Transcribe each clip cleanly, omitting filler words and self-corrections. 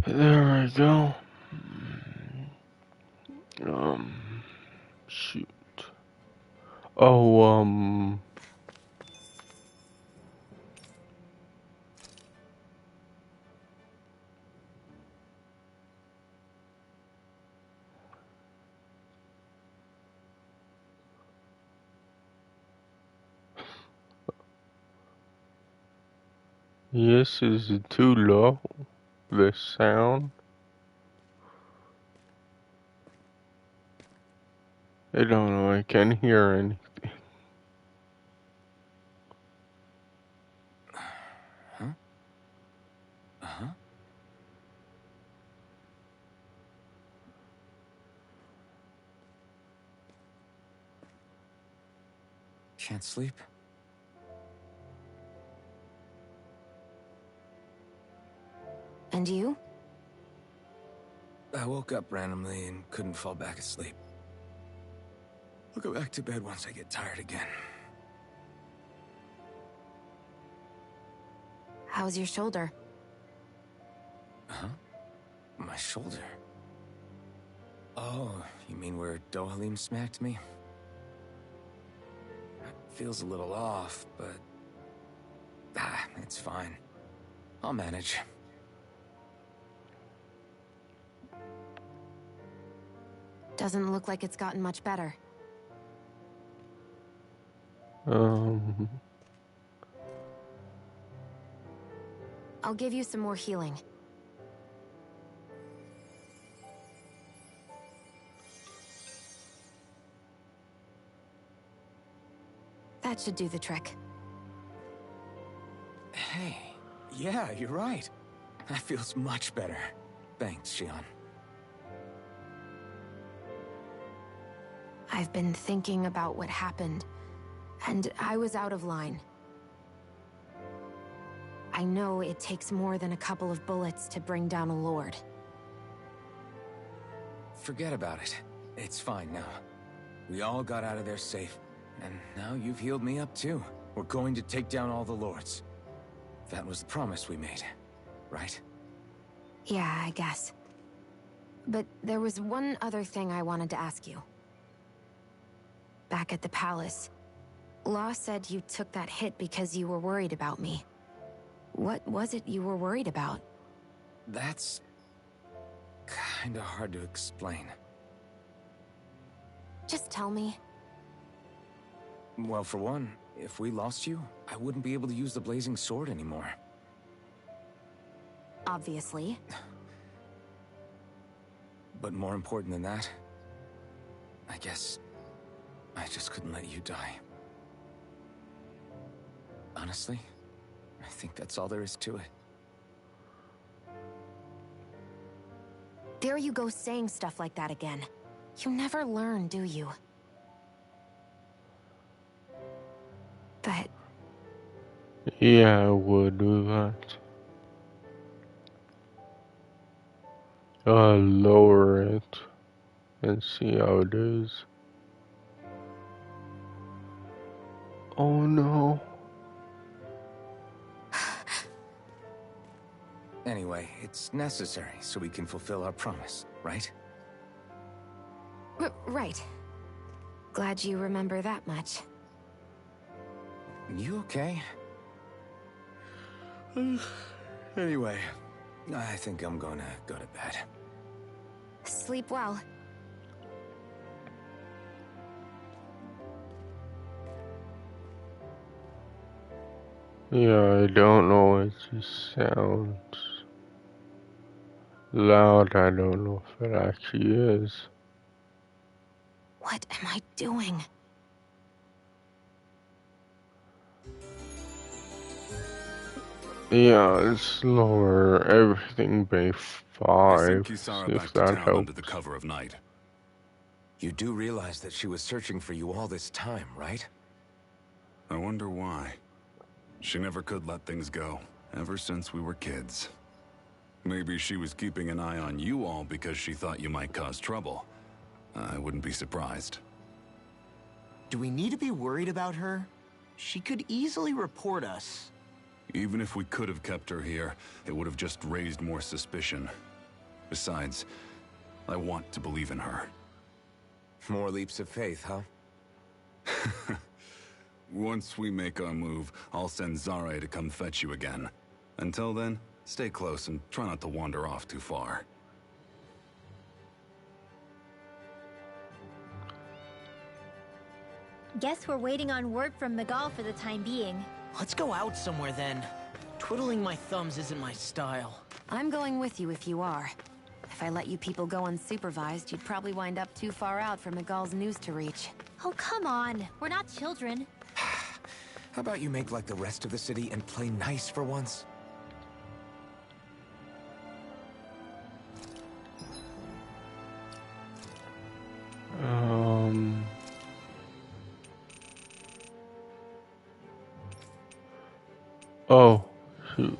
There I go. Shoot. Oh, this is too low. The sound. I don't know, I can't hear anything. Huh? Uh-huh. Can't sleep? And you? I woke up randomly and couldn't fall back asleep. I'll go back to bed once I get tired again. How's your shoulder? Huh? My shoulder? Oh, you mean where Dohalim smacked me? It feels a little off, but... it's fine. I'll manage. Doesn't look like it's gotten much better. I'll give you some more healing. That should do the trick. Hey, yeah, you're right. That feels much better. Thanks, Xion. I've been thinking about what happened, and I was out of line. I know it takes more than a couple of bullets to bring down a lord. Forget about it. It's fine now. We all got out of there safe, and now you've healed me up too. We're going to take down all the lords. That was the promise we made, right? Yeah, I guess. But there was one other thing I wanted to ask you. Back at the palace, Law said you took that hit because you were worried about me. What was it you were worried about? That's... kinda hard to explain. Just tell me. Well, for one, if we lost you, I wouldn't be able to use the blazing sword anymore. Obviously. But more important than that, I guess I just couldn't let you die. Honestly, I think that's all there is to it. There you go saying stuff like that again. You never learn, do you? But... yeah, I would do that. I'll lower it and see how it is. Oh no. Anyway, it's necessary so we can fulfill our promise, right? Right. Glad you remember that much. You okay? Anyway, I think I'm gonna go to bed. Sleep well. Yeah, I don't know, it just sounds loud. I don't know if it actually is. What am I doing? Yeah, let's lower everything by 5, I sent Kisara if back to that town helps. under the cover of night. You do realize that she was searching for you all this time, right? I wonder why. She never could let things go, ever since we were kids. Maybe she was keeping an eye on you all because she thought you might cause trouble. I wouldn't be surprised. Do we need to be worried about her? She could easily report us. Even if we could have kept her here, it would have just raised more suspicion. Besides, I want to believe in her. More leaps of faith, huh? Once we make our move, I'll send Zare to come fetch you again. Until then, stay close and try not to wander off too far. Guess we're waiting on word from Miguel for the time being. Let's go out somewhere then. Twiddling my thumbs isn't my style. I'm going with you if you are. If I let you people go unsupervised, you'd probably wind up too far out for Miguel's news to reach. Oh, come on. We're not children. How about you make like the rest of the city and play nice for once? Oh, shoot.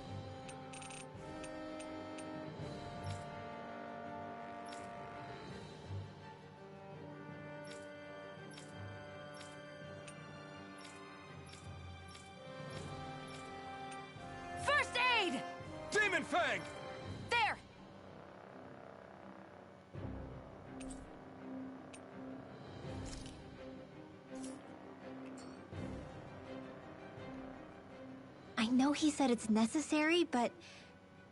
First aid! Demon Fang! There! I know he said it's necessary, but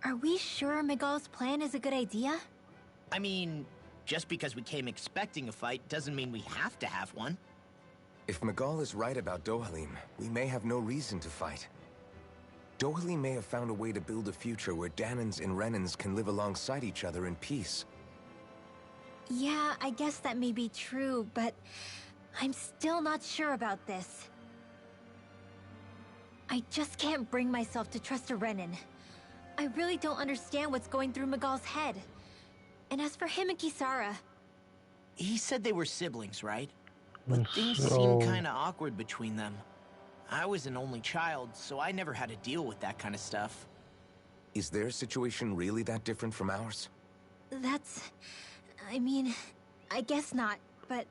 are we sure Miguel's plan is a good idea? I mean, just because we came expecting a fight doesn't mean we have to have one. If Miguel is right about Dohalim, we may have no reason to fight. Dohalim may have found a way to build a future where Danans and Renans can live alongside each other in peace. Yeah, I guess that may be true, but I'm still not sure about this. I just can't bring myself to trust a Renan. I really don't understand what's going through Miguel's head. And as for him and Kisara... He said they were siblings, right? But And things so- seemed kinda awkward between them. I was an only child, so I never had to deal with that kind of stuff. Is their situation really that different from ours? That's... I mean, I guess not, but...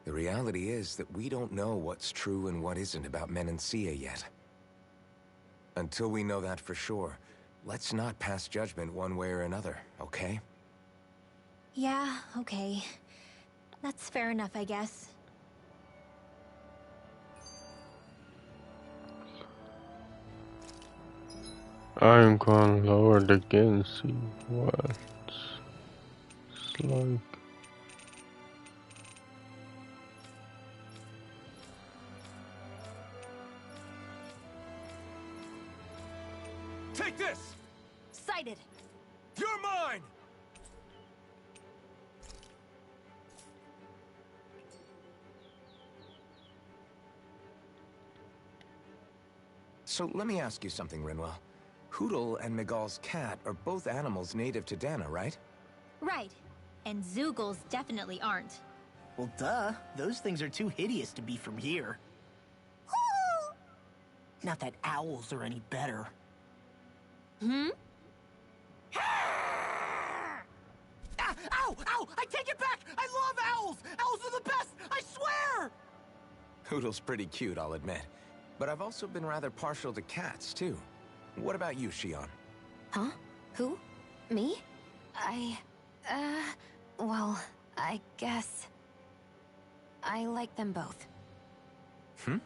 The reality is that we don't know what's true and what isn't about Menancia yet. Until we know that for sure, let's not pass judgment one way or another, okay? Yeah, okay. That's fair enough, I guess. I'm gonna lower it again, see what it's like. Take this! Sighted! You're mine! So let me ask you something, Rinwell. Hootle and Miguel's cat are both animals native to Dana, right? Right. And Zoogles definitely aren't. Well, duh. Those things are too hideous to be from here. Not that owls are any better. Hmm? Ah, ow! Ow! I take it back! I love owls! Owls are the best! I swear! Hootle's pretty cute, I'll admit. But I've also been rather partial to cats, too. What about you, Shion? Huh? Who? Me? Well, I guess... I like them both. Hmm?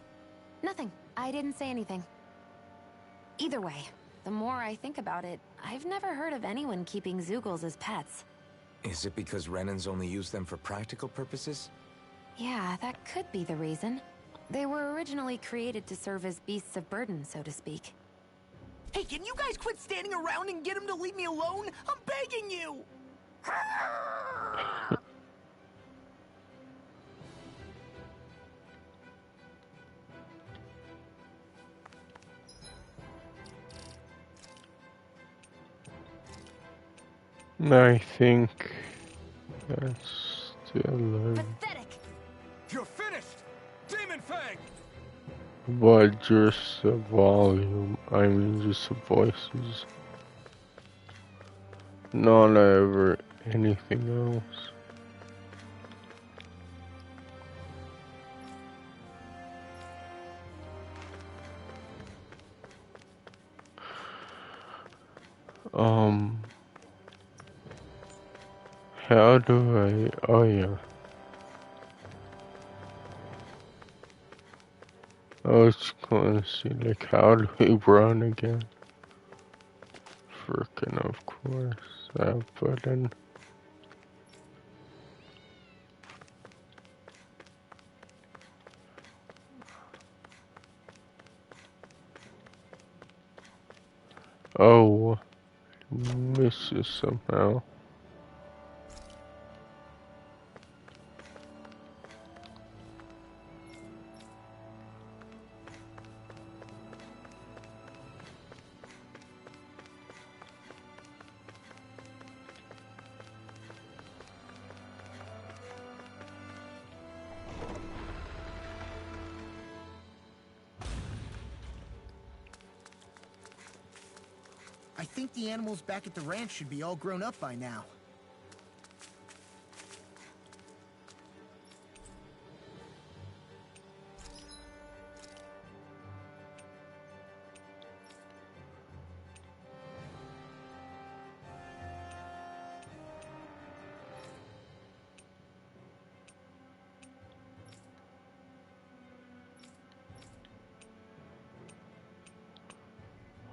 Nothing. I didn't say anything. Either way, the more I think about it, I've never heard of anyone keeping Zoogles as pets. Is it because Renans only use them for practical purposes? Yeah, that could be the reason. They were originally created to serve as beasts of burden, so to speak. Hey, can you guys quit standing around and get him to leave me alone? I'm begging you! I think that's still Pathetic! You're finished! Demon Fang! but just the volume, I mean just the voices. Not ever anything else. Um How do I... Oh yeah. I was going to see, like, how do we run again? Frickin' of course, that button. Oh, misses somehow. I think the animals back at the ranch should be all grown up by now.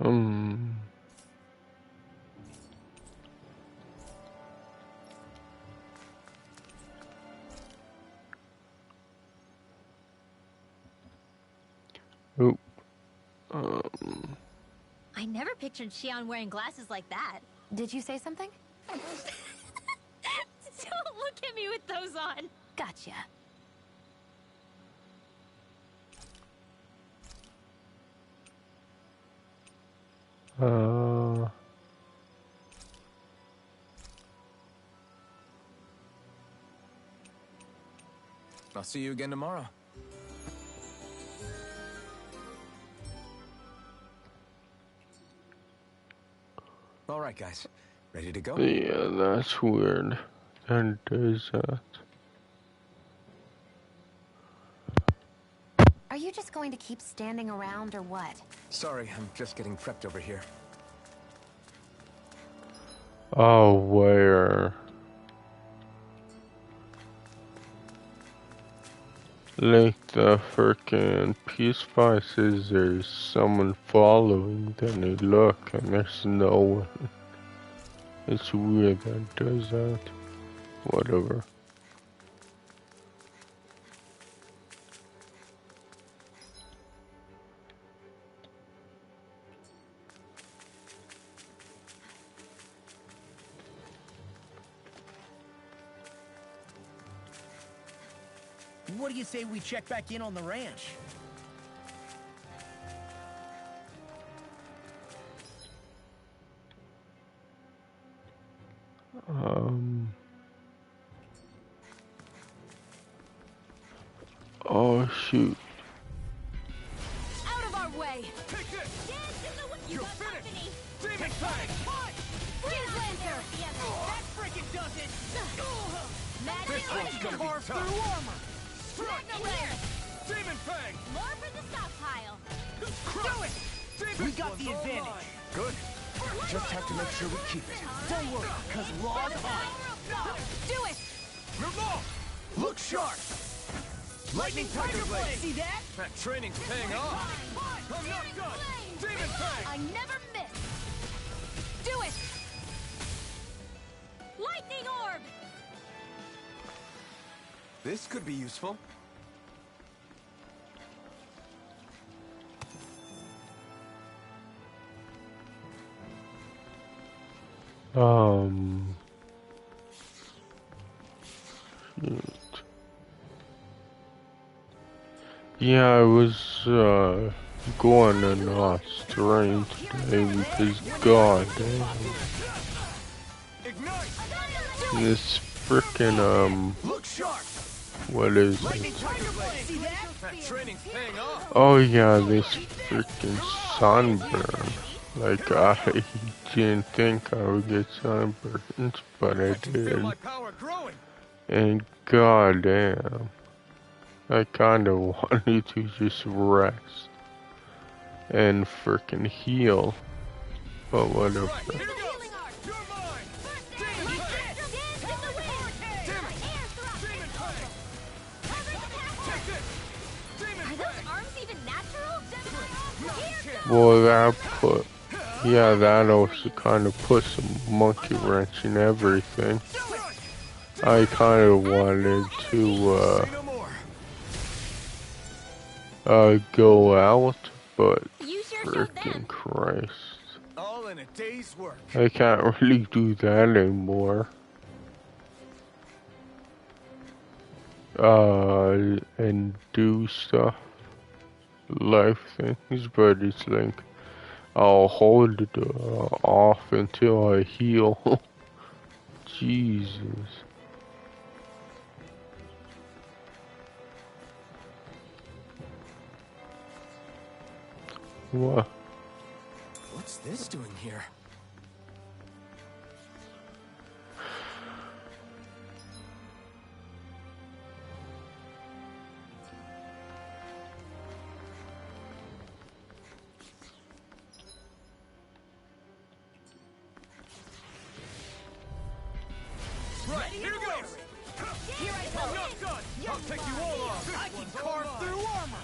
Hmm. Oop. I never pictured Xion wearing glasses like that. Did you say something? Don't look at me with those on. Gotcha. I'll see you again tomorrow. All right, guys. Ready to go? Yeah, that's weird. That does that. Are you just going to keep standing around or what? Sorry, I'm just getting prepped over here. Oh, where? Like the frickin' PS5 says there's someone following, then you look and there's no one. It's weird that does that. Whatever. What do you say we check back in on the ranch? Oh shoot. Out of our way! Take this! You You're got finished. company! Demon Fang! Freelander! That freaking does it! Magic This one's gonna be Carve tough. through armor! Strike! In here! Demon Fang! More for the stockpile! Do it! We got the advantage. Good. Just have to make sure we keep it. Don't worry, because law's on. Do it! Look sharp! Lightning Tiger Blade! See that? That training's paying off. I'm not done! Demon Fang! I never miss! Do it! Lightning orb! This could be useful. Shoot. Yeah, I was going to not strain today because god damn. This frickin' Look sharp! what is Lightning it? Tiger Blade! See that? That training's paying off. Oh yeah, this frickin' sunburn. Like I didn't think I would get sunburned, but I did. Power growing. And goddamn, I kinda wanted to just rest and frickin' heal, but whatever. Here goes! You're mine! Well, that also kind of puts a monkey wrench in everything. I kind of wanted to, Say no more. go out, but You sure showed freaking them. Christ. All in a day's work. I can't really do that anymore. And do stuff, life things, but it's like, I'll hold it off until I heal. Jesus. What? What's this doing here? Right, here goes! Here I go. Enough done! I'll take you all on! I can carve through armor.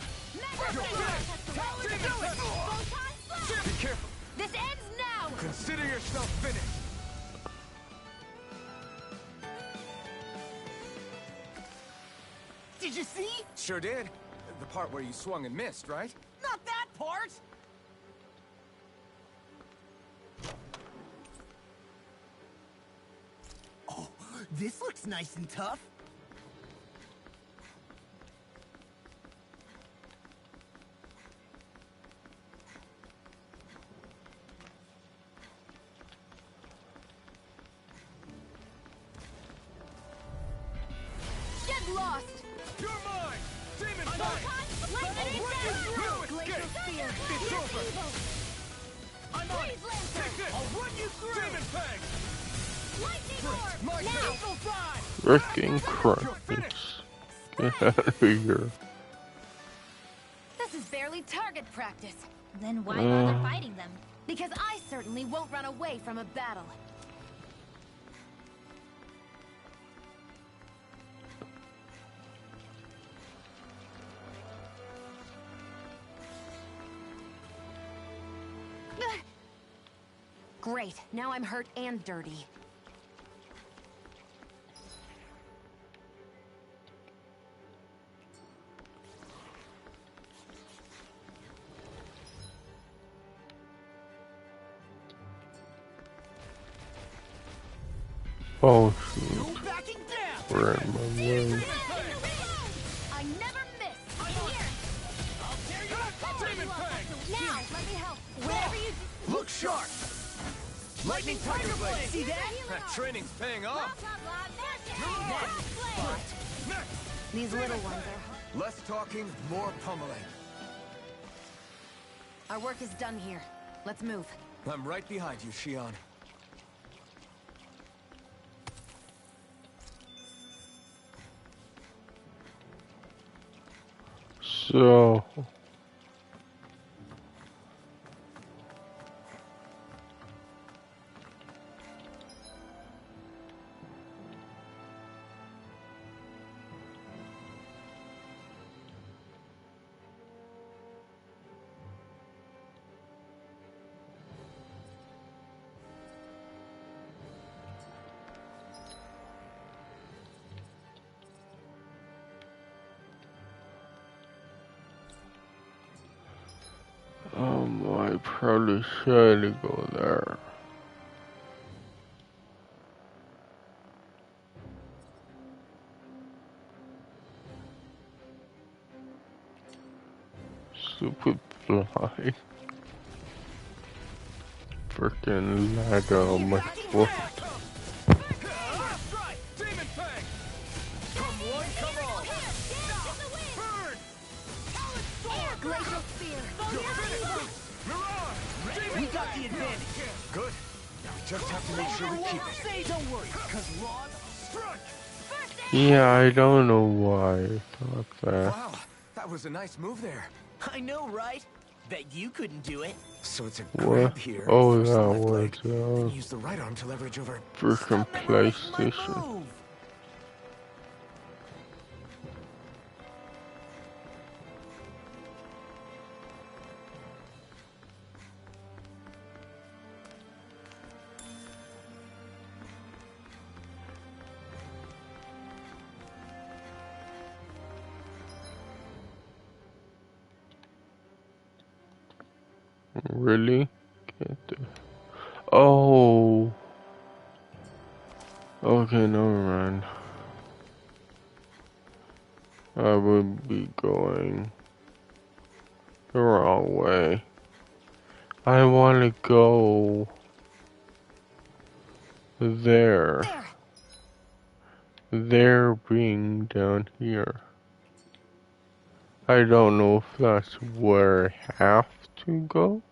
Be careful! This ends now. Consider yourself finished! Did you see? Sure did. The part where you swung and missed, right? Not that part. Oh, this looks nice and tough. Get lost. You're mine! Demon Lightning No escape! It's over! I'm on it. Take this! I'll run you through. Demon Fang! My Neutral side. Freaking Christ. Get out of here. This is barely target practice. Then why bother fighting them? Because I certainly won't run away from a battle. Great, now I'm hurt and dirty. Oh shoot. No backing down. We're in my way. I never miss. Here. I'll tear you apart. Demon Fang! Now, let me help. Whatever you Look sharp! Lightning Tiger Blade! See that? That training's paying off! Next! These little ones are... Less talking, more pummeling. Our work is done here. Let's move. I'm right behind you, Shion. So, I probably should go there. Stupid fly. Freaking ladder on my foot. Strike! Demon Fang! Come one, come all! Burn! Glacial Spear. You're finished! Mirage! We got the advantage. Good. Now we just have to make sure we keep it. Say don't worry, cause Ron Strike! Yeah, I don't know why I thought that. Wow, that was a nice move there. I know, right? Bet you couldn't do it. So it's a What? grab here. Oh, first that left was leg, and use the right arm to leverage over. freaking Stop memorizing my PlayStation. move. Really? Get the... Oh. Okay, never mind. I would be going the wrong way. I want to go there. There being down here. I don't know if that's where I have to go.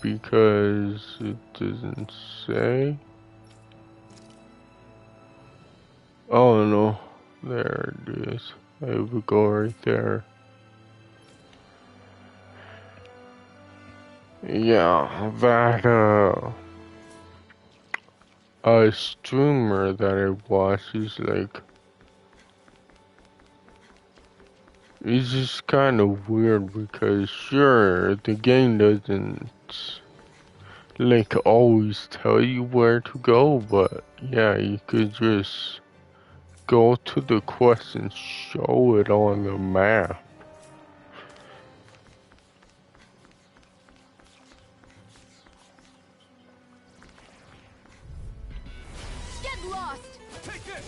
Because it doesn't say. Oh no, there it is. I would go right there. Yeah, that a streamer that I watch is like, it's just kind of weird because sure, the game doesn't like always tell you where to go, but yeah, you could just go to the quest and show it on the map. Get lost! Take this!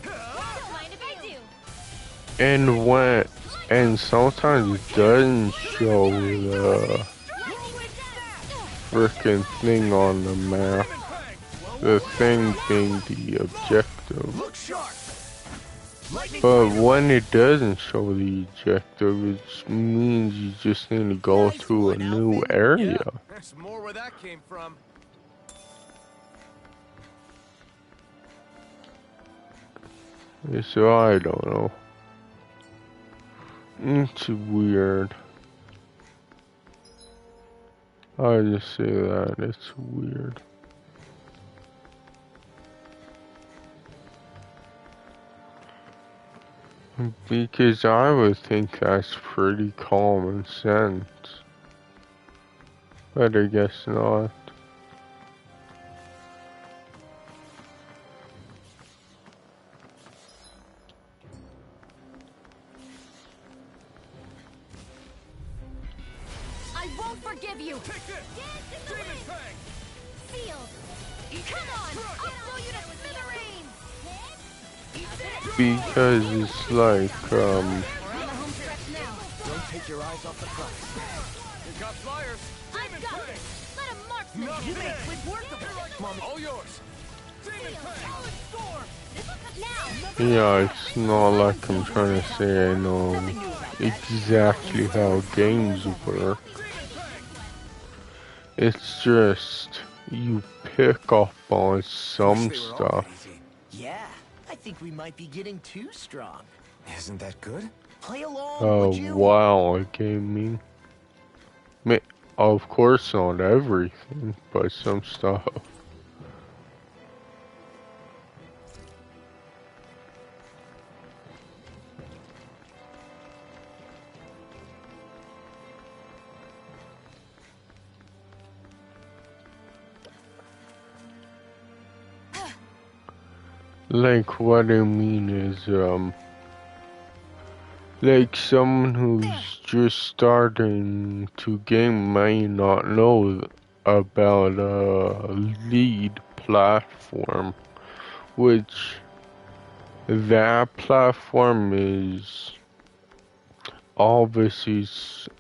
Don't mind if I do. And sometimes it doesn't show the frickin' thing on the map. The thing being the objective. But when it doesn't show the objective, it means you just need to go to a new area. Yeah, there's more where that came from. So I don't know. It's weird. I just say that, it's weird. Because I would think that's pretty common sense. But I guess not. I won't forgive you! Sealed! Come on! I'll blow you to smithereens! Because it's like, We're on the home stretch now. Don't take your eyes off the prize. We've got flyers. I've got this! Let a marksman You do make it! quick work of it. Mom, All yours. Now! yeah, it's not like I'm trying to say I know exactly how games work. It's just, you pick up on some they were all stuff. easy. Yeah, I think we might be getting too strong. Isn't that good? Play along, would you? Wow, gaming. Of course not everything, but some stuff. Like, what I mean is, like someone who's just starting to game may not know about a lead platform, which that platform is obviously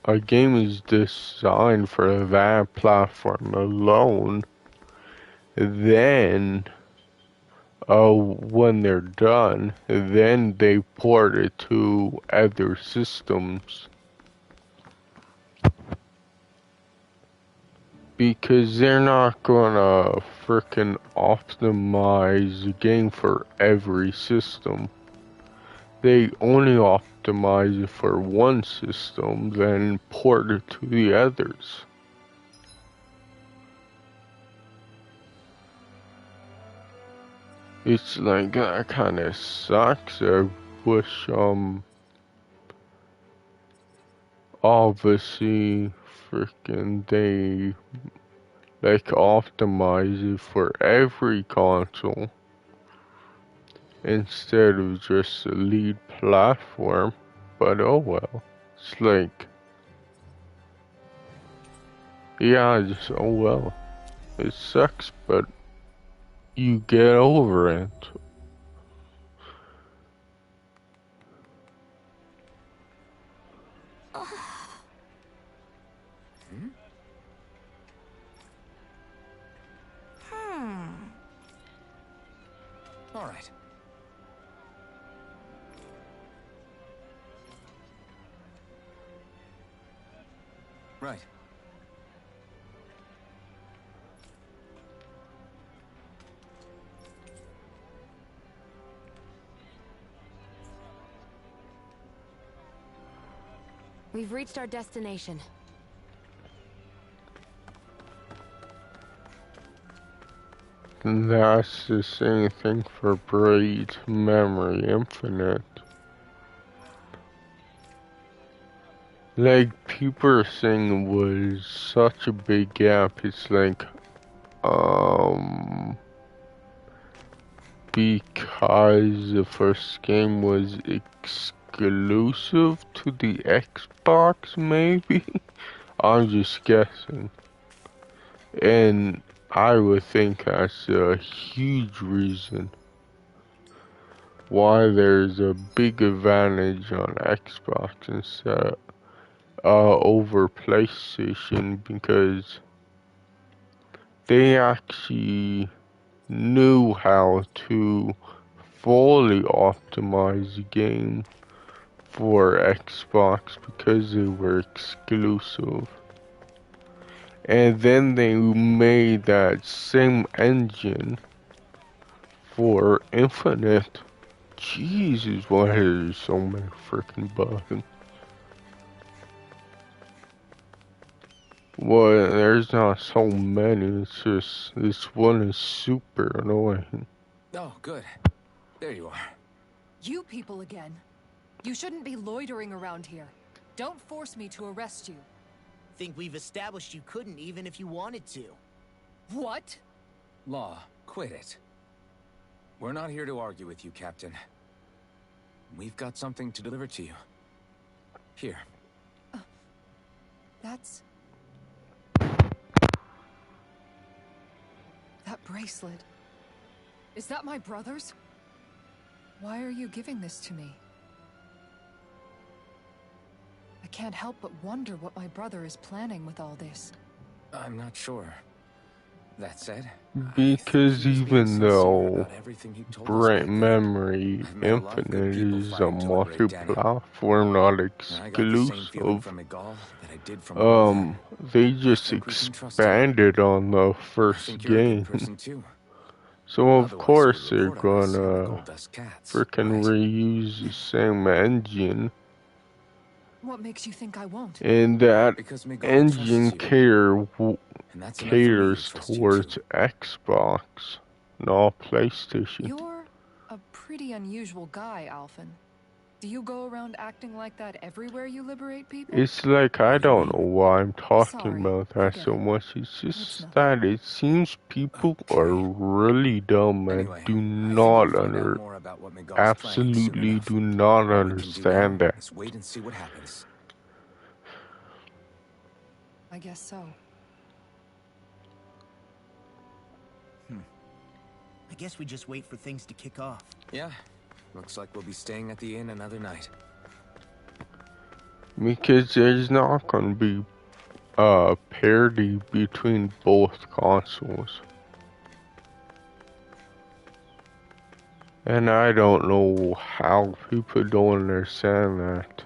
a game is designed for that platform alone. Then when they're done, then they port it to other systems. Because they're not gonna frickin' optimize the game for every system. They only optimize it for one system, then port it to the others. It's like, that kinda sucks. I wish, obviously, frickin' they, like, optimize it for every console. instead of just a lead platform. But oh well. It's like, yeah, just oh well. It sucks, but you get over it. All right. Right. We've reached our destination. And that's the same thing for Braid Memory Infinite. Like, people are saying it was such a big gap. It's like, because the first game was exclusive to the Xbox, maybe? I'm just guessing. And I would think that's a huge reason why there's a big advantage on Xbox instead over PlayStation, because they actually knew how to fully optimize the game for Xbox because they were exclusive. And then they made that same engine for Infinite. Jesus, why are there so many freaking bugs? Well, there's not so many, it's just this one is super annoying. Oh, good. There you are. You people again. You shouldn't be loitering around here. Don't force me to arrest you. Think we've established you couldn't even if you wanted to. What? Law, quit it. We're not here to argue with you, Captain. We've got something to deliver to you. Here. That's... That bracelet. Is that my brother's? Why are you giving this to me? I can't help but wonder what my brother is planning with all this. I'm not sure. That said, Because even though Braid Bright Memory Infinite is a multi-platform, not exclusive, they just expanded on the first game. So of course they're gonna frickin' reuse the same engine. What makes you think I won't? And that engine caters caters towards Xbox, not PlayStation. You're a pretty unusual guy, Alphen. Do you go around acting like that everywhere you liberate people? It's like, I don't know why I'm talking Sorry, about that forget so it. much. It's just It's nothing. that it seems people are really dumb and Anyway, do I think not we'll find out more about what Miguel's planning soon absolutely enough. do not All we can do understand now that. is wait and see what happens. I guess so. I guess we just wait for things to kick off. Yeah, looks like we'll be staying at the inn another night. Because there's not gonna be parity between both consoles. And I don't know how people don't understand that.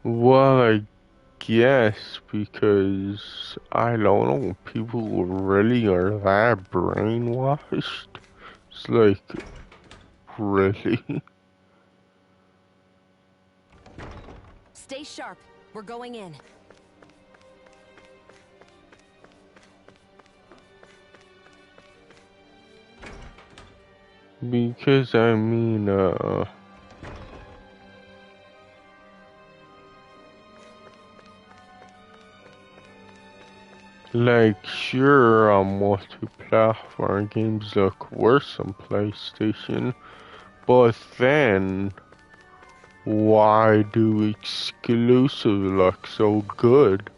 Well, I guess because I don't know, people really are that brainwashed. It's like, really? Stay sharp. We're going in. Because I mean, like, sure, multi-platform games look worse on PlayStation, but then why do exclusive look so good?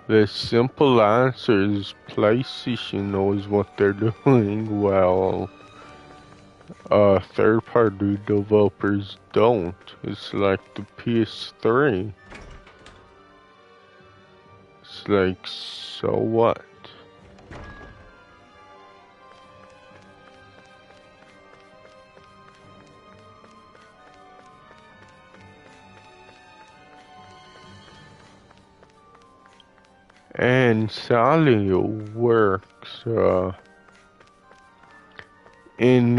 The simple answer is PlayStation knows what they're doing well. Third-party developers don't. It's like the PS3. It's like, so what? And sadly, it works, in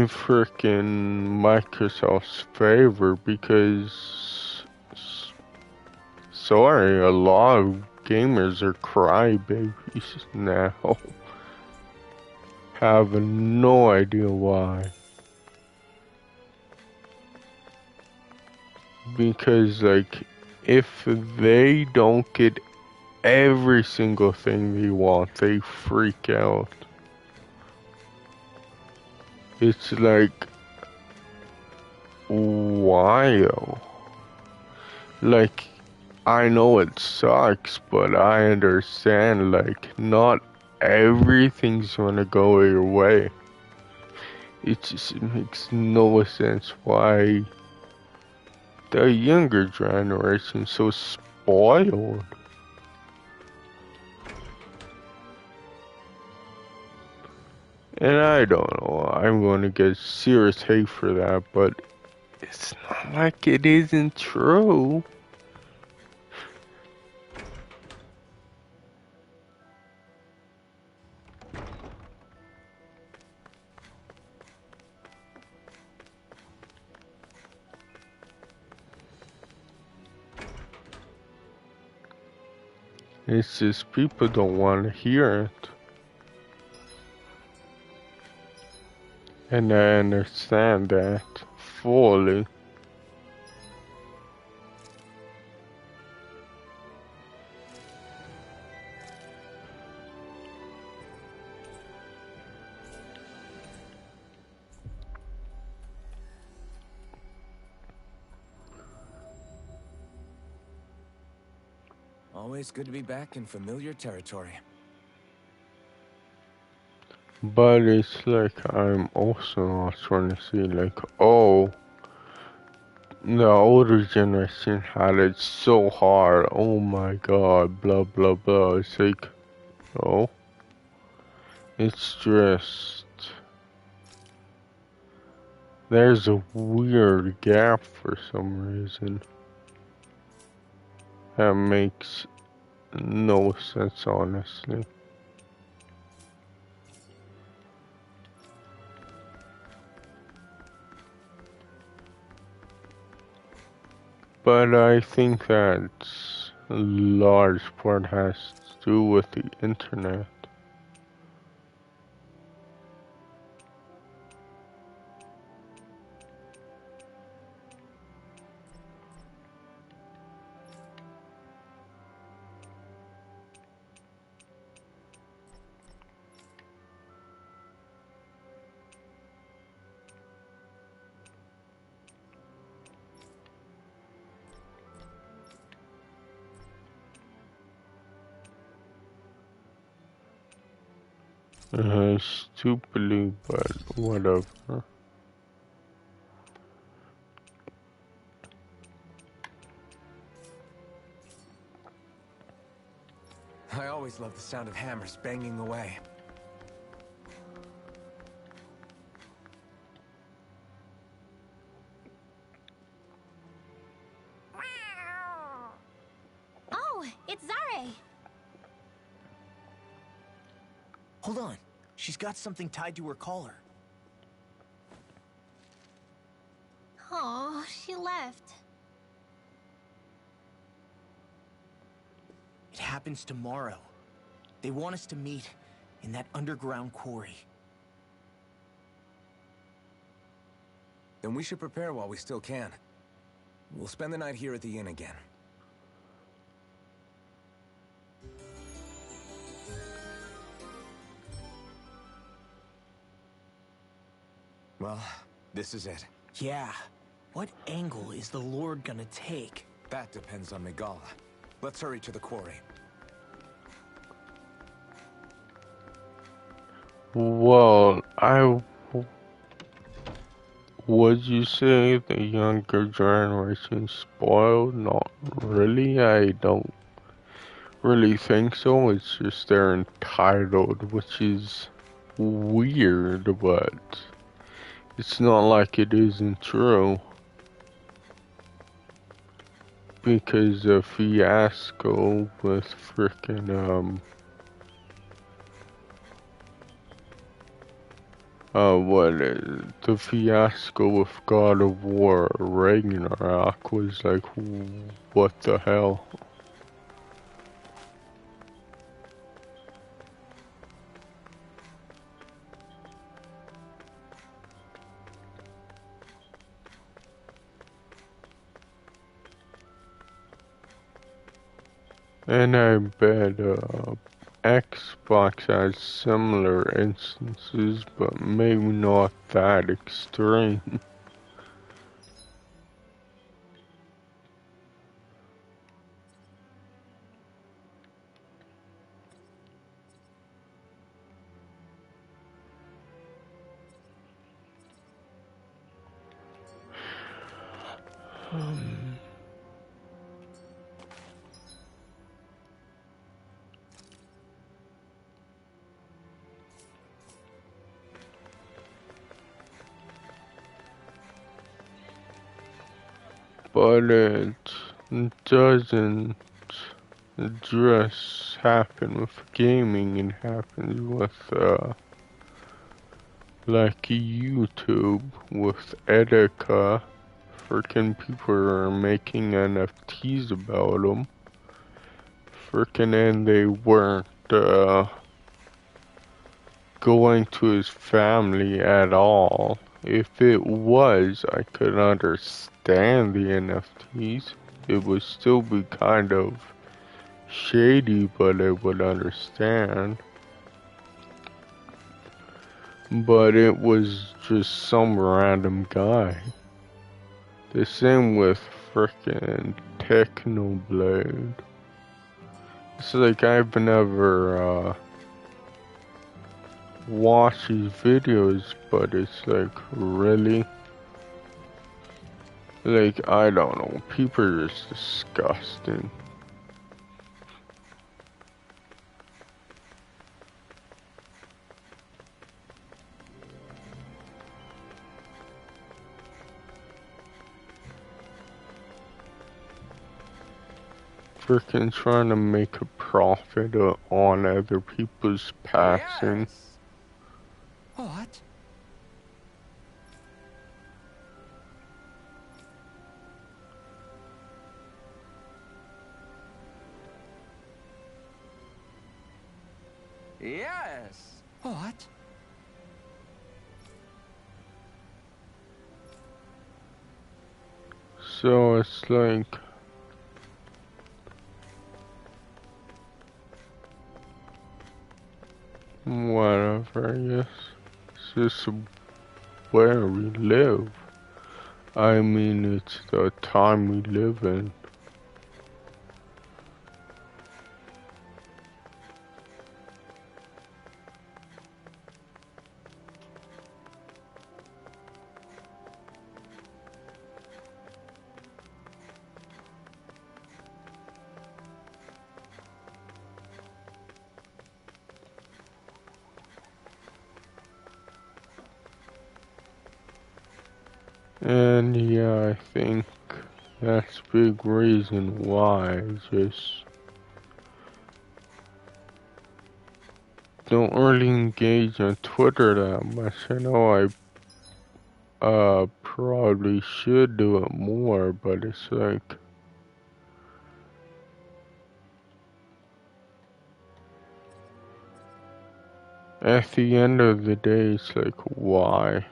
frickin' Microsoft's favor because, sorry, a lot of gamers are crybabies now. Have no idea why. Because, like, if they don't get every single thing they want, they freak out. It's like, why though? Like, I know it sucks, but I understand, like, not everything's gonna go your way. It just makes no sense why the younger generation's so spoiled. And I don't know, I'm gonna get serious hate for that, but it's not like it isn't true. It's just people don't want to hear it. And I understand that fully. Always good to be back in familiar territory. But it's like I'm also not trying to see like, oh, the older generation had it so hard, oh my god, blah blah blah. It's like, no. It's just, there's a weird gap for some reason. That makes no sense, honestly. But I think that a large part has to do with the internet. Stupidly, but whatever. I always love the sound of hammers banging away. Oh, it's Zare! Hold on. She's got something tied to her collar. Oh, she left. It happens tomorrow. They want us to meet in that underground quarry. Then we should prepare while we still can. We'll spend the night here at the inn again. Well, this is it. Yeah. What angle is the Lord gonna take? That depends on Miguel. Let's hurry to the quarry. Well, would you say the younger generation spoiled? Not really. I don't really think so. It's just they're entitled, which is weird, but it's not like it isn't true. Because the fiasco with frickin' the fiasco with God of War Ragnarok was like, what the hell? And I bet Xbox has similar instances, but maybe not that extreme. But it doesn't just happen with gaming, it happens with like YouTube, with Etika. Freaking people are making NFTs about them. Freaking, and they weren't going to his family at all. If it was, I could understand the NFTs. It would still be kind of shady, but I would understand. But it was just some random guy. The same with frickin' Technoblade. It's like I've never watched his videos, but it's like, really? Like, I don't know, people are just disgusting. Freaking trying to make a profit on other people's passing. Yes. What? Yes. What? So it's like, whatever, I guess. It's just where we live. I mean, it's the time we live in. And yeah, I think that's a big reason why I just don't really engage on Twitter that much. I know I probably should do it more, but it's like, At the end of the day, it's like, why?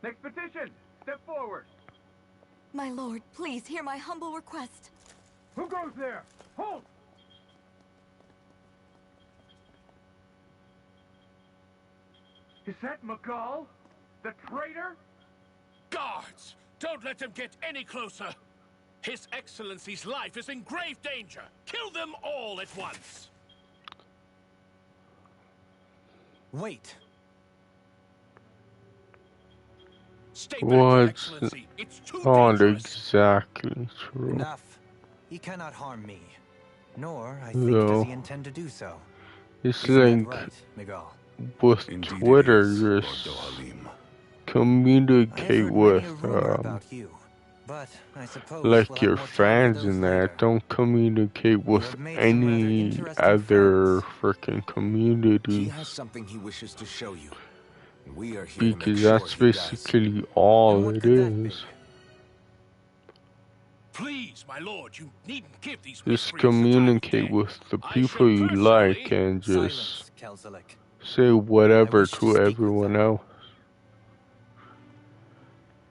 Next petition! Step forward! My lord, please hear my humble request. Who goes there? Halt! Is that McCall? The traitor? Guards! Don't let them get any closer! His Excellency's life is in grave danger! Kill them all at once! Wait. Stay back, Your What's Excellency! It's too not dangerous! exactly true, Enough. He cannot harm me. Nor, I think, though. does he intend to do so. It's Isn't like that right, Miguel? with Indeed it Twitter, is, Lord just Dohalim. I have communicate heard with many a rumor about you, but I suppose we'll like have your more time for fans those and later. that. Don't communicate with have made some rather any interesting other friends. freaking He community, has something he wishes to show you. We are here to make because sure that's he does. basically And all what it could that be? is. Please, my lord, you needn't give these Just mysteries the time of communicate day. with the I people should you personally- like and just Silence, Kelzelik. say whatever wish to to speak with everyone them. else.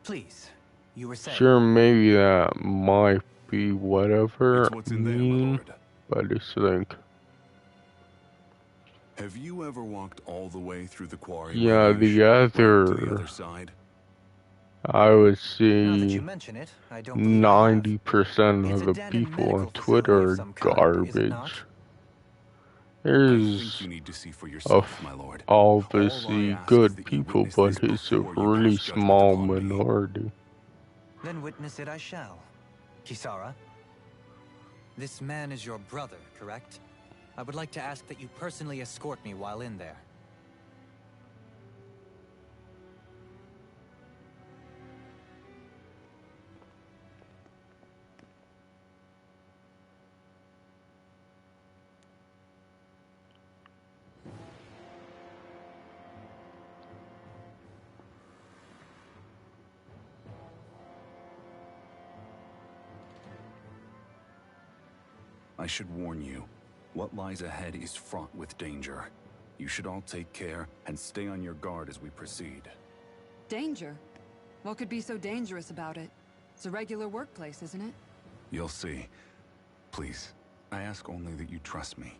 Please, you were saying. Sure, maybe that might be whatever It's what's in there, my mean, lord. but it's like, Have you ever walked all the way through the quarry? yeah, Ravish, the right to the other, other side? I would Now that you say mention it, I don't believe I have. 90% It's of a the den and people on medical facility Twitter of are some kind, is it not? garbage. I think There's you need to see for yourself, my lord. obviously ask is good that you people, witness but this it's a before you really pass judgment small upon me. minority. Then witness it I shall. Kisara, this man is your brother, correct? I would like to ask that you personally escort me while in there. I should warn you, what lies ahead is fraught with danger. You should all take care and stay on your guard as we proceed. Danger? What could be so dangerous about it? It's a regular workplace, isn't it? You'll see. Please, I ask only that you trust me.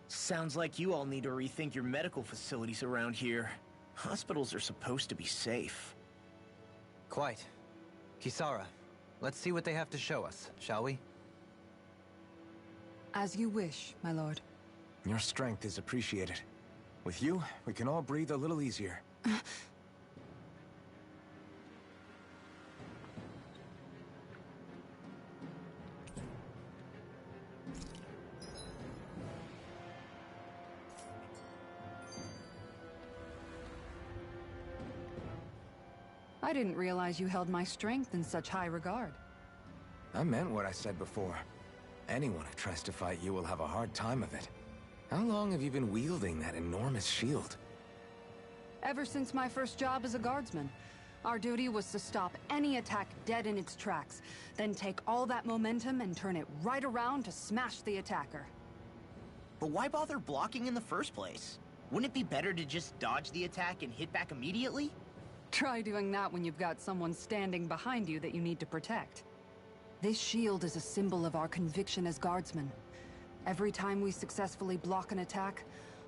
Sounds like you all need to rethink your medical facilities around here. Hospitals are supposed to be safe. Quite. Kisara, let's see what they have to show us, shall we? As you wish, my lord. Your strength is appreciated. With you, we can all breathe a little easier. I didn't realize you held my strength in such high regard. I meant what I said before. Anyone who tries to fight you will have a hard time of it. How long have you been wielding that enormous shield? Ever since my first job as a guardsman. Our duty was to stop any attack dead in its tracks, then take all that momentum and turn it right around to smash the attacker. But why bother blocking in the first place? Wouldn't it be better to just dodge the attack and hit back immediately? Try doing that when you've got someone standing behind you that you need to protect. This shield is a symbol of our conviction as guardsmen. Every time we successfully block an attack,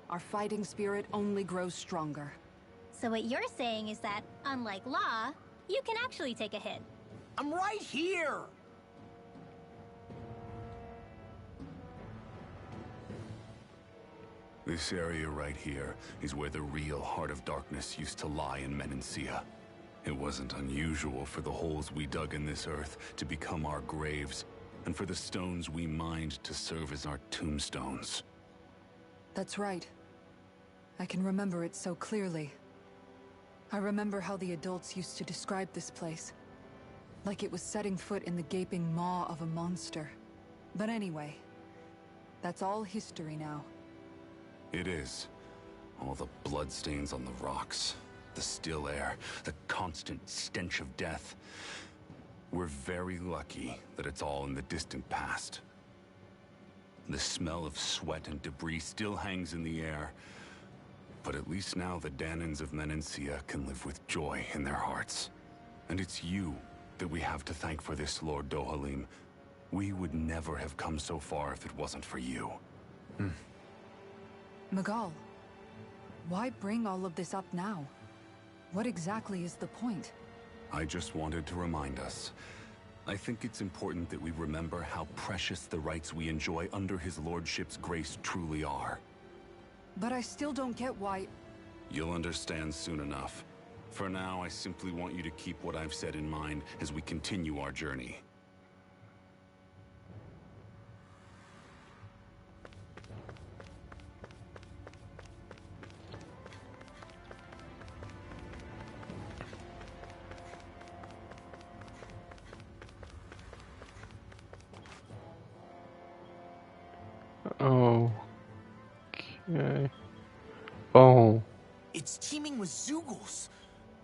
our fighting spirit only grows stronger. So what you're saying is that, unlike Law, you can actually take a hit. I'm right here! This area right here is where the real Heart of Darkness used to lie in Menancia. It wasn't unusual for the holes we dug in this earth to become our graves, and for the stones we mined to serve as our tombstones. That's right. I can remember it so clearly. I remember how the adults used to describe this place. Like it was setting foot in the gaping maw of a monster. But anyway, that's all history now. It is. All the bloodstains on the rocks, the still air, the constant stench of death. We're very lucky that it's all in the distant past. The smell of sweat and debris still hangs in the air. But at least now the Danans of Menancia can live with joy in their hearts. And it's you that we have to thank for this, Lord Dohalim. We would never have come so far if it wasn't for you. Miguel, why bring all of this up now? What exactly is the point? I just wanted to remind us. I think it's important that we remember how precious the rights we enjoy under his lordship's grace truly are. But I still don't get why... You'll understand soon enough. For now, I simply want you to keep what I've said in mind as we continue our journey. Okay. Oh. It's teeming with Zeugles.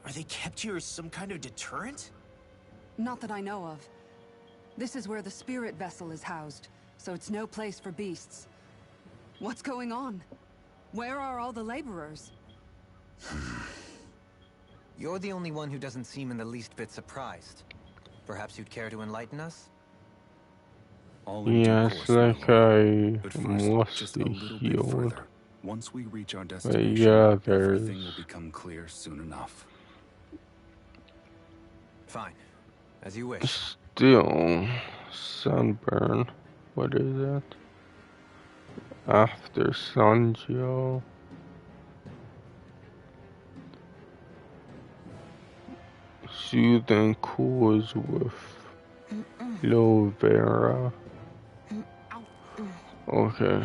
Are they kept here as some kind of deterrent? Not that I know of. This is where the spirit vessel is housed, so it's no place for beasts. What's going on? Where are all the laborers? You're the only one who doesn't seem in the least bit surprised. Perhaps you'd care to enlighten us? Yes, like I But first, must just a be little bit healed. further. Once we reach our But destination, yeah, there's everything will become clear soon enough. Fine. As you wish. still sunburn. What is that? After Sanjo. Soothing cools with aloe vera. Okay.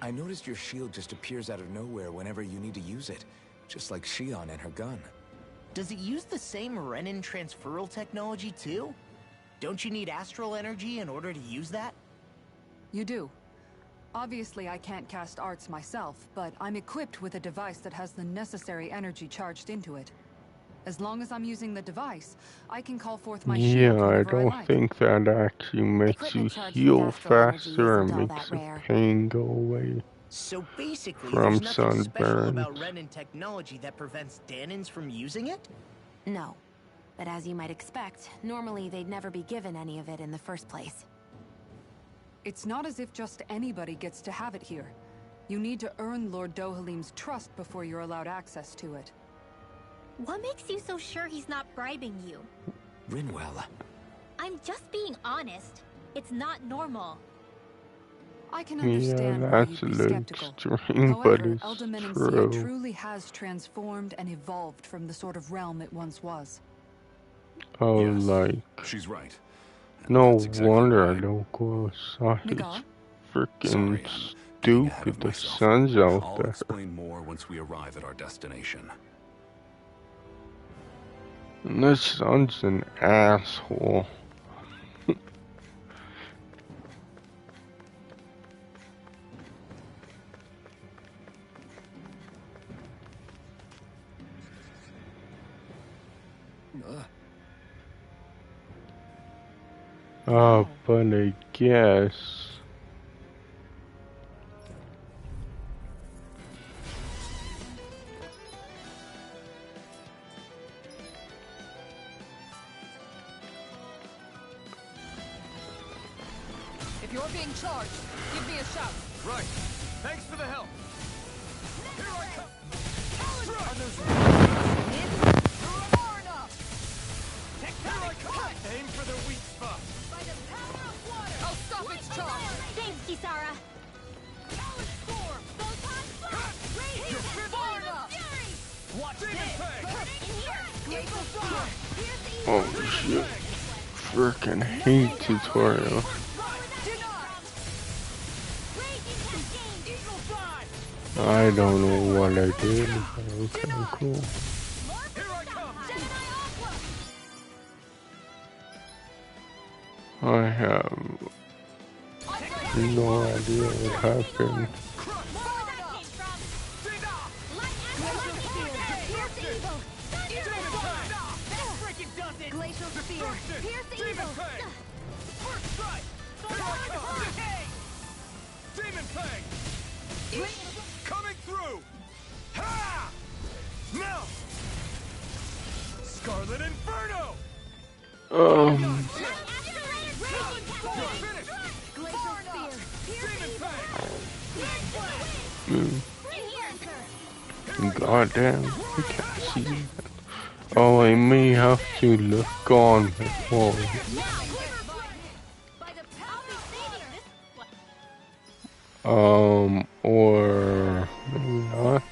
I noticed your shield just appears out of nowhere whenever you need to use it. Just like Shion and her gun. Does it use the same Renin transferal technology too? Don't you need astral energy in order to use that? You do. Obviously, I can't cast arts myself, but I'm equipped with a device that has the necessary energy charged into it. As long as I'm using the device, I can call forth my shield Yeah, I whenever I don't like. think that actually makes you Equipment charged with heal astral energy faster or isn't all makes that the rare. pain go away So basically, from there's nothing special sunburn. about Renin technology that prevents Danans from using it? No. But as you might expect, normally they'd never be given any of it in the first place. It's not as if just anybody gets to have it here. You need to earn Lord Dohalim's trust before you're allowed access to it. What makes you so sure he's not bribing you? Rinwell. I'm just being honest. It's not normal. I can Yeah, understand why that's you'd a be little skeptical. extreme, but However, it's Elda Menancia true. truly has transformed and evolved from the sort of realm it once was. Oh, Yes, like, she's right. And no that's exactly wonder I why. don't go outside. It's Miguel? freaking Sorry, I'm getting ahead stupid. of The myself. sun's out I'll there. explain more once we arrive at our destination. And the sun's an asshole. But I guess. If you're being charged, give me a shout. Right. Thanks for the help. Here I come. Far enough! Aim for the weak spot. I'll stop its charge! Thanks, Kisara. Far enough! Watch this. Oh shit. Frickin' hate tutorial. I don't know what I did. Okay, cool. Here I come. I have no idea what happened. Glacial Spear, pierce evil! First strike! Here I come! Demon Fang! Coming through! Ha! Now! Scarlet Inferno! Um, You're finished! Glacial Spear, pierce Demon evil! goddamn, I can't see that. Oh, I may have to look on before. Or maybe not.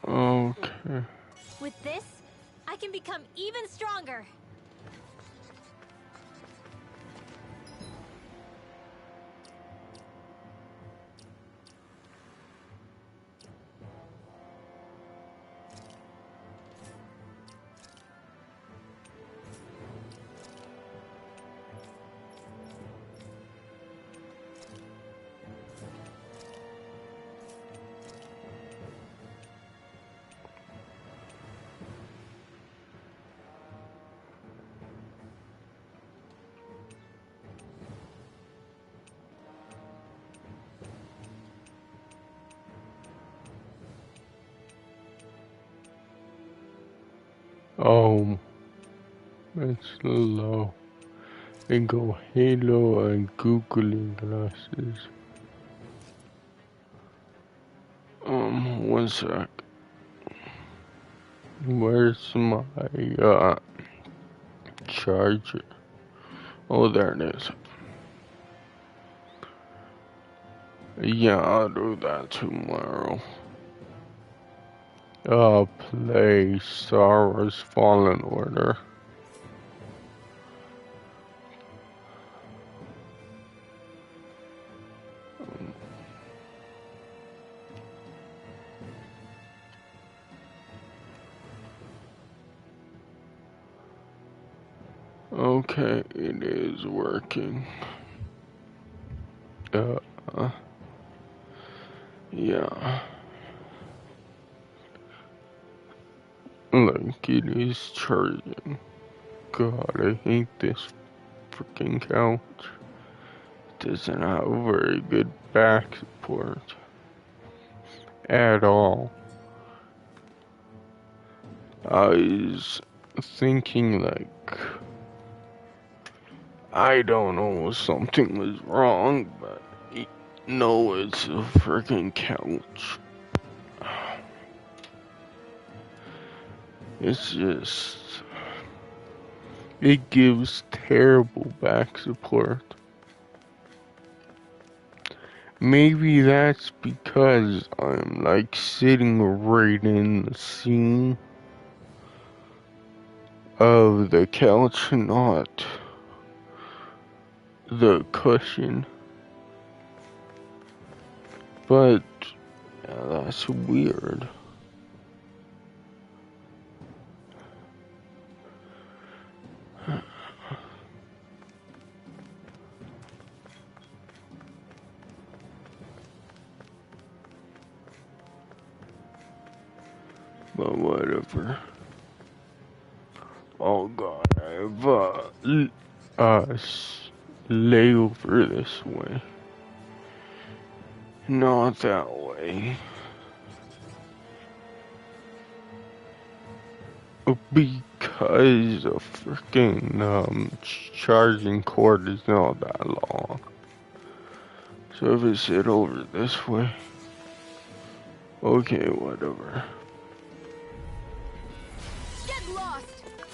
Okay. With this, I can become even stronger. Oh, it's low. And go Halo and Googling glasses. One sec. Where's my charger? Oh, there it is. Yeah, I'll do that tomorrow. Play Star Wars Fallen Order. Okay, it is working. Yeah. Like, it is charging. God, I hate this freaking couch. It doesn't have very good back support. At all. I was thinking, like, I don't know if something was wrong, but no, it's a freaking couch. It's just, it gives terrible back support. Maybe that's because I'm like sitting right in the seam of the couch, not the cushion. But yeah, that's weird. But whatever. Oh god, I have layover this way. Not that way. Because the freaking charging cord is not that long. So if I sit over this way. Okay, whatever. Get lost!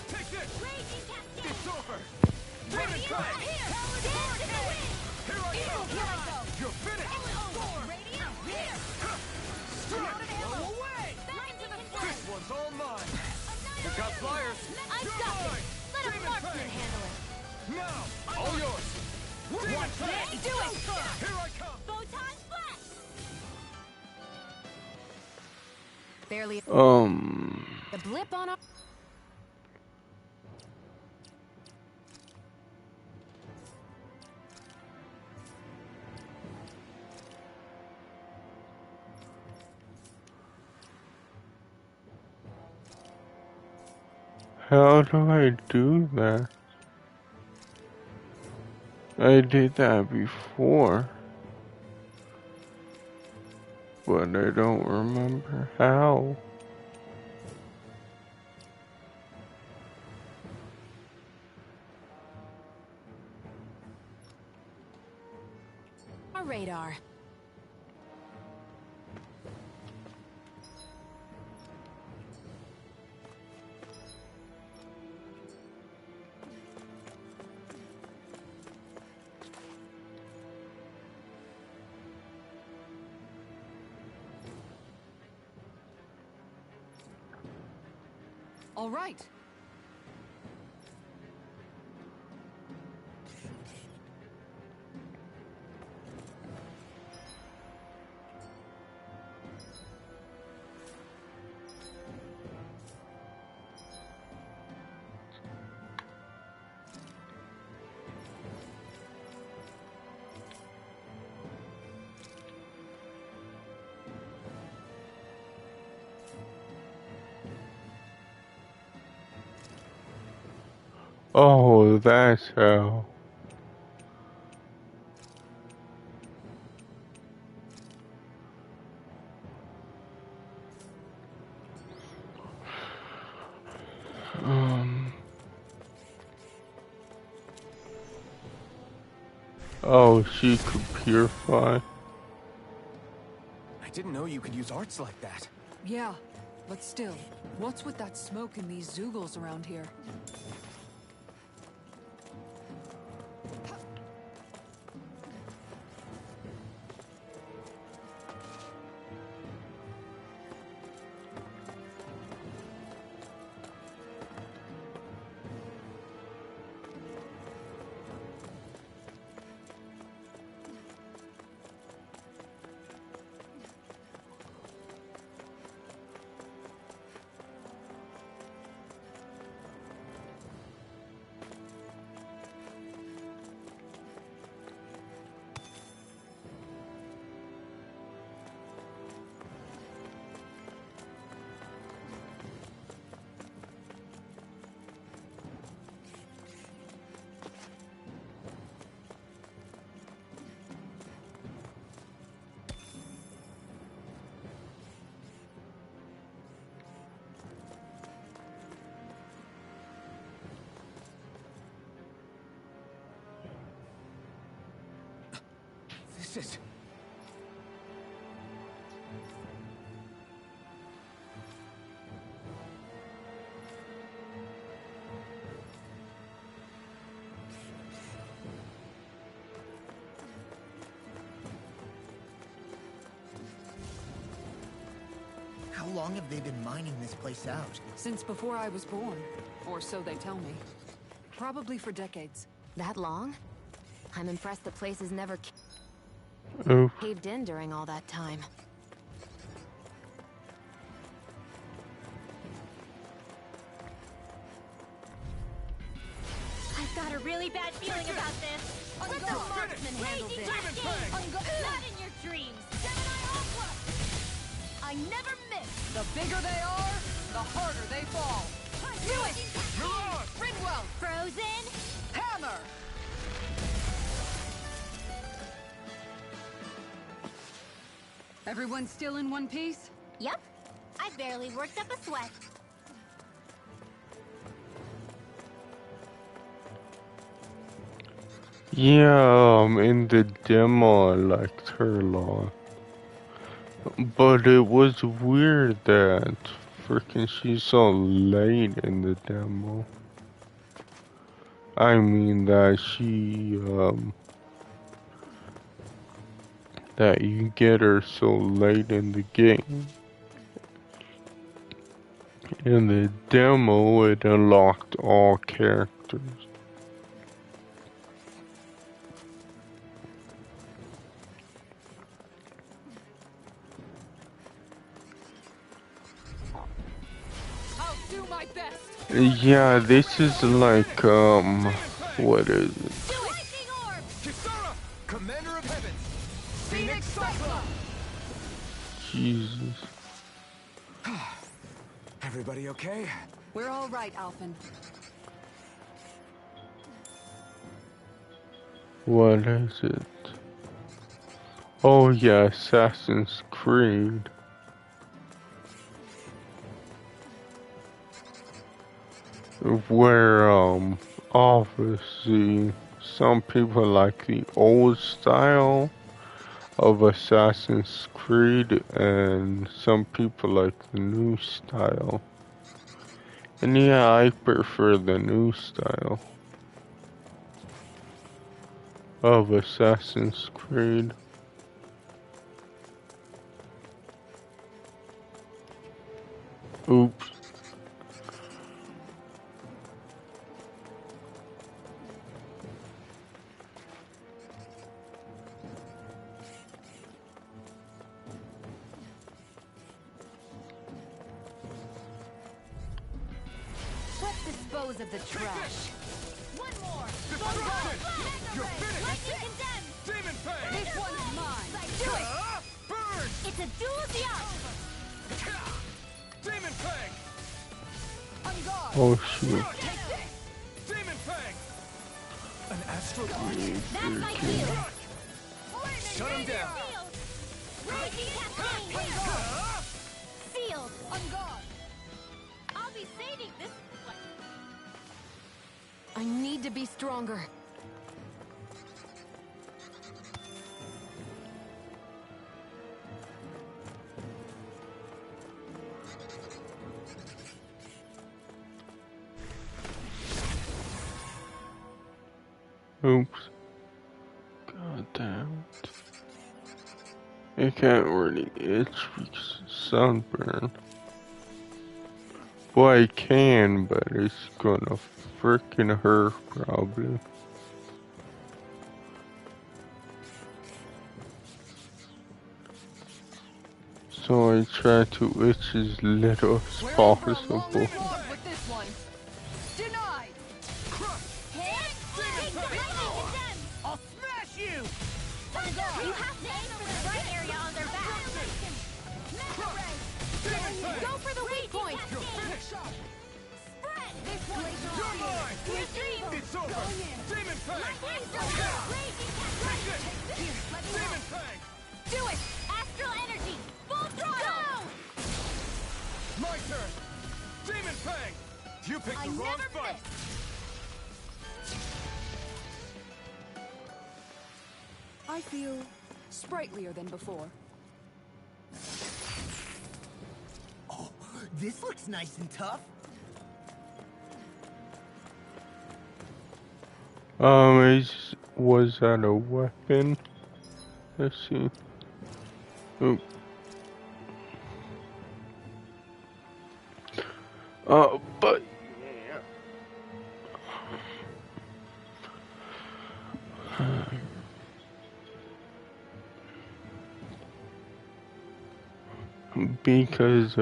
Take this! Raging Cascade! It's over! Here! Demon Fang! Here I go! You're finished! Radiant here! all mine. We've got flyers. I've got it! Let a marksman handle it! Now, all yours. Watch this! Do it! Here I come. Photon blast! Barely Um, a blip on our... how do I do that? I did that before, but I don't remember how. Our radar. All right. Oh, that's how. Oh, she could purify. I didn't know you could use arts like that. Yeah, but still, what's with that smoke and these Zoogles around here? This is... How long have they been mining this place out? Since before I was born. Or so they tell me. Probably for decades. That long? I'm impressed the place has never Oof. caved in during all that time. I've got a really bad feeling about this. Let the marksman handle this. Not in your dreams. I never miss! The bigger they are, the harder they fall. Do it! Ringwell! Frozen? Hammer! Everyone still in one piece? Yep. I barely worked up a sweat. Yeah, in the demo I liked her a lot. But it was weird that freaking she's so late in the demo. I mean that that you get her so late in the game. In the demo, it unlocked all characters. I'll do my best. Yeah, this is like, what is it? Lightning orb! Kisara, Commander of Heaven. Phoenix Cyclone! Jesus. Everybody okay? We're all right, Alphen. What is it? Oh yeah, Assassin's Creed. Where, obviously, some people like the old style of Assassin's Creed, and some people like the new style. And yeah, I prefer the new style of Assassin's Creed. Oops. Let's dispose of the trash. One more! Destruction! You're finished! Lightning condemned! Demon Fang! This one's mine. Do it! Burn! It's a duel beyond! Demon Fang! On guard! Oh shoot. Take this! Demon Fang! An astral That's my shield! Shut him down! Sealed! Raging cascade! Sealed! On guard! I'll be saving this one! I need to be stronger. Oops. God damn it. I can't really itch because of sunburn. Well, I can, but it's gonna frickin' hurt probably. So I try to itch as little as We're in for a possible. long slog with this one. Denied! Hit! Take the lightning condemned! I'll smash you! You have to aim for the right area on their back! Go for the weak point! Spread! This one is You're mine! Retreat! It's over! Demon Fang! Raging cascade! Demon Fang! Do it! Astral energy! Full throttle! My turn! Demon Fang! You picked I the wrong never fight! I feel sprightlier than before. Oh, this looks nice and tough. Was that a weapon? Let's see. Oop. But because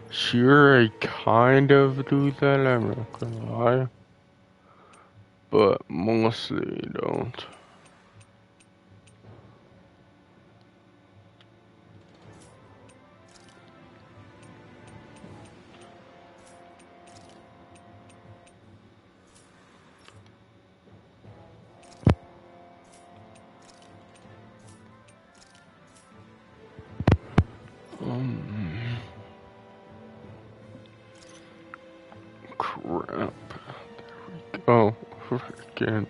sure I kind of do that, I'm not gonna lie, but mostly don't. Crap. Oh, frickin'.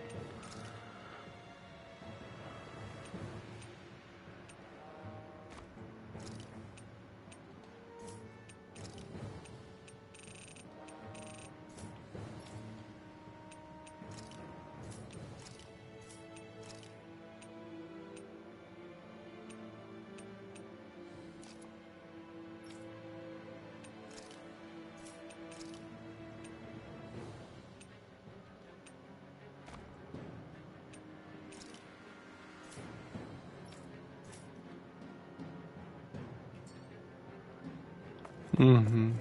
Mm-hmm.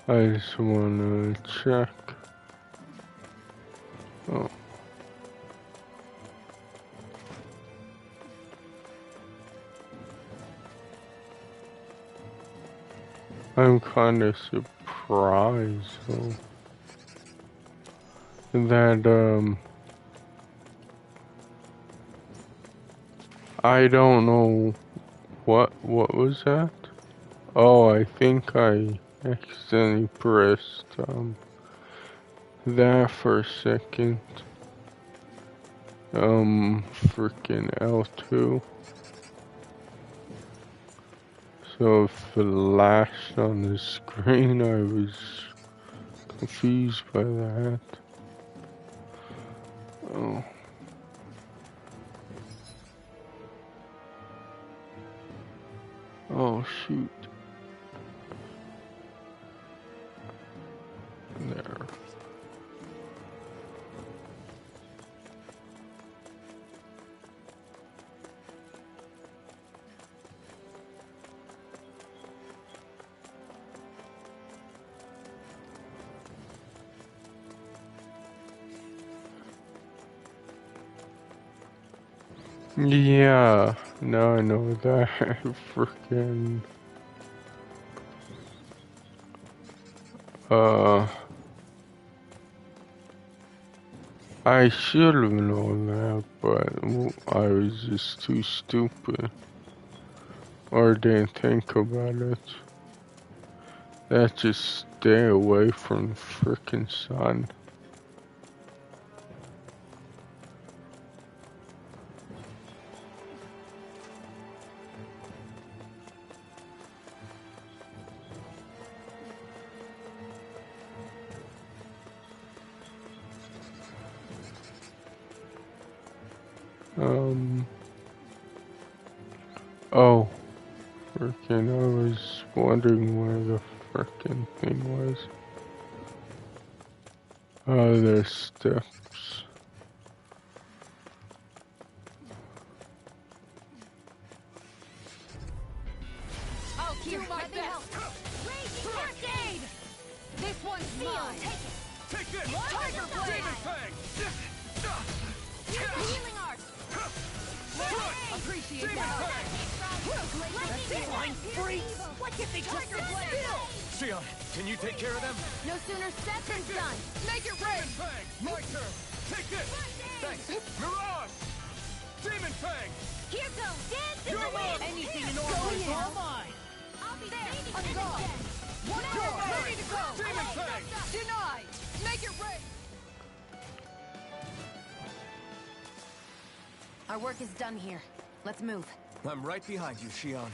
I just wanna check. Oh. I'm kinda surprised though that I don't know what was that? Oh, I think I accidentally pressed that for a second. Freaking L2. So it flashed on the screen. I was confused by that. Oh. Oh shoot. There. Yeah, now I know that. Freaking I should have known that, but I was just too stupid. Or didn't think about it. That just stay away from the frickin' sun. Oh, frickin' I was wondering where the frickin' thing was. Oh, there's steps. I'll do my best. First aid. This one's mine. Take this! Tiger Blade. Demon Fang! Healing art. Appreciate Demon that. Fang! Flying freaks. What if they just sit still? Shion, can you take care of them? No sooner said than done. Make it rain. Fang! My turn! Take this! Thanks. Mirage! Demon Fang! Here goes. Dance in You're the wind. mine! Anything in order is all mine. I'll be There, waiting I'm in the gone. den. One You're more. mine. Ready to go. Demon Fang! Denied. Make it rain. Our work is done here. Let's move. I'm right behind you, Shion.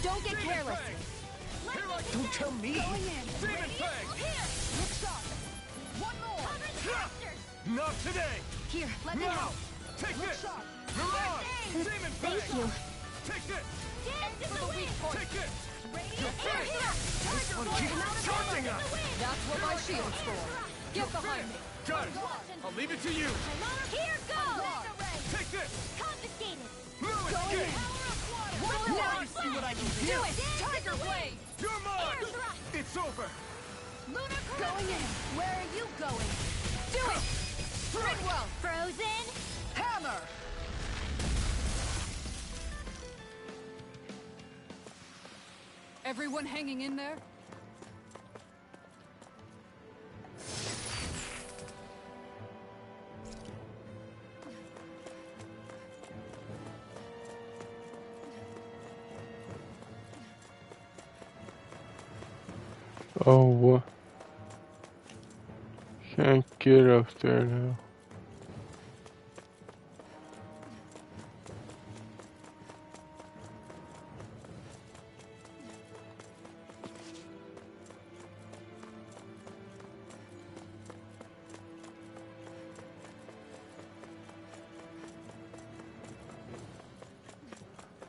Don't get careless. Don't tell me! Demon Fang! Look sharp. One more. Not today! Here, let me Now! help. Take this! Mirage! Demon Fang! Thank you. Take this! Dance in the wind. Take this! This one keeps taunting us! That's what my shield's for. Get behind me. Got it! I'll leave it to you! Here goes. Take this! Confiscated. Move it! Going in. Now you see what I can do. Do it. Tiger Blade. You're mine! It's over! Going in. Where are you going? Do it. Springwell. Frozen. Hammer. Everyone hanging in there? Oh, what? Can't get up there now.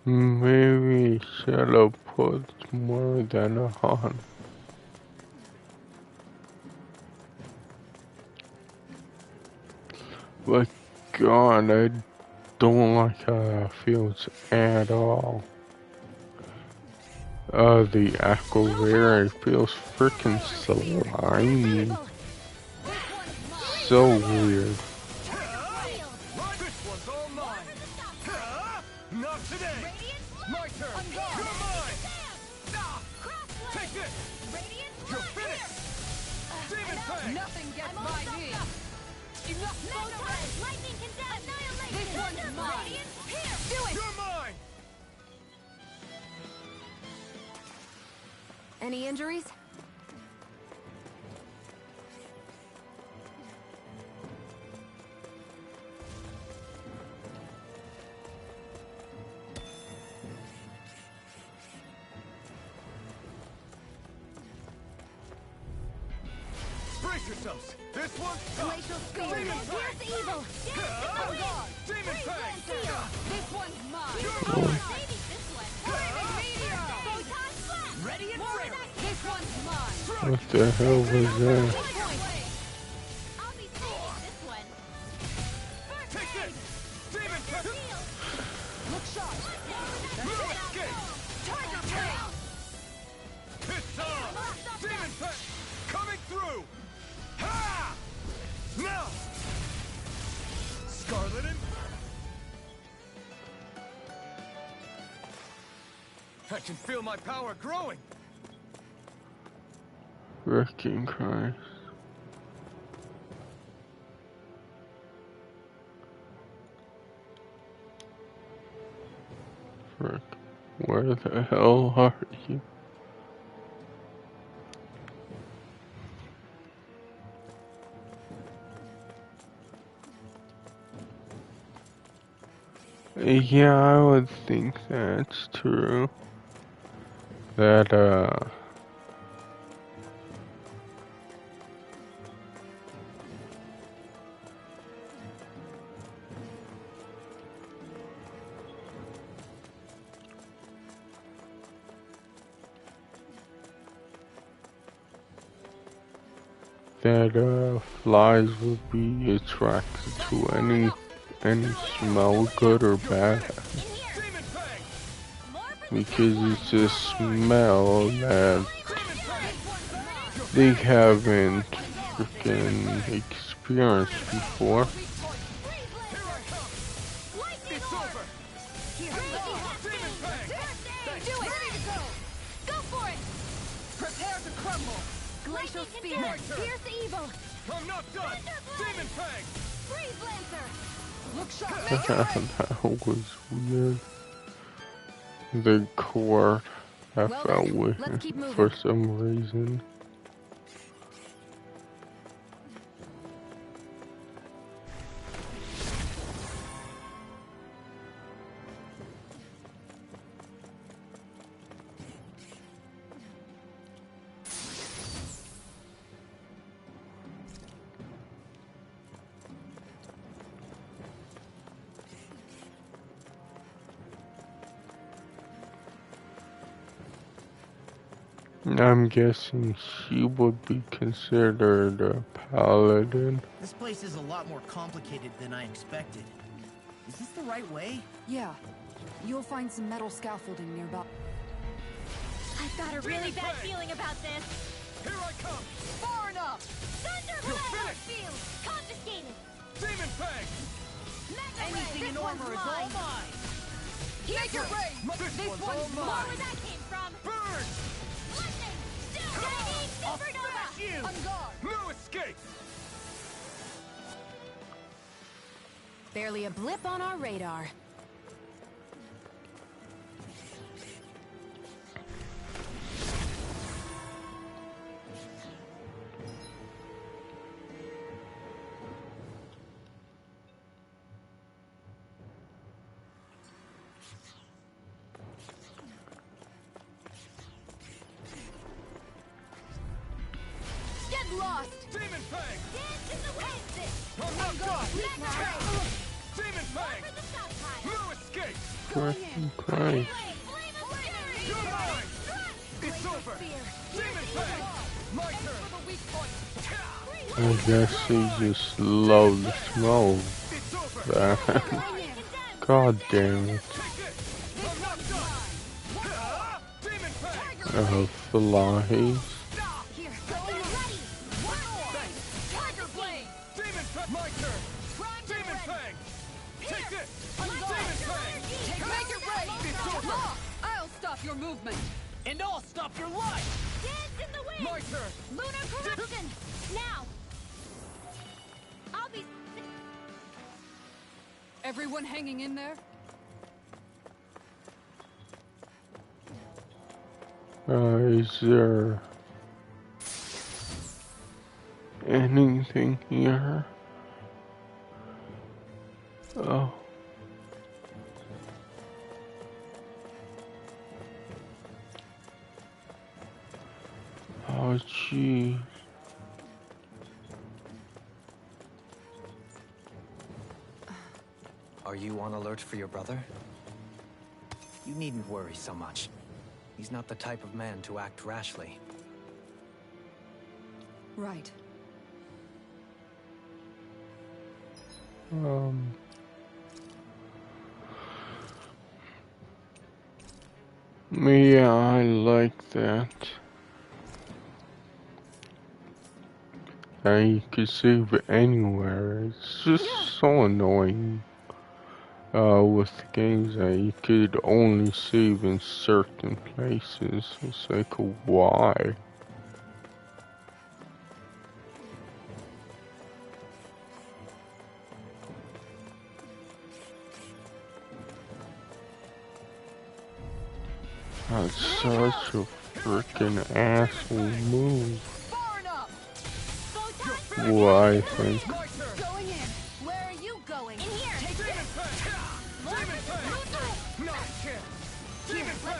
Maybe should have put more than on. But God, I don't like how that feels at all. The aqua rare, it feels freaking slimy. So weird. This one's all mine. Not today. My turn. You're mine. Take this. You're finished. Demon Fang. Nothing gets by me. Enough. Lightning condemned. This one's mine. Here. Do it. You're mine. Any injuries? Brace yourselves. This one's Glacial spear. Demon Fang. Here's evil. Oh God. Demon Fang. This one's mine. You're mine. Maybe this one. Meteor. Photon blast. Ready and ready. This one's mine. What the hell was that? I'll be saving this one. Take this. Demon Fang. Look sharp. No escape. Tiger tail. It's on. Demon Fang. Coming through. Ha! Now. Scarlet and... I can feel my power growing. Wrecking Christ. Frick. Where the hell are you? Yeah, I would think that's true. That, flies would be attracted to any smell, good or bad, because it's a smell that they haven't freaking experienced before. It's over. Do it. Ready to go. Go for it. Prepare to crumble. Glacial spear. My turn. Pierce evil. I'm not done. Demon Fang. Freeze lancer. Look sharp. Make it rain. That was weird. The core, I Well felt then, weird let's keep moving. for some reason. I'm guessing she would be considered a paladin. This place is a lot more complicated than I expected. Is this the right way? Yeah. You'll find some metal scaffolding nearby. I've got a really bad feeling about this. Here I come. Far enough. Thunderblast field confiscated. Demon Fang. Anything in armor is all mine. Make it rain. This one's all More mine. where that came from. Burn. Lightning. Shining I'll supernova. smash you. On guard. No escape. Barely a blip on our radar. Get lost. Demon Fang. Dance in the wind. I'm not done. Let's Demon Fang. for the stockpile. No escape. Freaking Christ. You're mine. It's over. Demon Fang. My turn. For the weak point. I guess he just loved the smoke. God damn it. Flies. I'll stop your movement. And I'll stop your life! Dance in the wind! My turn! Lunar corruption! Now! I'll be... Everyone hanging in there? Is there anything here? Oh. Oh, gee. Are you on alert for your brother? You needn't worry so much. He's not the type of man to act rashly. Right. Yeah, I like that. And you can save it anywhere. It's just so annoying. With games that you could only save in certain places. It's like, why? That's such a freaking asshole move. What I think. Going in. Where are you going? In here! Demon Fang! Demon Fang! Not chance! Demon Fang!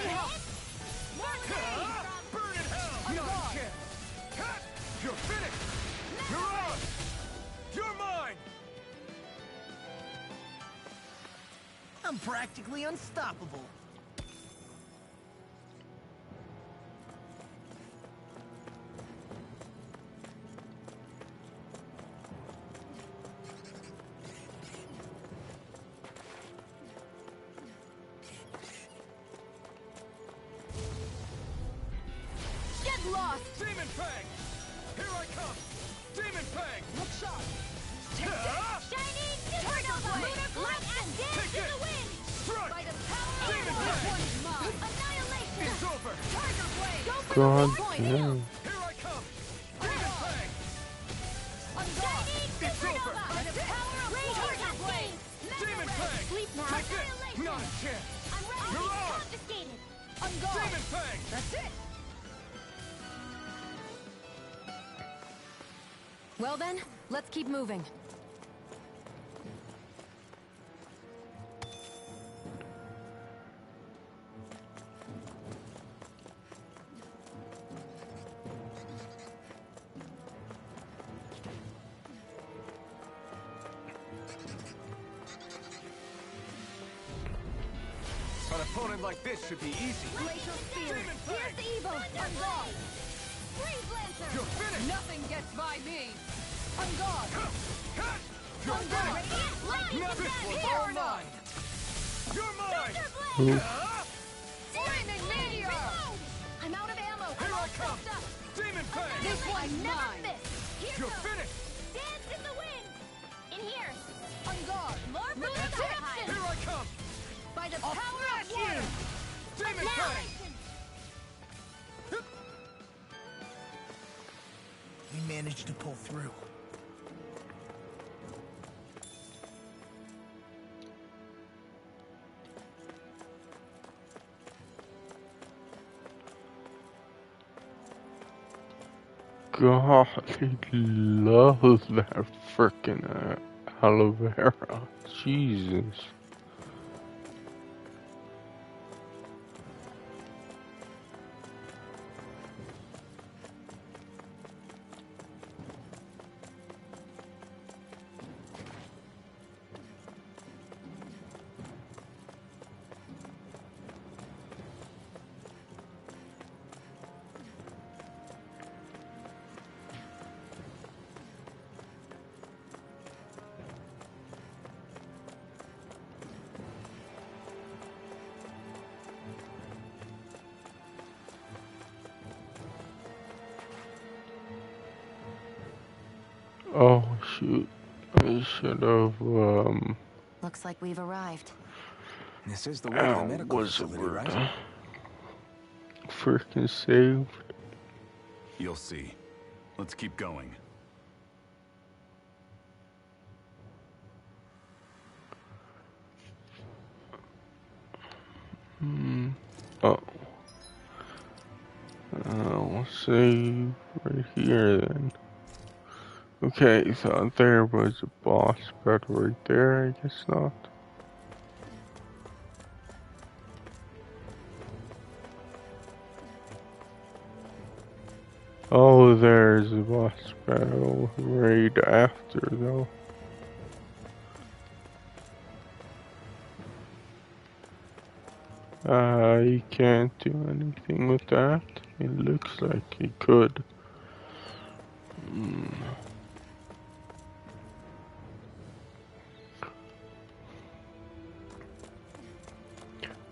Burn in hell! Not chance! You're finished! You're out! You're mine! I'm practically unstoppable. Get lost! Demon Fang! Here I come! Demon Fang! Look sharp! Shining supernova! Lunar corruption! Dance in the wind! Strike! By the power Demon of Fang! one's mind! Annihilation! It's over! Tiger blade! Go for God the point! damn. Here I come! Demon Fang! On guard! Shining It's over! supernova! By the power of Tiger blade! Demon Fang! Sleep now! Take this! Not a chance! I'm ready! You're on! Confiscated! On guard! Demon Fang! That's it! Well then, let's keep moving. An opponent like this should be easy. Glacial spear! Demon Fang! Here's the evil! On guard! Freeze Lancer! You're finished! Nothing gets by me! On guard! You're On guard! finished! Lightning Now this attack! one's Here all or not? mine! You're mine! Blade! Flaming meteor! Reload! I'm out of ammo! Here I come! Demon Fang! This one's Never mine! miss! Here You're goes! finished! Dance in the wind! In here! On guard! More lunar That's it. corruption! Here I come! By the power of one! Demon Fang! We managed to pull through. God, I love that frickin' aloe vera. Jesus. Oh shoot. I should have, Looks like we've arrived. This is the way to the medical was a facility, word. right? Freaking saved. You'll see. Let's keep going. Oh. We'll save right here then. Okay, so there was a boss battle right there, I guess not. Oh, there's a boss battle right after though. You can't do anything with that. It looks like you could.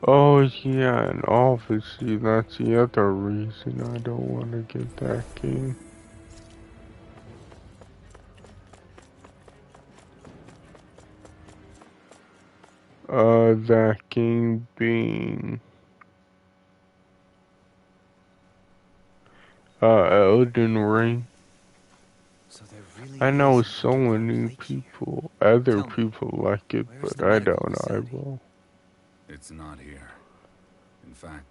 Oh yeah, and obviously that's the other reason I don't want to get that game. That game being Elden Ring. So there really I know is an so underground many lake here. people, other Tell me, people like it, where's but the I medical don't. I facility? will. It's not here. In fact,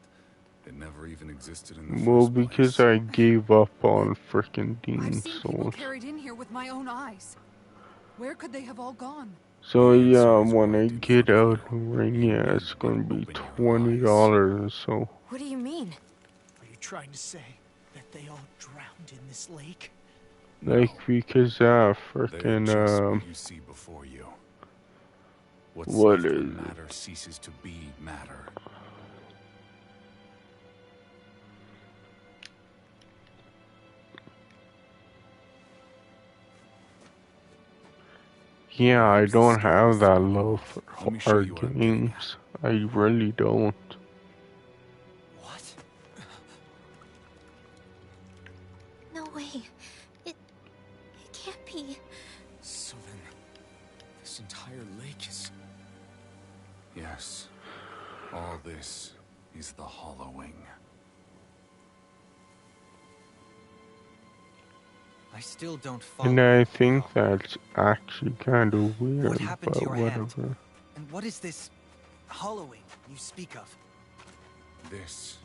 it never even existed in the Well, first because place. I gave up on frickin' I've Demon seen people Souls. carried in here with my own eyes. Where could they have all gone? So The yeah, answer is when I waiting get for out you. of Ring, You yeah, need it's gonna but be open your $20 eyes. or so. What do you mean? Are you trying to say that they all drowned in this lake? Like, because They're frickin' just what you see before you. What's what left is when it? matter ceases to be matter. Yeah, I Perhaps the don't story have is that too love long. for Let me show hard you what I'm getting at. games. I really don't. What? No way. It can't be. So then, this entire lake is... Yes. All this is the hollowing. I still don't follow. And I think that's actually kind of What weird, happened to but your hand? whatever. And what is this hollowing you speak of? This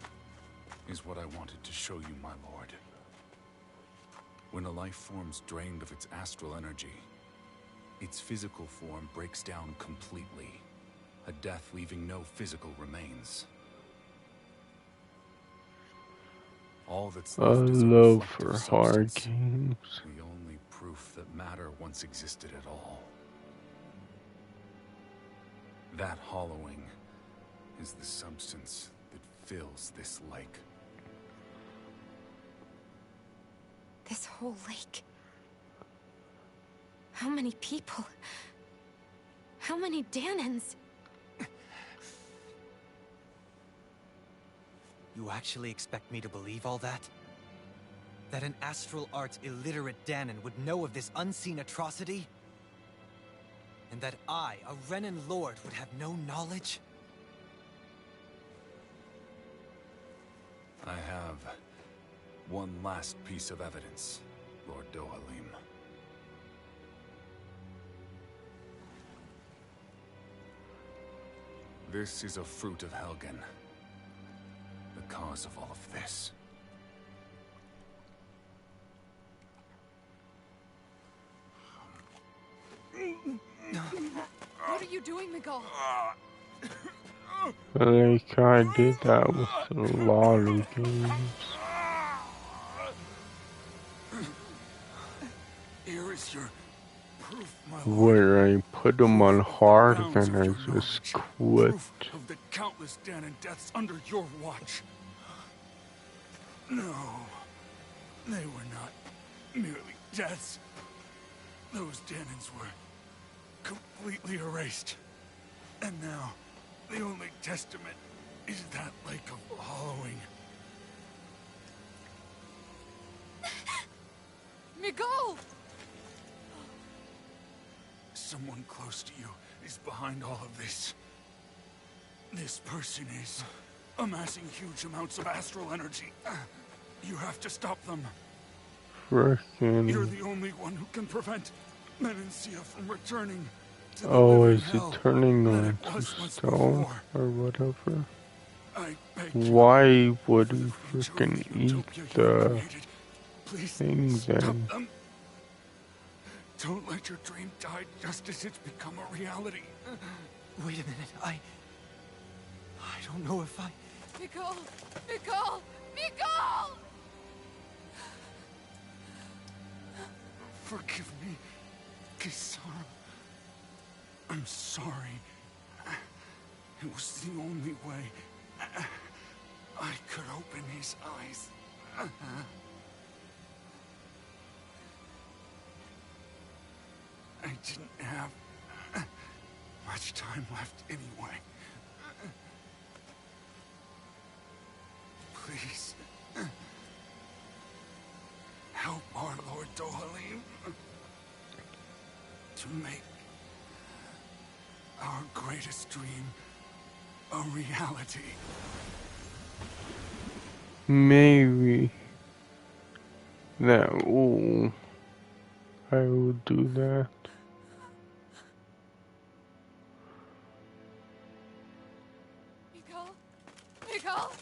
is what I wanted to show you, my lord. When a life form's drained of its astral energy, its physical form breaks down completely. A death leaving no physical remains. All that's A left is a love reflective for hard substance. games. The only proof that matter once existed at all. That hollowing is the substance that fills this lake. This whole lake. How many people? How many Danons? You actually expect me to believe all that? That an astral arts illiterate Danon would know of this unseen atrocity? And that I, a Renan lord, would have no knowledge? I have one last piece of evidence, Lord Dohalim. This is a fruit of Helgen. The cause of all of this. What are you doing, Miguel? Like I did that with a lot of games. Here is your proof, my lord. Where I put them on hard, Bounds then of I your just knowledge. quit. Proof of the countless Danon deaths under your watch. No, they were not merely deaths. Those Danons were completely erased. And now, the only testament is that lake of hollowing. Miguel! Someone close to you is behind all of this. This person is amassing huge amounts of astral energy. You have to stop them. Frickin'. You're the only one who can prevent Menencia from returning to the Oh, living is hell it turning that into it was once stone before. or whatever? I beg you, Why would for he the future of frickin' the eat utopia you the created, please thing stop then? them. Don't let your dream die just as it's become a reality. Wait a minute, I don't know if I... Nicole! Nicole! Nicole! Forgive me, Kisara. I'm sorry. It was the only way I could open his eyes. I didn't have much time left anyway. Please, help our Lord Dohalim to make our greatest dream a reality. Maybe that. Ooh, I would do that. Nicole? Nicole?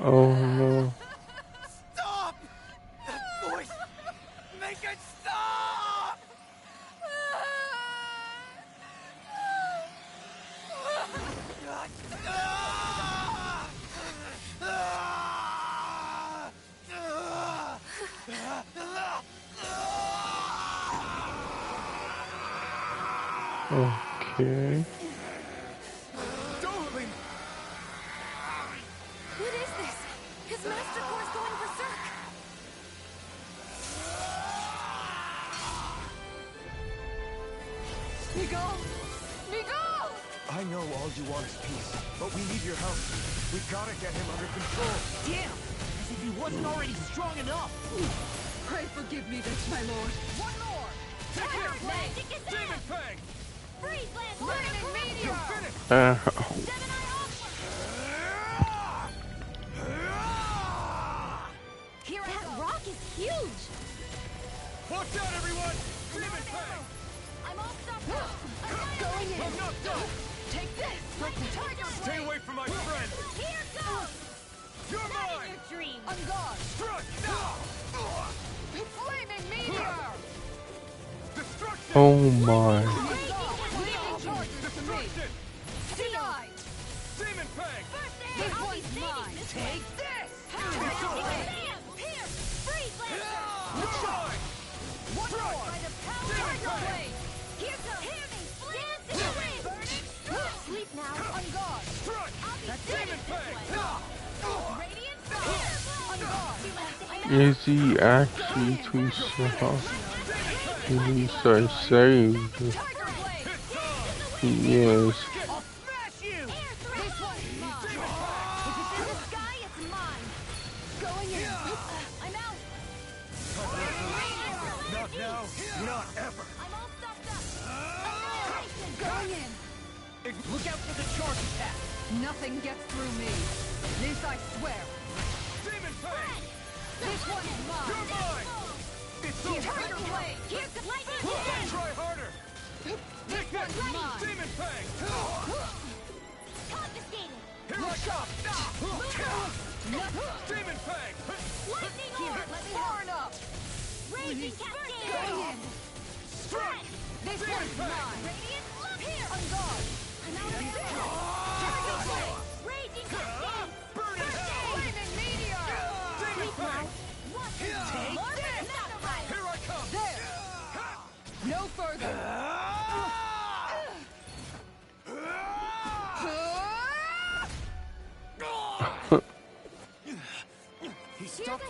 Oh no. Stop! That voice! Make it stop! Okay. What is this? His master core is going berserk! Nicole! Nicole! I know all you want is peace, but we need your help. We gotta get him under control. Damn! As if he wasn't already strong enough! Pray forgive me this, my lord. One more! Tiger Blade! Demon Fang! Freeze Blast! Lightning meteor! Ow. Gemini Ultra! Here I That go! rock is huge! Watch out, everyone! Demon Fang! I'm all stopped up! Going in! I'm knocked out! Take this! Tiger Stay away from my friend! Here goes! You're That is mine! your dream! On guard! Strike now! Flaming meteor! Destruction! Oh my. Destruction! Denied! Demon Fang! This one's mine! Take this! Here! Freeze Blast! You're mine! One more! By the power of your blade! Here comes! Hear me! Dance in the wind! Sleep now! On guard! Strike! I'll be That's dead Demon at this Fang! one! Radiant Fire! On guard! Is he actually too soft? At least I saved. Tiger blade! He is. I'll smash you! Air threat! This one's mine! If it's in the sky, it's mine! Going in! I'm out! Not now, not ever. I'm all stuffed up! Annihilation! Going in! Look out for the charge attack! Nothing gets through me. This I swear. Demon Fang! This one's You're mine! mine! It's over! Tiger blade! Here's the lightning! Try harder! This one's mine! Demon Fang! Confiscated! Here I come! Nothing! Demon Fang! Lightning Here, orb! let me hard up! Raging Going cascade! in! Strike! This Demon one's Fang! mine! Radiant look here! On guard! I'm out of this! Tiger blade! Raging cascade! Burn in hell! Flaming meteor! Demon Fang! What? Take this! Not the right! Here I come! There! No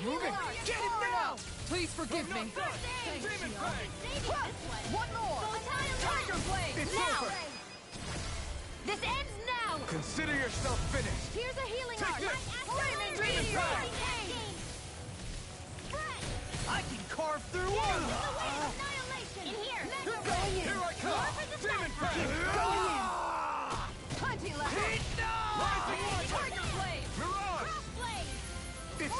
Moving! Get him now! Please forgive me. Thanks, one more! Tiger Blade! It's Now! over! This ends now! Consider yourself finished! Here's a healing Take art! this! Flaming Demon Fang! I can carve through one! Annihilation! In here! Going in! Here I come! Demon Fang! Going in! Plenty left! Rising Watcher! Tiger Blade! Mirage! Blade! It's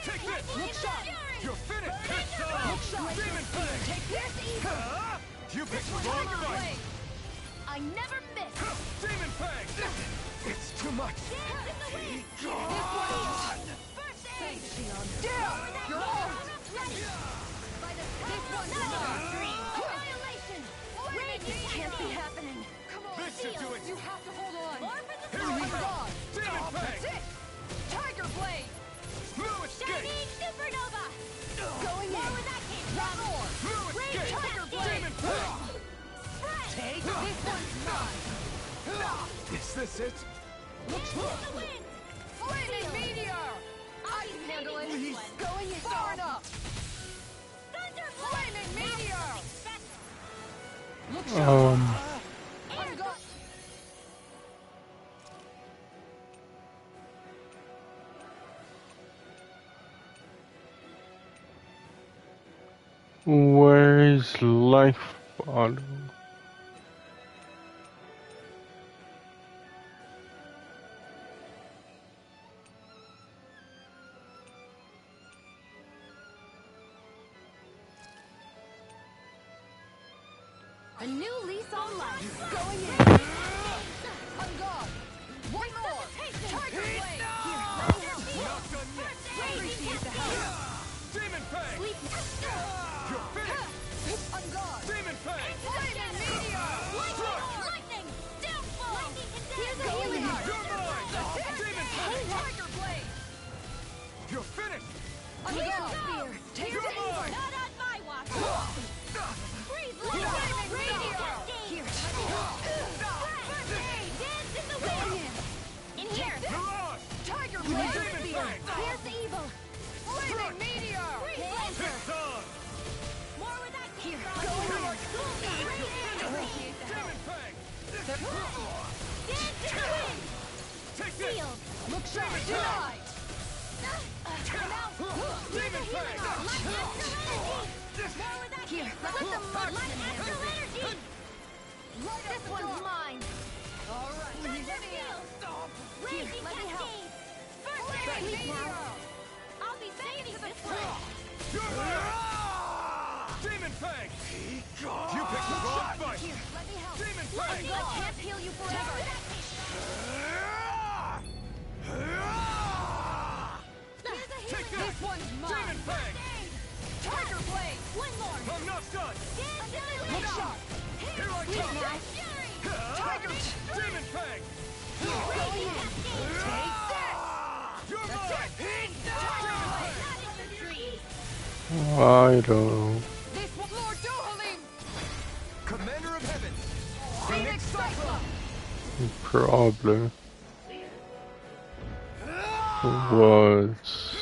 Take this! Look sharp! You're finished! Look sharp! Demon Fang! Take this evil! You picked the wrong Tiger fight! Blade! I never miss! Demon Fang! It's too much! Thanks, Shion. Down! You're off! This one's mine! Annihilation! This can't be happening! Come on, This should do it! You have to hold on! More for the Here we Oh, go! God! Demon That's Fang! it! Tiger Blade! No escape! Shining Supernova! Going More in! where that came One from! more! No escape! Tiger Blade! Demon Fang! Spread! Take this one's mine! Is this it? Look The sharp! wind! Flaming Meteor! I can handle it! Please. Going in far enough! Thunderblade! Flaming Meteor! Look Um, sharp! I'm go- where's life bottle? A new lease on life! Going in! On guard! One more! Tiger Blade! Here, let me help you! Not done yet! Appreciate the help! Demon Fang! Sleep! You're finished! On guard! Demon Fang! Flaming Meteor! Lightning! Downfall! Here's a healing art! You're mine! Demon Fang! Tiger Blade! You're finished! On guard! Spear! Take You're this! mine! Not on my watch! Freeze! Flaming Meteor! Here! First aid! Dance in the wind! In here! Mirage! Tiger Blade! Demon Spear! Fang! Here's the evil! Flaming Meteor! Laser! It's on! More where that came Here, from! go in! Appreciate the help! Demon Fang! Dance in the wind! Take this! Sealed! Look sharp! Denied! I'm out! Demon Fang! More where that Here, came let from! the marksman handle Astral it! energy! This one's mine! Alright, Raging let me help. cascade! First aid! Please now! I'll be saving this one! You're mine! Demon Fang! You picked the wrong fight! Here, let me help! Demon I Fang! can't heal you forever! Take this! This one's mine! Demon Fang! Tiger Blade! One more! I'm not done! Dance in the Look wind! sharp! Here I Please come! now! Fury! Tiger! Demon Fang! Raging cascade! Take this! You're mine! Not in the trees! I don't know. This one, Lord Duhalim! Commander of Heaven! Phoenix Cyclone! Probably was.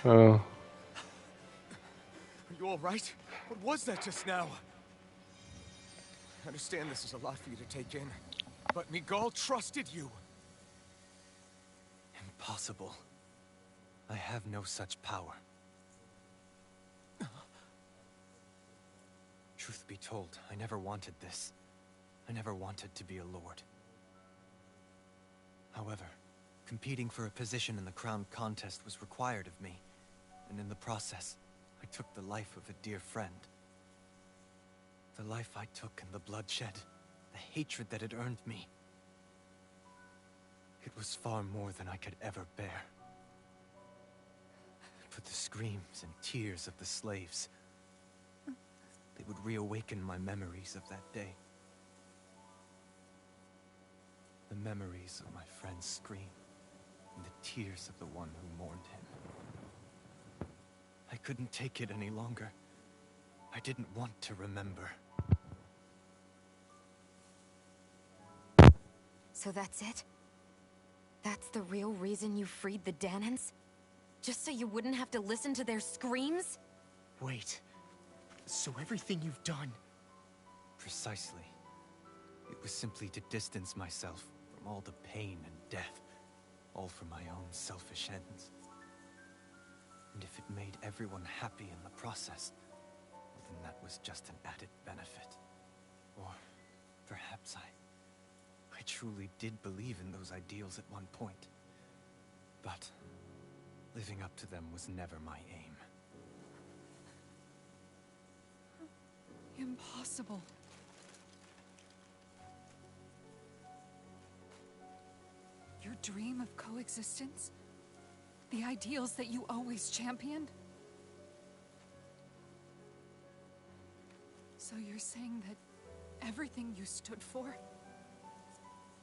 Are you all right? What was that just now? I understand this is a lot for you to take in, but Miguel trusted you. Impossible. I have no such power. Truth be told, I never wanted this. I never wanted to be a lord. However, competing for a position in the crown contest was required of me, and in the process, I took the life of a dear friend. The life I took and the bloodshed, the hatred that it earned me. It was far more than I could ever bear. But the screams and tears of the slaves, they would reawaken my memories of that day. The memories of my friend's scream, and the tears of the one who mourned him. I couldn't take it any longer. I didn't want to remember. So that's it? That's the real reason you freed the Danans? Just so you wouldn't have to listen to their screams? Wait. So everything you've done... Precisely. It was simply to distance myself from all the pain and death. All for my own selfish ends. And if it made everyone happy in the process, then that was just an added benefit. Or perhaps I truly did believe in those ideals at one point. But living up to them was never my aim. Impossible. Your dream of coexistence? The ideals that you always championed? So you're saying that everything you stood for?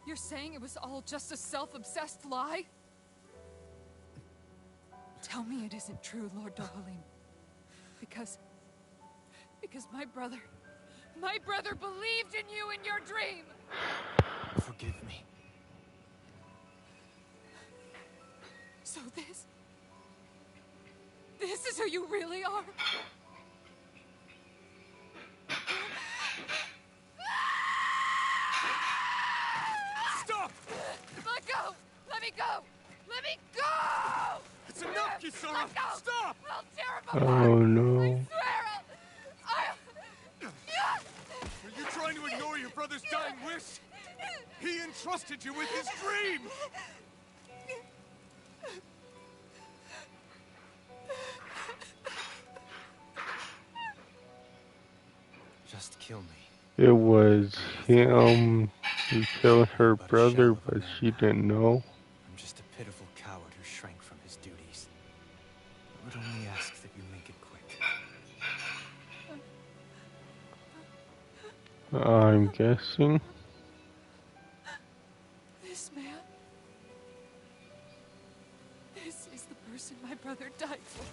You're saying it was all just a self-obsessed lie? Tell me it isn't true, Lord Dohalim. Because my brother believed in you in your dream! Forgive me. So this is who you really are? Stop! Let go! Let me go! Let me go! It's enough, Kisara! Let go! Stop! I'll tear him apart! Oh no. I swear Are you trying to ignore your brother's dying wish? He entrusted you with his dream! Just kill me. It was him who killed her brother, but she didn't know. I'm just a pitiful coward who shrank from his duties. I would only ask that you make it quick. I'm guessing. This man... This is the person my brother died for.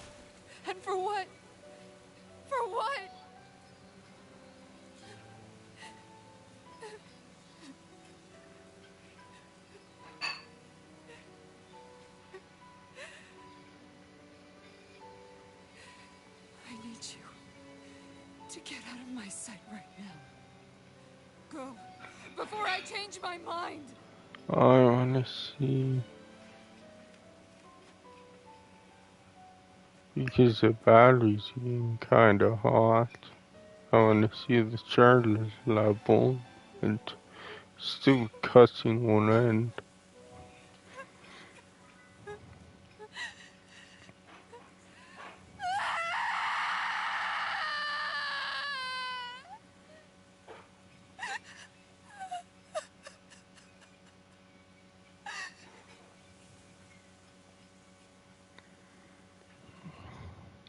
And for what? For what? I need you to get out of my sight right now. Go, before I change my mind! I wanna see. Because the battery's getting kinda hot. I wanna see the charger's level and still cussing one end.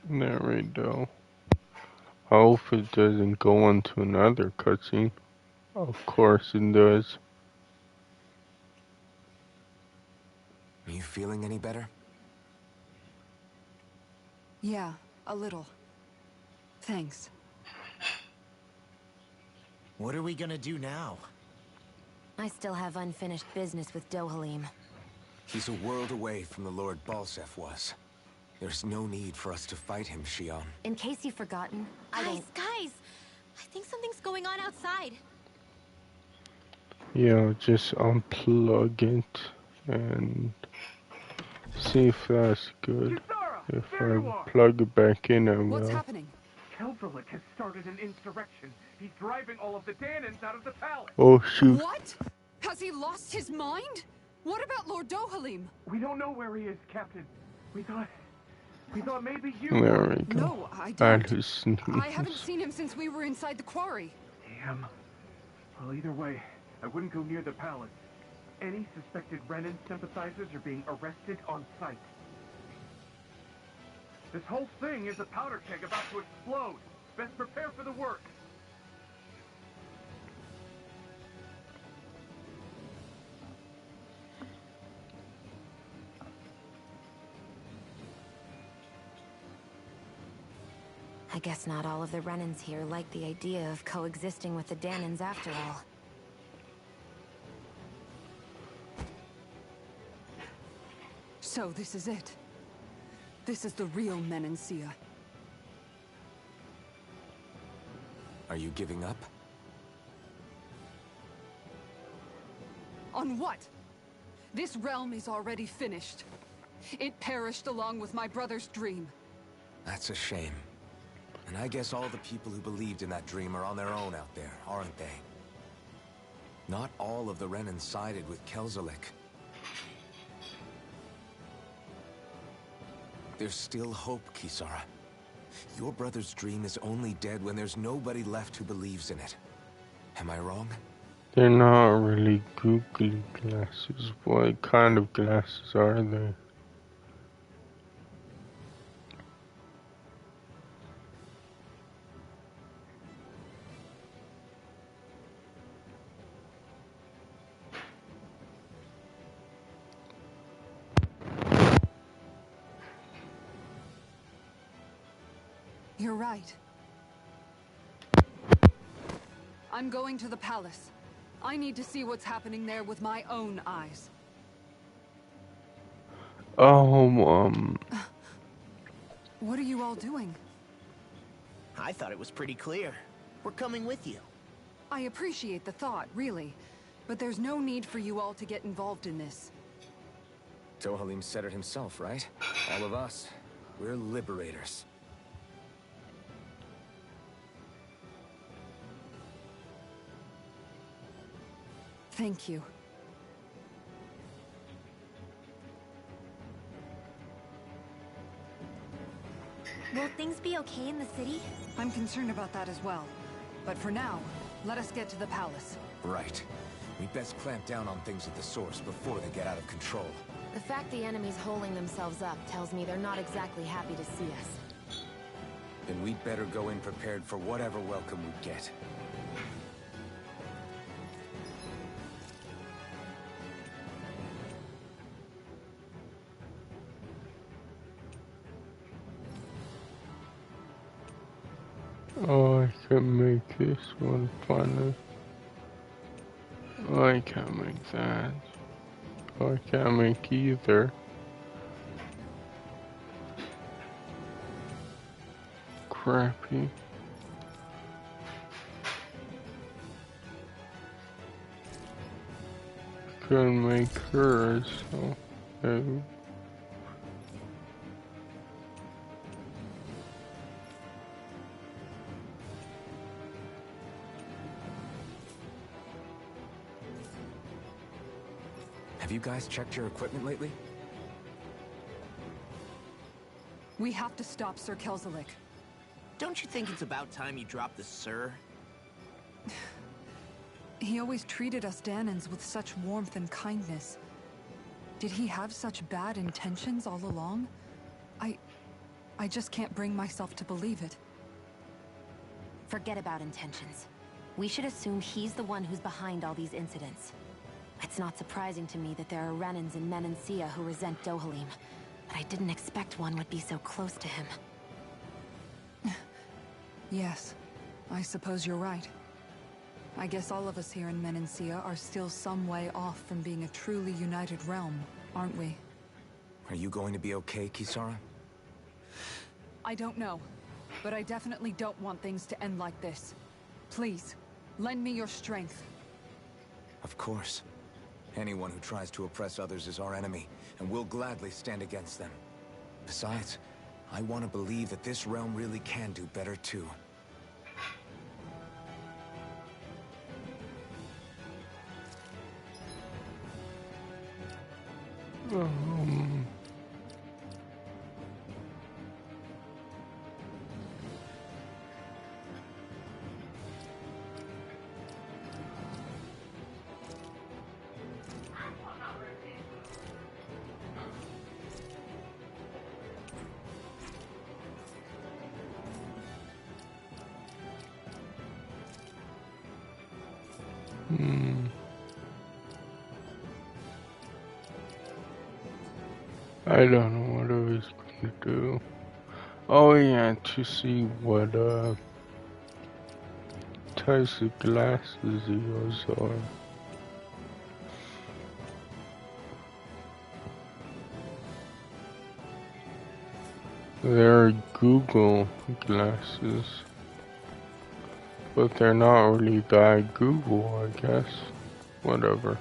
There we go. I hope it doesn't go into another cutscene. Of course it does. Are you feeling any better? Yeah, a little. Thanks. What are we gonna do now? I still have unfinished business with Dohalim. He's a world away from the Lord Balsef was. There's no need for us to fight him, Shion. In case you've forgotten, Guys, I think something's going on outside. Yeah, just unplug it and see if that's good. If I plug it back in, I will. What's happening? Kelzelik has started an insurrection. He's driving all of the Danans out of the palace. Oh shoot. What? Has he lost his mind? What about Lord Dohalim? We don't know where he is, Captain. We thought maybe you... There we go. No, I And don't. his sneeze. I haven't seen him since we were inside the quarry. Damn. Well, either way, I wouldn't go near the palace. Any suspected Renan sympathizers are being arrested on sight. This whole thing is a powder keg about to explode. Best prepare for the work. I guess not all of the Renans here like the idea of coexisting with the Danans after all. So this is it. This is the real Menancia. Are you giving up? On what? This realm is already finished. It perished along with my brother's dream. That's a shame. And I guess all the people who believed in that dream are on their own out there, aren't they? Not all of the Renan sided with Kelzelik. There's still hope, Kisara. Your brother's dream is only dead when there's nobody left who believes in it. Am I wrong? They're not really googly glasses. What kind of glasses are they? You're right. I'm going to the palace. I need to see what's happening there with my own eyes. What are you all doing? I thought it was pretty clear. We're coming with you. I appreciate the thought, really. But there's no need for you all to get involved in this. Dohalim said it himself, right? All of us. We're liberators. Thank you. Will things be okay in the city? I'm concerned about that as well. But for now, let us get to the palace. Right. We best clamp down on things at the source before they get out of control. The fact the enemy's holding themselves up tells me they're not exactly happy to see us. Then we'd better go in prepared for whatever welcome we get. Oh, I can make this one funny. Oh, I can't make that. Oh, I can't make either. Crappy. Couldn't make hers, so maybe. Have you guys checked your equipment lately? We have to stop Sir Kelzelik. Don't you think it's about time you dropped the sir? He always treated us Danans with such warmth and kindness. Did he have such bad intentions all along? I just can't bring myself to believe it. Forget about intentions. We should assume he's the one who's behind all these incidents. It's not surprising to me that there are Renans in Menancia who resent Dohalim, but I didn't expect one would be so close to him. Yes, I suppose you're right. I guess all of us here in Menancia are still some way off from being a truly united realm, aren't we? Are you going to be okay, Kisara? I don't know, but I definitely don't want things to end like this. Please, lend me your strength. Of course. Anyone who tries to oppress others is our enemy, and we'll gladly stand against them. Besides, I want to believe that this realm really can do better too. I don't know what I was going to do. Oh yeah, to see what types of glasses those are. They're Google glasses, but they're not really that Google, I guess. Whatever.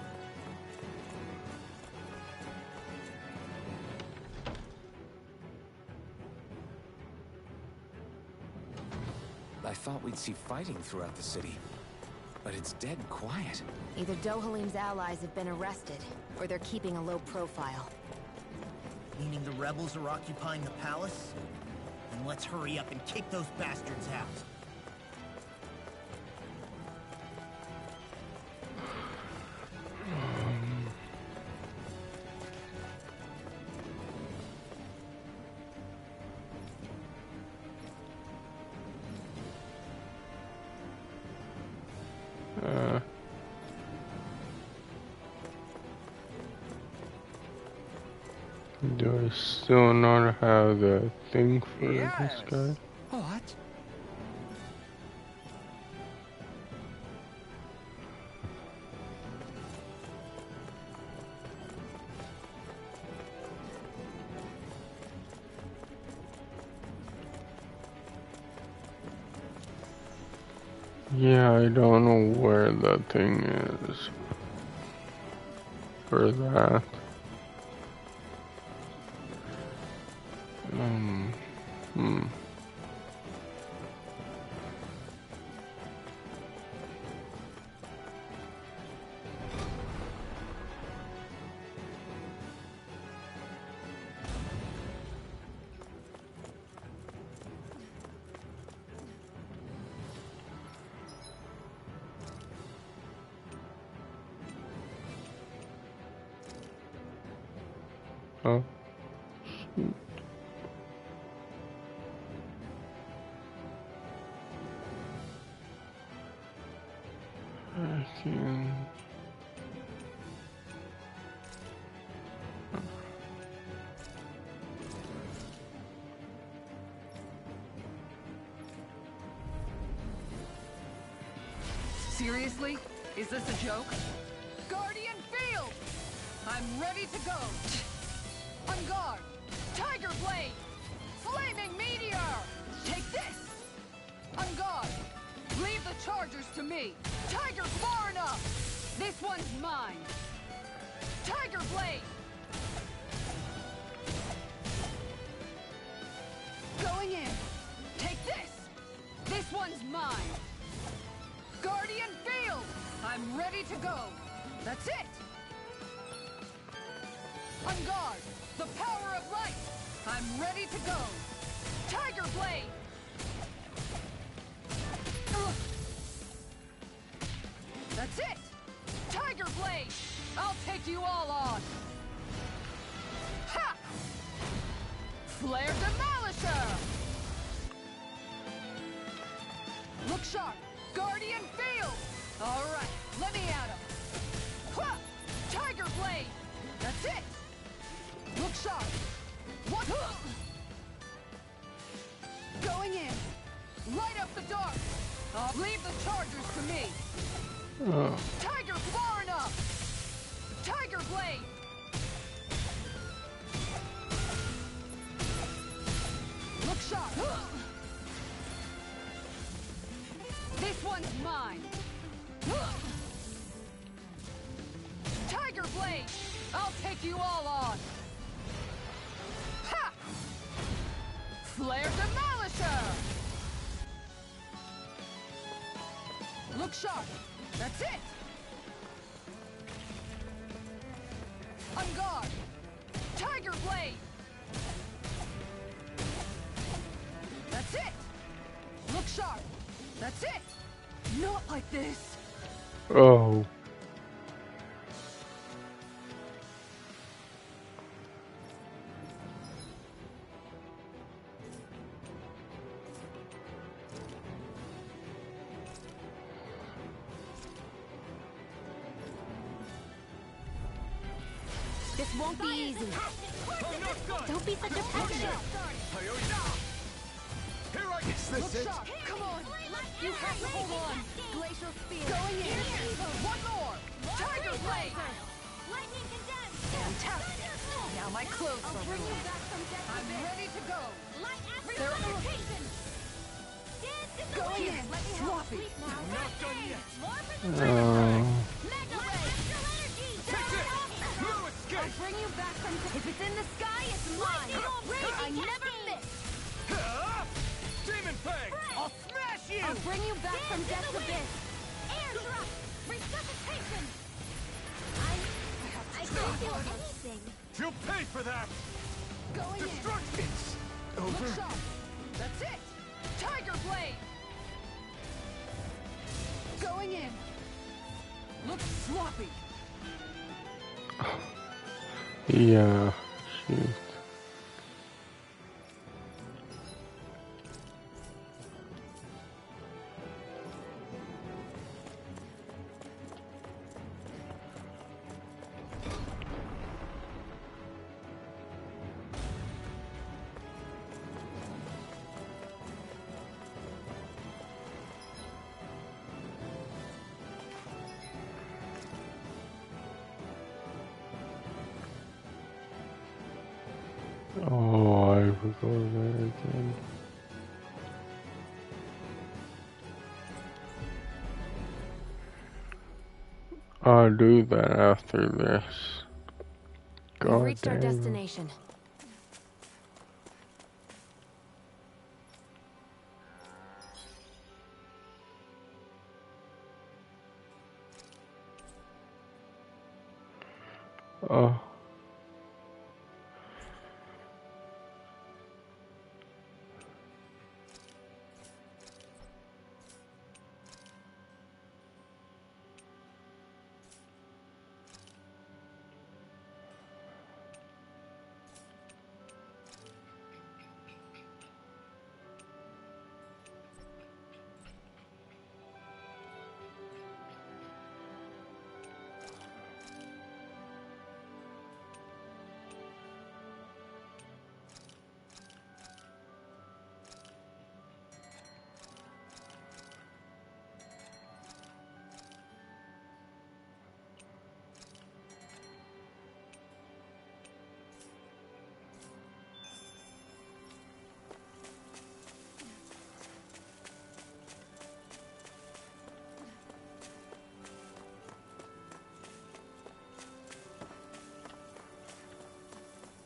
I thought we'd see fighting throughout the city, but it's dead quiet. Either Dohalim's allies have been arrested, or they're keeping a low profile. Meaning the rebels are occupying the palace? Then let's hurry up and kick those bastards out. Do I still not have the thing for this guy? What? Yeah, I don't know where that thing is for that. Oh, shoot. I can... Seriously? Is this a joke? Guardian Field! I'm ready to go! On guard! Tiger Blade! Flaming Meteor! Take this! On guard! Leave the chargers to me! Tiger far enough! This one's mine! Tiger Blade! Going in! Take this! This one's mine! Guardian Field! I'm ready to go! That's it! On guard! The power of light! I'm ready to go! Tiger Blade! That's it! Tiger Blade! I'll take you all on! Ha! Flare Demolisher! Look sharp! Guardian Field! Alright, let me at him! Ha! Tiger Blade! That's it! Look sharp! What? Going in! Light up the dark! Leave the chargers to me! Oh. Tiger far enough! Tiger Blade! Look sharp! This one's mine! Tiger Blade! I'll take you all on! Ha! Flare Demolisher! Look sharp! That's it! On guard! Tiger Blade! That's it! Look sharp! That's it! Not like this! Oh. This won't be easy. Don't be such a pessimist. Is this Look it? sharp. Come on. You have to hold on. Glacial spear. Going in. One more. Tiger blade. Lightning condensed. Fantastic. Now my clothes are ruined. I'm ready to go. Light They're astral levitation. going in. Sloppy. I'm not done yet. More precision. Mega ray. Astral energy. Take it! Blue escape! I'll bring you back from... If it's in the sky, it's mine. I never miss. Demon Fang! I'll smash you! I'll bring you back from death's abyss. Air drop. Resuscitation. I can't feel anything. You'll pay for that! Going in. Destruct it! Look sharp. That's it. Tiger blade. Going in. Look sloppy. Yeah, shoot. Oh, I forgot that again. I'll do that after this. We've God reached our damn. destination. Oh.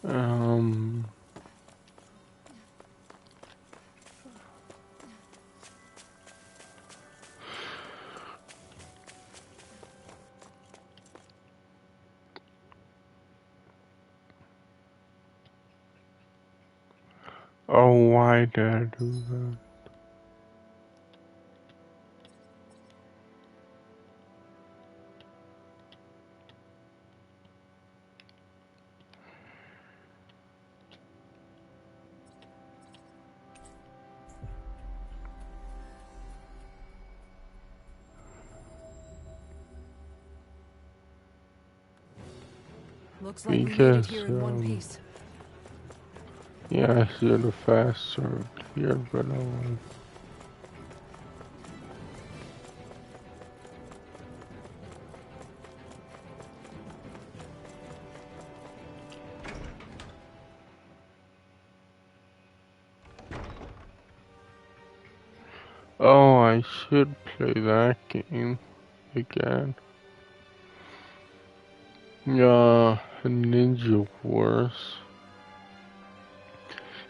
Um. Oh, why did I do that? Looks like we made it here in one Because, piece. yeah, I should have fast served here, but I won't. Oh, I should play that game again. Yeah, Ninja Wars.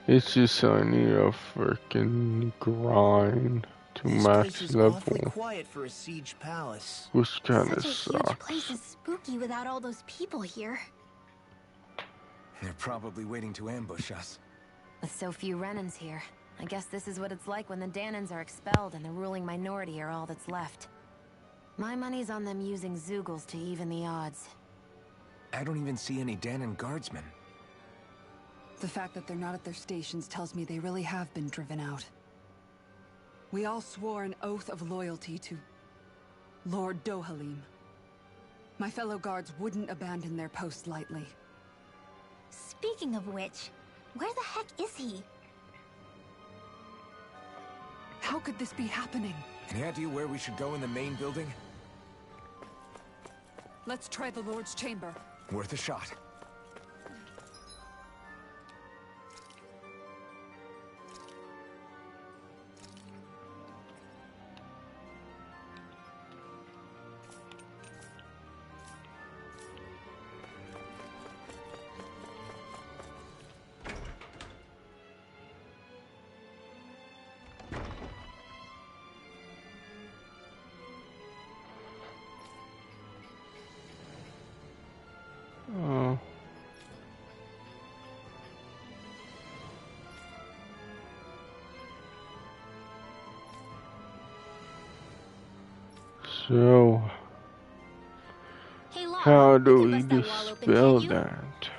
It's just I need a freaking grind to This place max is awfully level, quiet for a siege palace. which kinda Such a huge place sucks. is spooky without all those people here. They're probably waiting to ambush us. With so few Renans here, I guess this is what it's like when the Danans are expelled and the ruling minority are all that's left. My money's on them using Zeugles to even the odds. I don't even see any Danan guardsmen. The fact that they're not at their stations tells me they really have been driven out. We all swore an oath of loyalty to Lord Dohalim. My fellow guards wouldn't abandon their post lightly. Speaking of which, where the heck is he? How could this be happening? Any idea where we should go in the main building? Let's try the Lord's chamber. Worth a shot. So, Hey, Law, how you do can we bust that wall open, dispel can't you? that?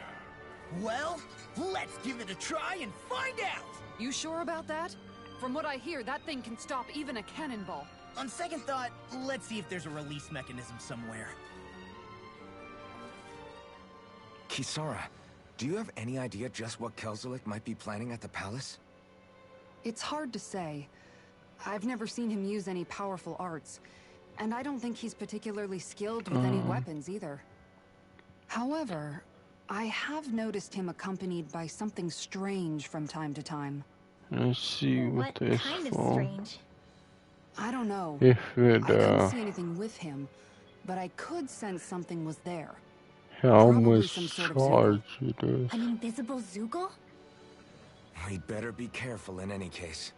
Well, let's give it a try and find out! You sure about that? From what I hear, that thing can stop even a cannonball. On second thought, let's see if there's a release mechanism somewhere. Kisara, do you have any idea just what Kelzelik might be planning at the palace? It's hard to say. I've never seen him use any powerful arts, and I don't think he's particularly skilled with any weapons either. However, I have noticed him accompanied by something strange from time to time. Let's see what this kind of for. strange? I don't know. If it, I couldn't see anything with him, but I could sense something was there. how Probably much some sort of charge it is. An invisible Zoogle? We'd better be careful in any case.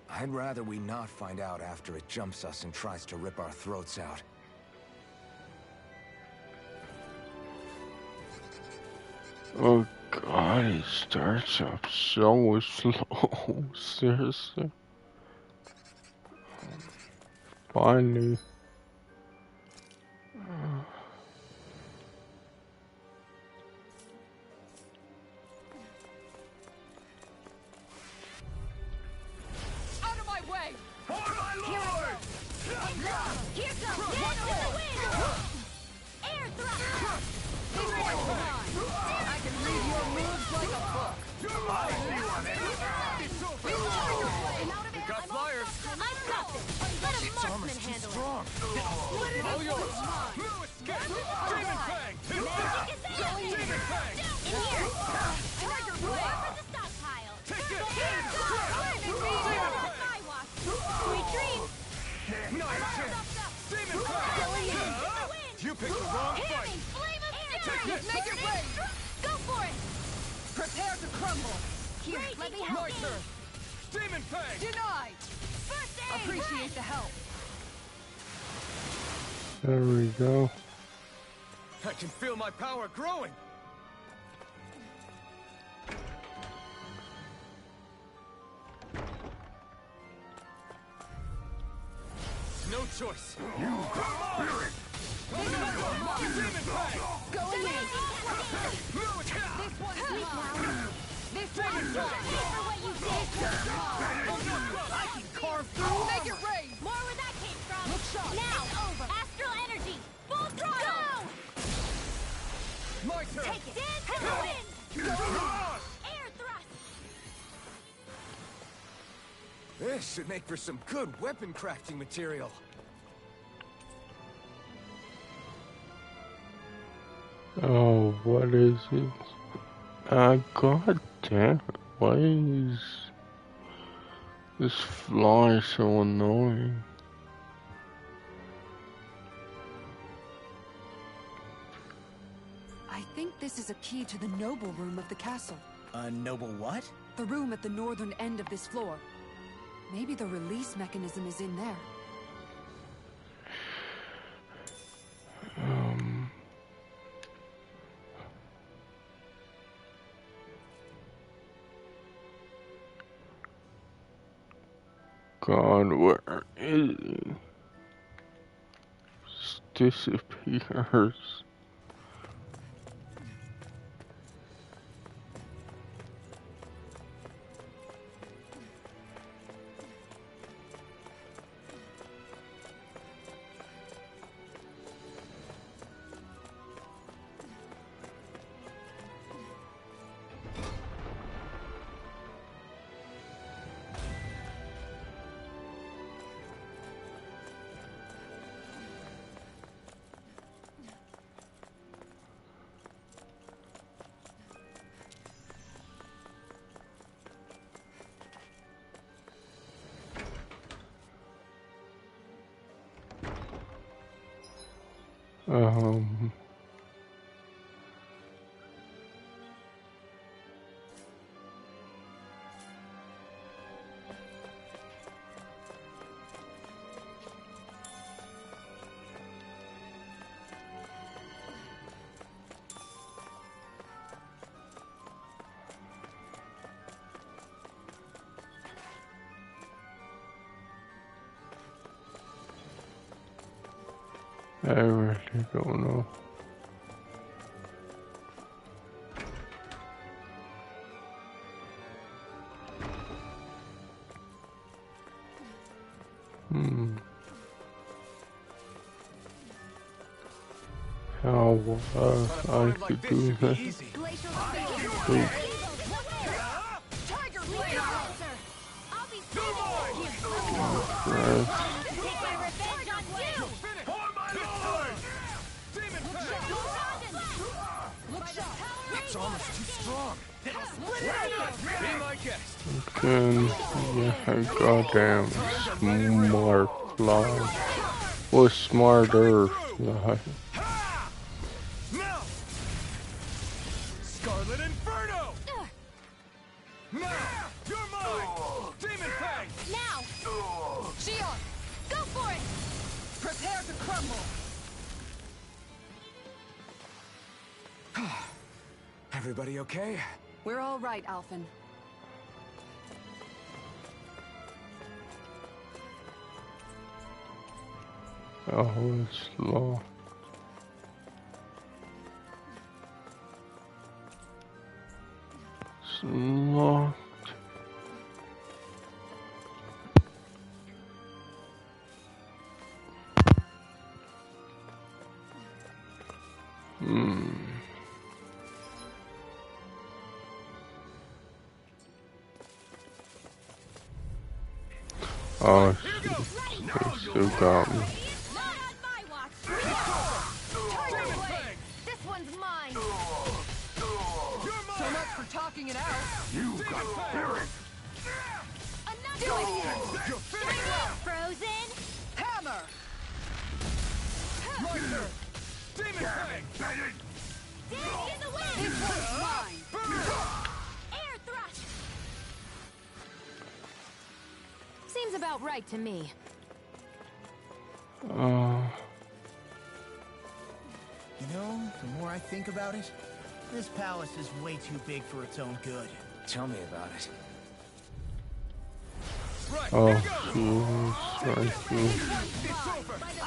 I'd rather we not find out after it jumps us and tries to rip our throats out. Oh god, it starts up so slow. Seriously. Finally. Out of my way! For my lord! Here goes! Get to the wind! Air thrust! I can read your moves like a book. We got flyers. I've got this! Let a marksman handle it! All yours. No escape. Demon Fang. Magic is out! Demon Fang. In here! Trigger blade for the stockpile! Take this. Sweet dreams! Nice hit. Demon Fang. You picked the wrong fight. Flame of Take fury! this. Make it rain! Go for it! Prepare to crumble. Here, let me help My you! turn. Demon Fang. Denied! First aid! Appreciate the help. There we go. I can feel my power growing. No choice. You spirit. Demon Fang. Go in. No attack. This one's mine. This one's mine. For what you did! I can carve through. Make it rain. More where that came from! Look sharp. Now! Over! Astral energy! Full throttle! My turn. Take it! Dance to the wind! Air thrust! This should make for some good weapon crafting material. Oh, what is it? God damn it. Why is this fly so annoying? I think this is a key to the noble room of the castle. A noble what? The room at the northern end of this floor. Maybe the release mechanism is in there. God, where is he? Just disappears. Um, I really don't know. How I could do that? Ooh. It's almost too strong. Be my guest. Again, yeah, goddamn smart fly. Or smarter fly. Now! Scarlet Inferno! Now! You're mine! Demon Fang! Now! Shion! Go for it! Prepare to crumble! Everybody okay? We're all right, Alphen. Oh, it's locked. It's locked. Oh, shit. They still got me. Not on my watch! This one's mine! So much for talking it out. You got spirit! Do it! Frozen! Hammer! Monster! Demon Fang! Dance in the wind! This one's mine! Air thrust! Seems about right to me. You know, the more I think about it, this palace is way too big for its own good. Tell me about it. Right, Oh, here goes!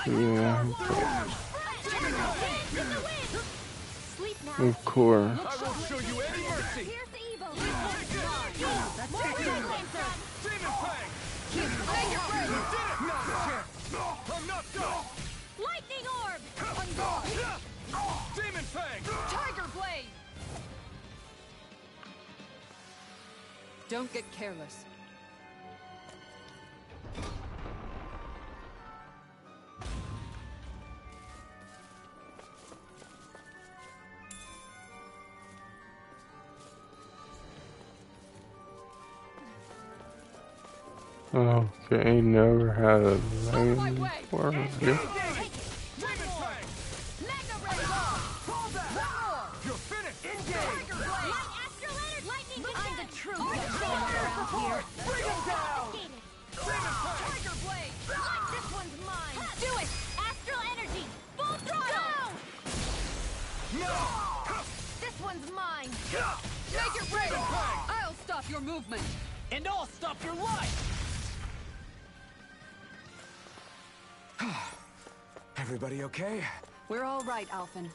yeah. Sleep now! Of course. I won't show you any mercy! Here's the evil! Demon Fang! Not a chance! I'm not done! Lightning orb! On guard! Demon Fang! Tiger blade! Don't get careless. Okay, never had a lane for it. Demon Fang! You're finished! Light astral energy! Lightning I'm the true around here! Bring him down! Demon Fang! Tiger blade! This one's mine! Do it! Astral energy! Full throttle! No! This one's mine! Make it break! I'll stop your movement! And I'll stop your life! Everybody okay? We're all right, Alphen.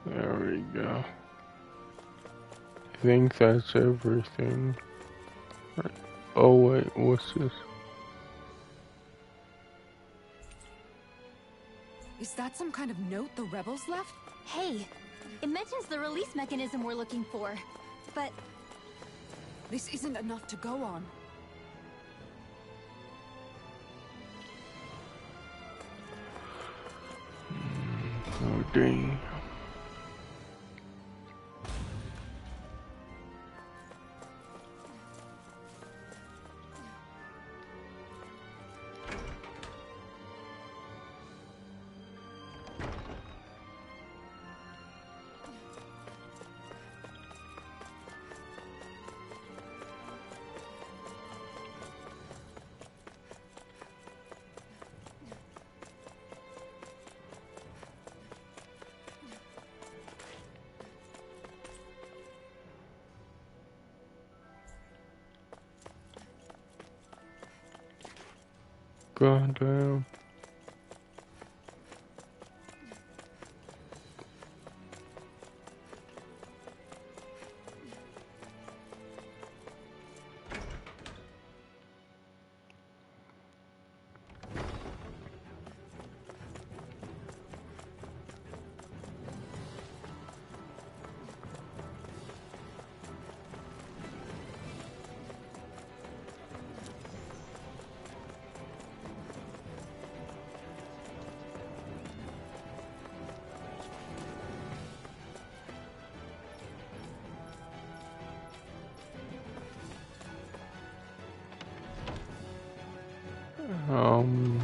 There we go. I think that's everything. Right. Oh wait, what's this? Is that some kind of note the rebels left? Hey, it mentions the release mechanism we're looking for, but This isn't enough to go on. Oh dang. Goddamn. Um,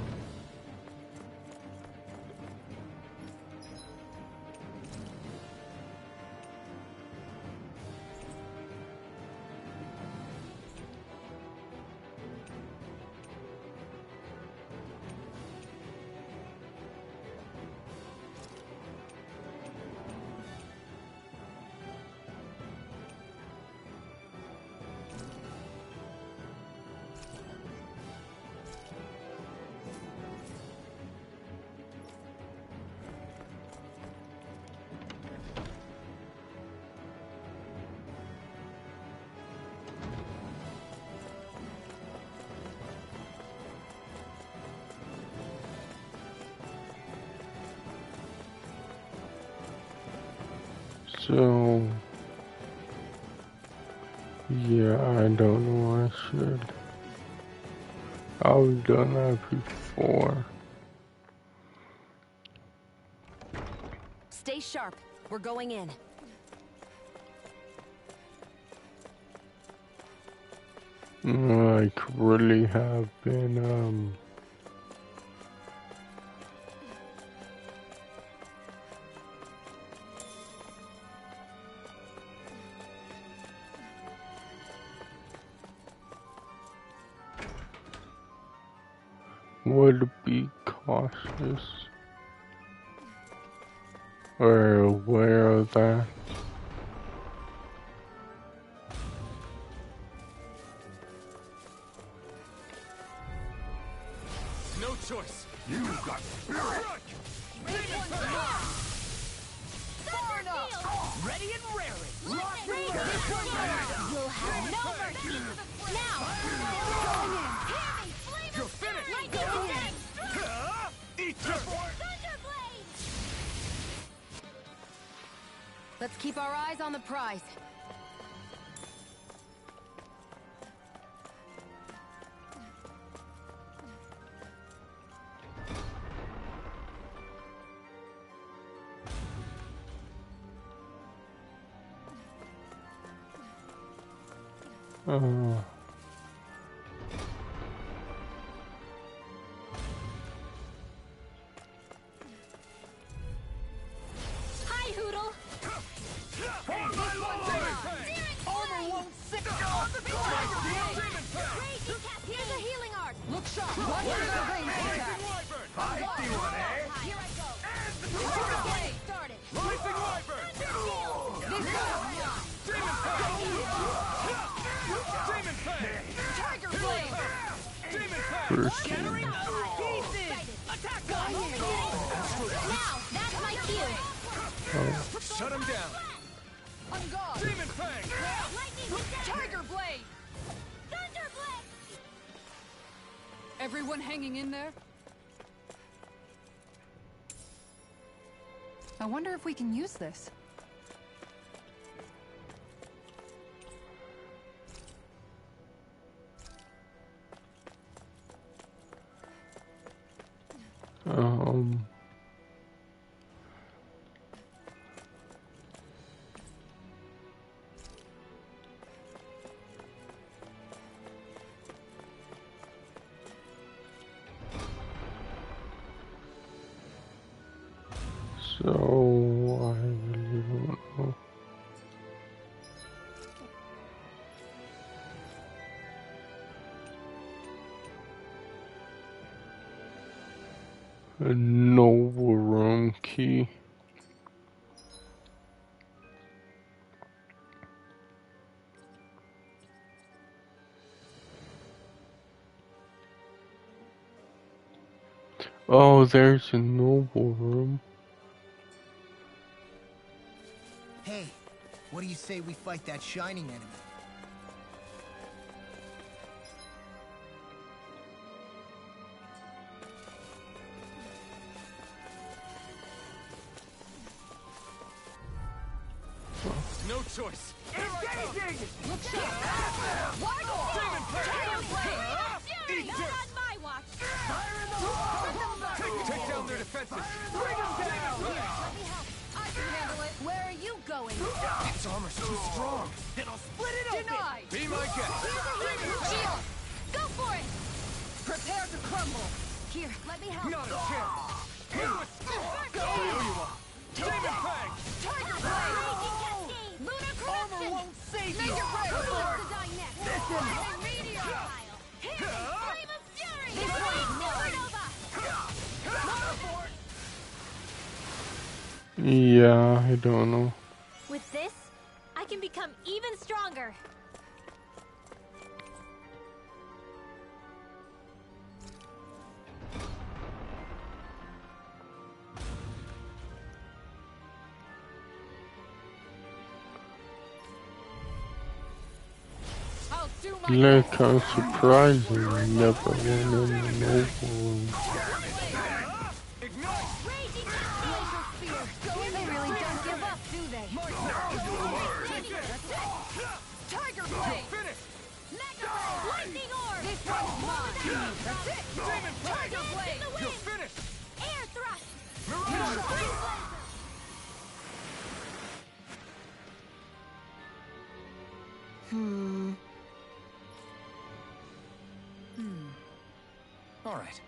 so, yeah, I don't know, I should. I've done that before. Stay sharp. We're going in. Like, really have been, would be cautious or aware of that. No choice. You've got spirit! Ready and raring. You'll have no mercy. Now. You're finished. Eat this. Let's keep our eyes on the prize. Hi, Hoodle. Armor won't sit on the Here's a healing art. Look sharp. Watch your range attack. I see one, eh? Here I go. Started. Rising Wyvern! This guy. Demon Fang! Tiger Blade. Demon Fang! Freaking. Attack gun. Now, that's my cue. Shut him down. On guard. Demon Fang! Tiger Blade. Thunder Blade. Everyone hanging in there? I wonder if we can use this. So, I really don't know. A noble room key. Oh, there's a noble room. Hey, what do you say we fight that shining enemy? No choice. Engaging! Look sharp! Demon Tiger Blade! Eat Not dirt! on my watch! Fire in the hole! Take down their defenses! Bring them down! Let me help. I can handle it. Where are you going? Its armor's too strong. It'll split it open! Denied! Be my guest! Here's a healing shield! Go for it! Prepare to crumble! Here, let me help. Not a chance! Go! Demon Fang! Tiger Blade! Raging Cascade! Lunar Corruption! Armor won't save Make you! it break! Who wants to die next? Listen! Meteor Pile! Here! Flame of Fury! This one's Supernova! Yeah, I don't know. With this, I can become even stronger. I'll do my Like, I'm surprising. Never won in the noble room. Raging Laser Spear! They really don't give up, do they? Tiger Blade! Mega Blade! Lightning Orb! This one's mine! That's it! Tiger Blade! You're finished! Air Thrust! All right.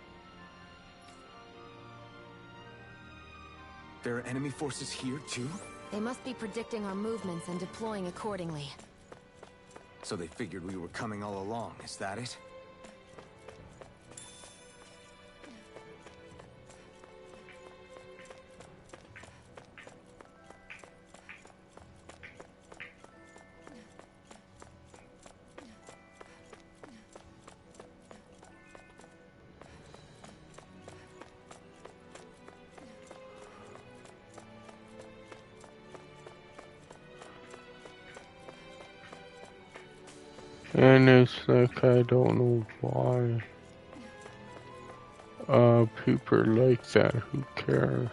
There are enemy forces here, too? They must be predicting our movements and deploying accordingly. So they figured we were coming all along, is that it? And it's like, I don't know why. People are like that, who cares?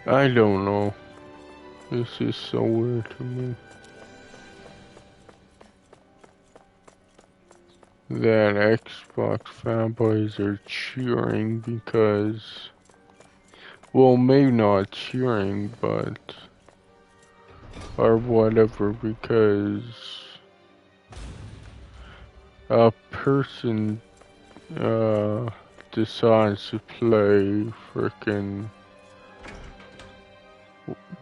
I don't know. This is so weird to me. That Xbox fanboys are cheering because, well, maybe not cheering, but, or whatever, because a person decides to play frickin'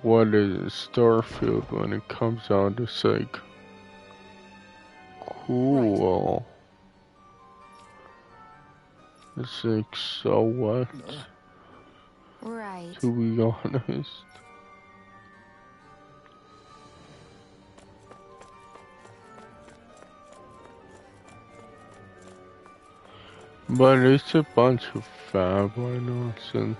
what is it, Starfield, when it comes out. It's like, cool. It's like, so what? Right. To be honest. But it's a bunch of fanboy nonsense.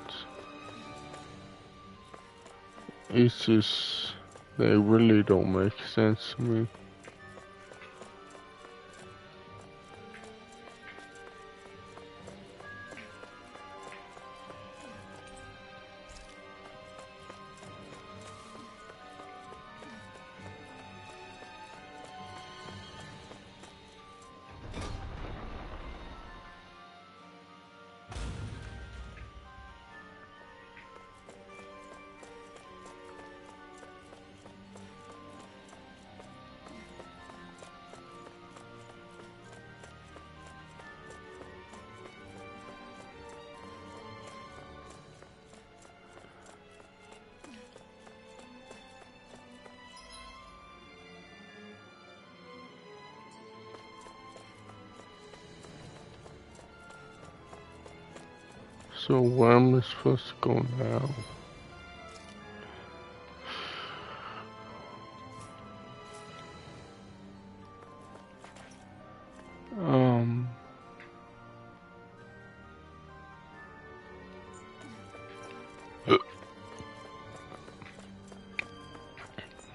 It's just, they really don't make sense to me. So where am I supposed to go now?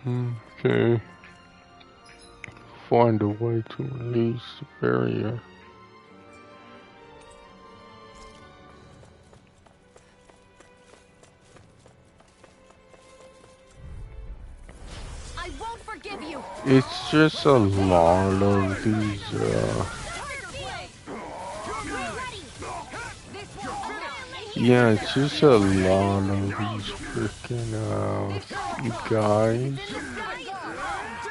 Okay. Find a way to release the barrier. I won't forgive you. It's just a lot of these, yeah, it's just a lot of these freaking, guys,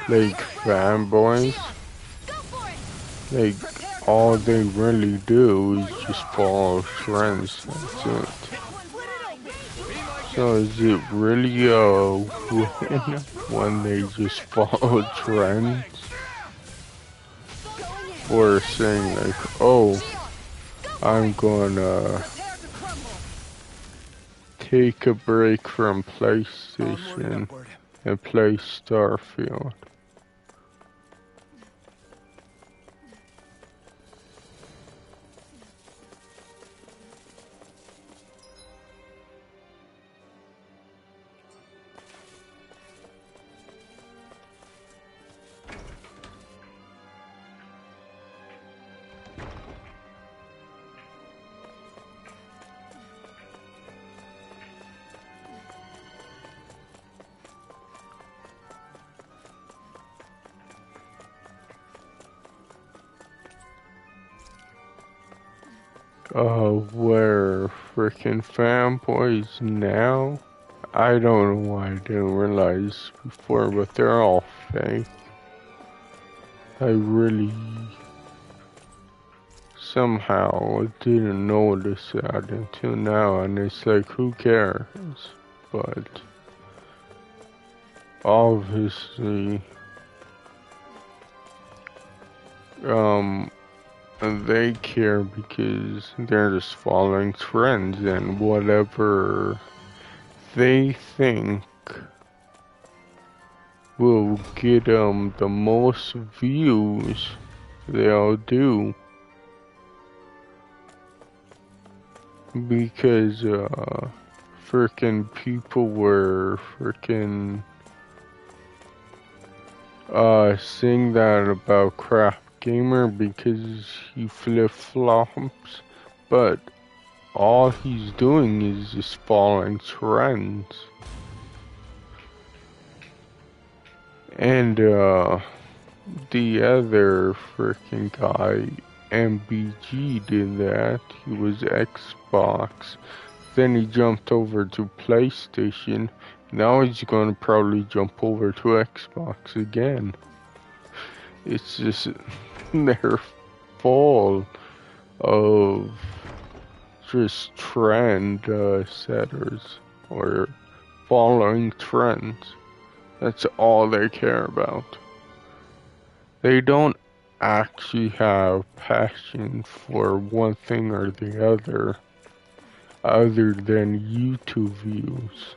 like, fanboys, like, all they really do is just follow trends, that's it. So is it really a win when they just follow trends? Or saying like, oh, I'm gonna take a break from PlayStation and play Starfield. Where freaking fanboys now? I don't know why I didn't realize before, but they're all fake. I really somehow didn't notice that until now, and it's like, who cares? But obviously, they care because they're just following trends and whatever they think will get them the most views, they'll do. Because frickin' people were frickin' saying that about Craft Gamer because he flip-flops, but all he's doing is just following trends. And the other freaking guy, MBG, did that. He was Xbox. Then he jumped over to PlayStation. Now he's gonna probably jump over to Xbox again. It's just, they're full of just trend setters or following trends. That's all they care about. They don't actually have passion for one thing or the other than YouTube views.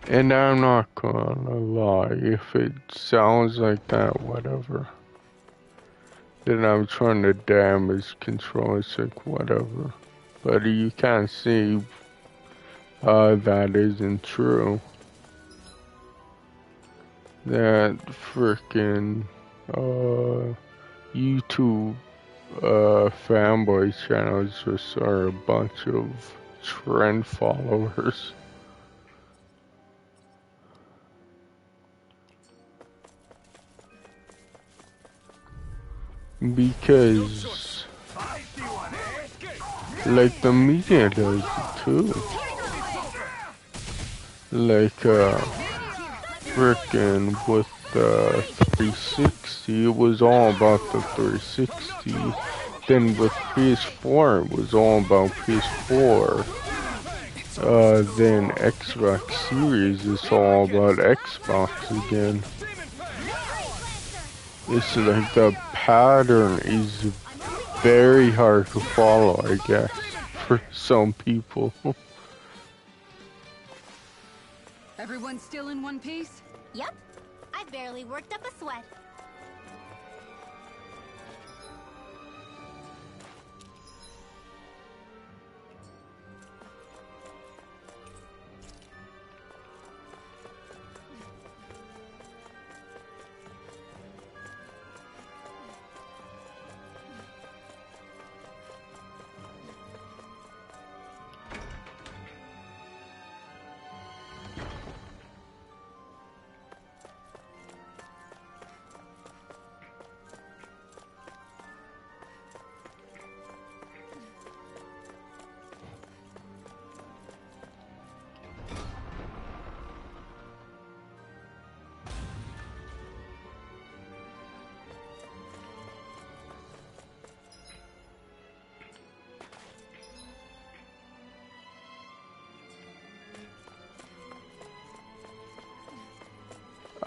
And I'm not gonna lie, if it sounds like that, whatever. Then I'm trying to damage control, it's like whatever. But you can't see that isn't true. That frickin' YouTube fanboy channels just are a bunch of trend followers. Because like the media does it too. Like frickin' with the 360, it was all about the 360. Then with PS4, it was all about PS4. Then Xbox Series is all about Xbox again. It's like the pattern is very hard to follow, I guess, for some people. Everyone still in one piece? Yep. I barely worked up a sweat.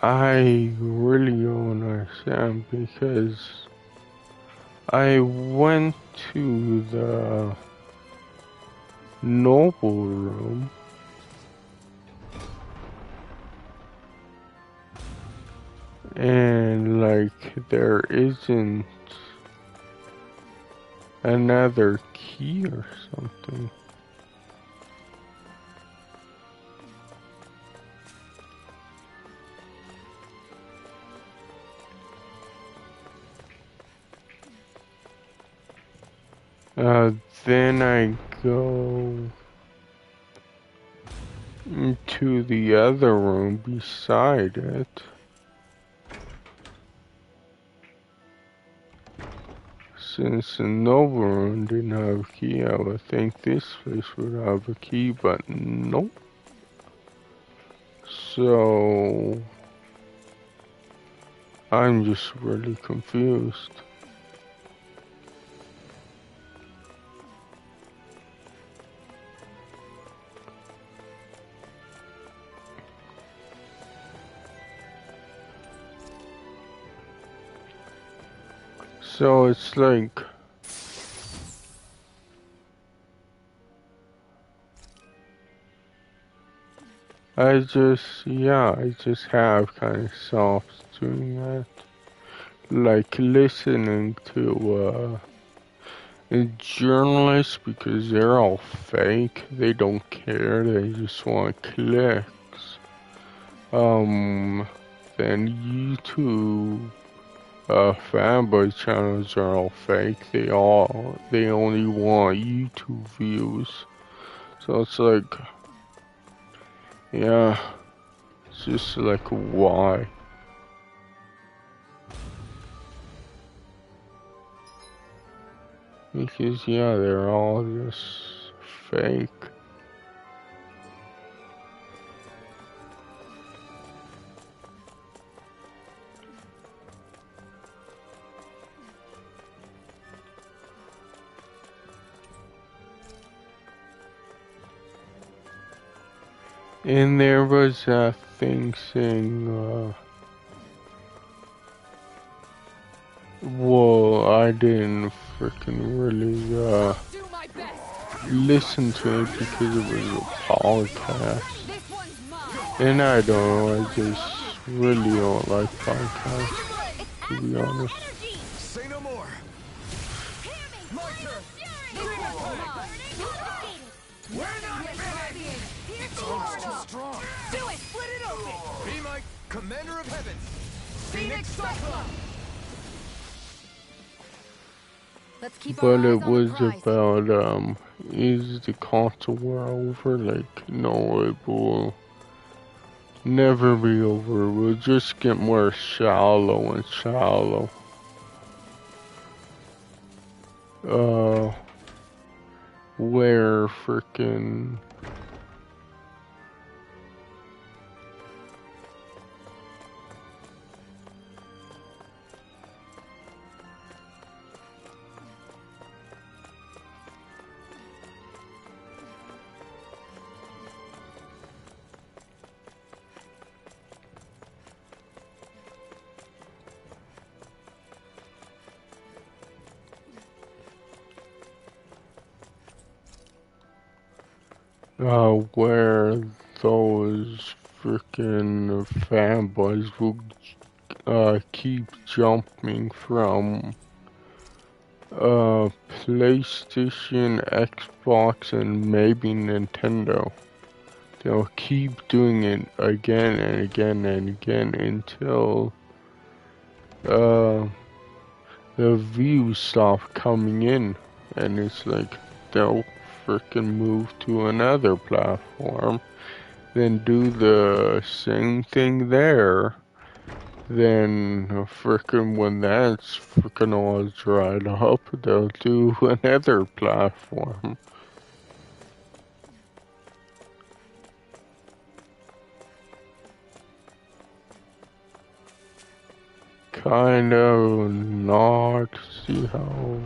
I really don't understand because I went to the noble room and like there isn't another key or something. Then I go to the other room beside it. Since the noble room didn't have a key, I would think this place would have a key, but nope. So I'm just really confused. So it's like I just have kind of soft doing that. Like listening to journalists because they're all fake. They don't care. They just want clicks. Then YouTube fanboy channels are all fake. They only want YouTube views. So it's like, yeah, it's just like why? Because yeah, they're all just fake. And there was that thing saying, well, I didn't freaking really, listen to it because it was a podcast. And I don't know, I just really don't like podcasts, to be honest. Say no more. My turn. We're not finished. Too strong. Do it! Split it open! Be my commander of heaven. Phoenix Cyclone! Let's keep But our eyes it on the was prize. about, is the console war over? Like, no, it will never be over. We'll just get more shallow and shallow. Where frickin' where those frickin' fanboys will keep jumping from PlayStation, Xbox, and maybe Nintendo. They'll keep doing it again and again and again until the views stop coming in, and it's like they'll frickin' move to another platform, then do the same thing there. Then frickin' when that's frickin' all dried up, they'll do another platform. Kind of not see how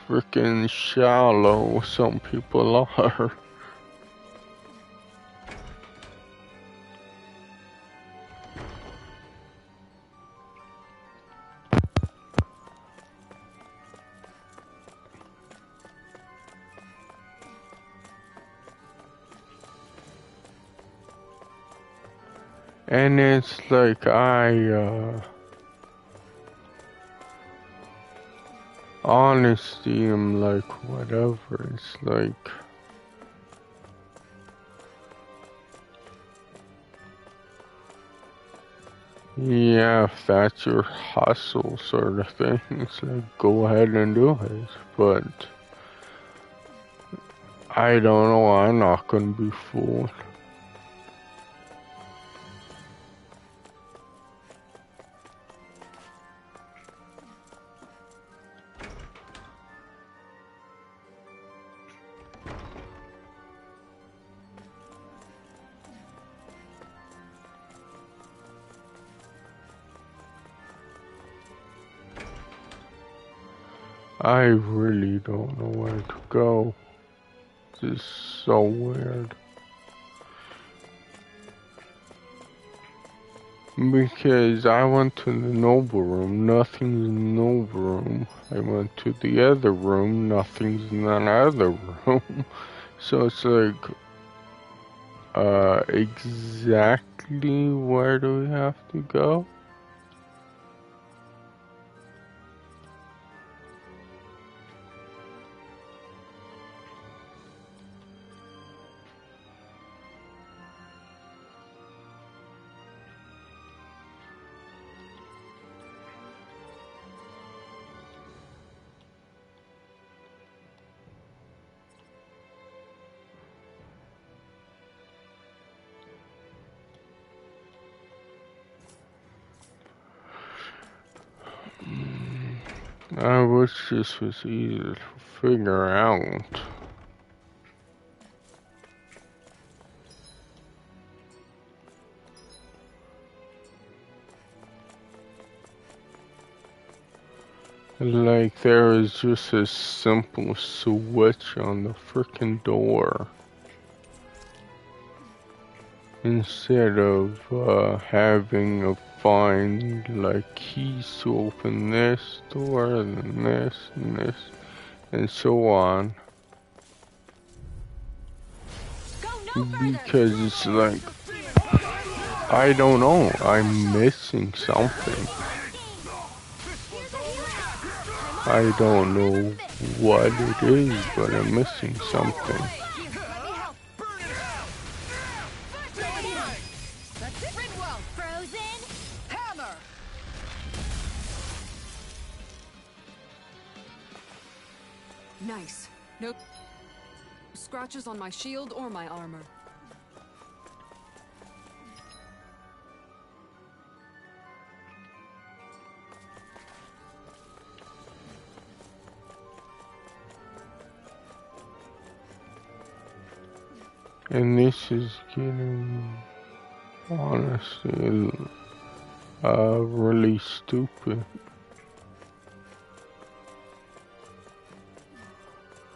frickin' shallow some people are. And it's like honestly I'm like whatever. It's like yeah, if that's your hustle sort of thing, it's like go ahead and do it. But I don't know, I'm not gonna be fooled. I really don't know where to go. This is so weird. Because I went to the noble room, nothing's in the noble room. I went to the other room, nothing's in that other room. So it's like, exactly where do we have to go? I wish this was easy to figure out. Like there is just a simple switch on the frickin' door. Instead of having to find like keys to open this door and this and this and so on. Because it's like, I don't know, I'm missing something. I don't know what it is, but I'm missing something. Nice. No scratches on my shield or my armor. And this is getting, honestly, really stupid.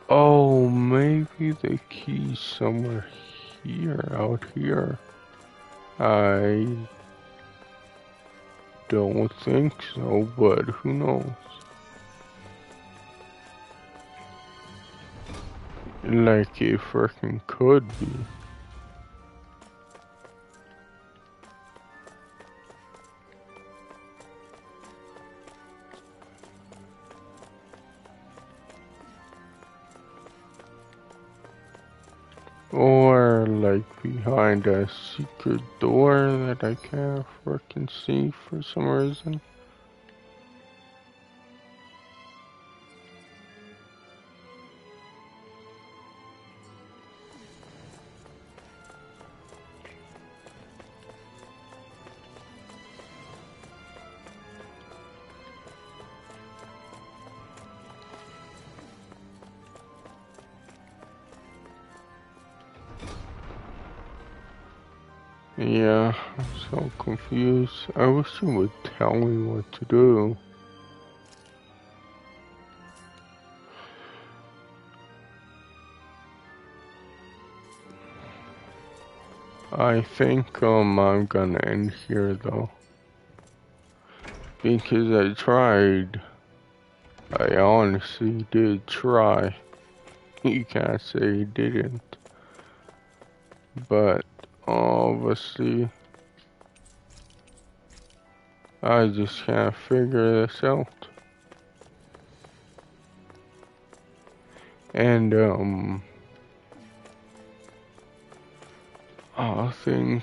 Oh, maybe the key's somewhere here, out here. I don't think so, but who knows? Like it freaking could be. Or like behind a secret door that I can't freaking see for some reason. Yeah, I'm so confused. I wish you would tell me what to do. I think I'm gonna end here though. Because I tried. I honestly did try. You can't say I didn't. But obviously I just can't figure this out. And, I think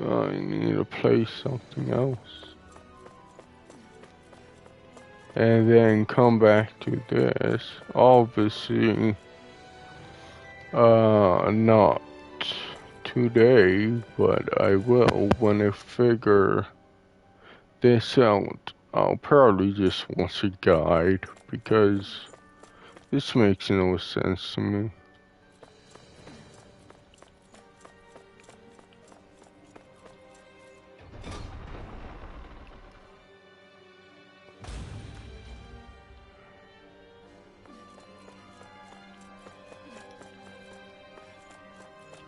I need to play something else. And then come back to this. Obviously, not today, but I will when I figure this out. I'll probably just watch a guide because this makes no sense to me.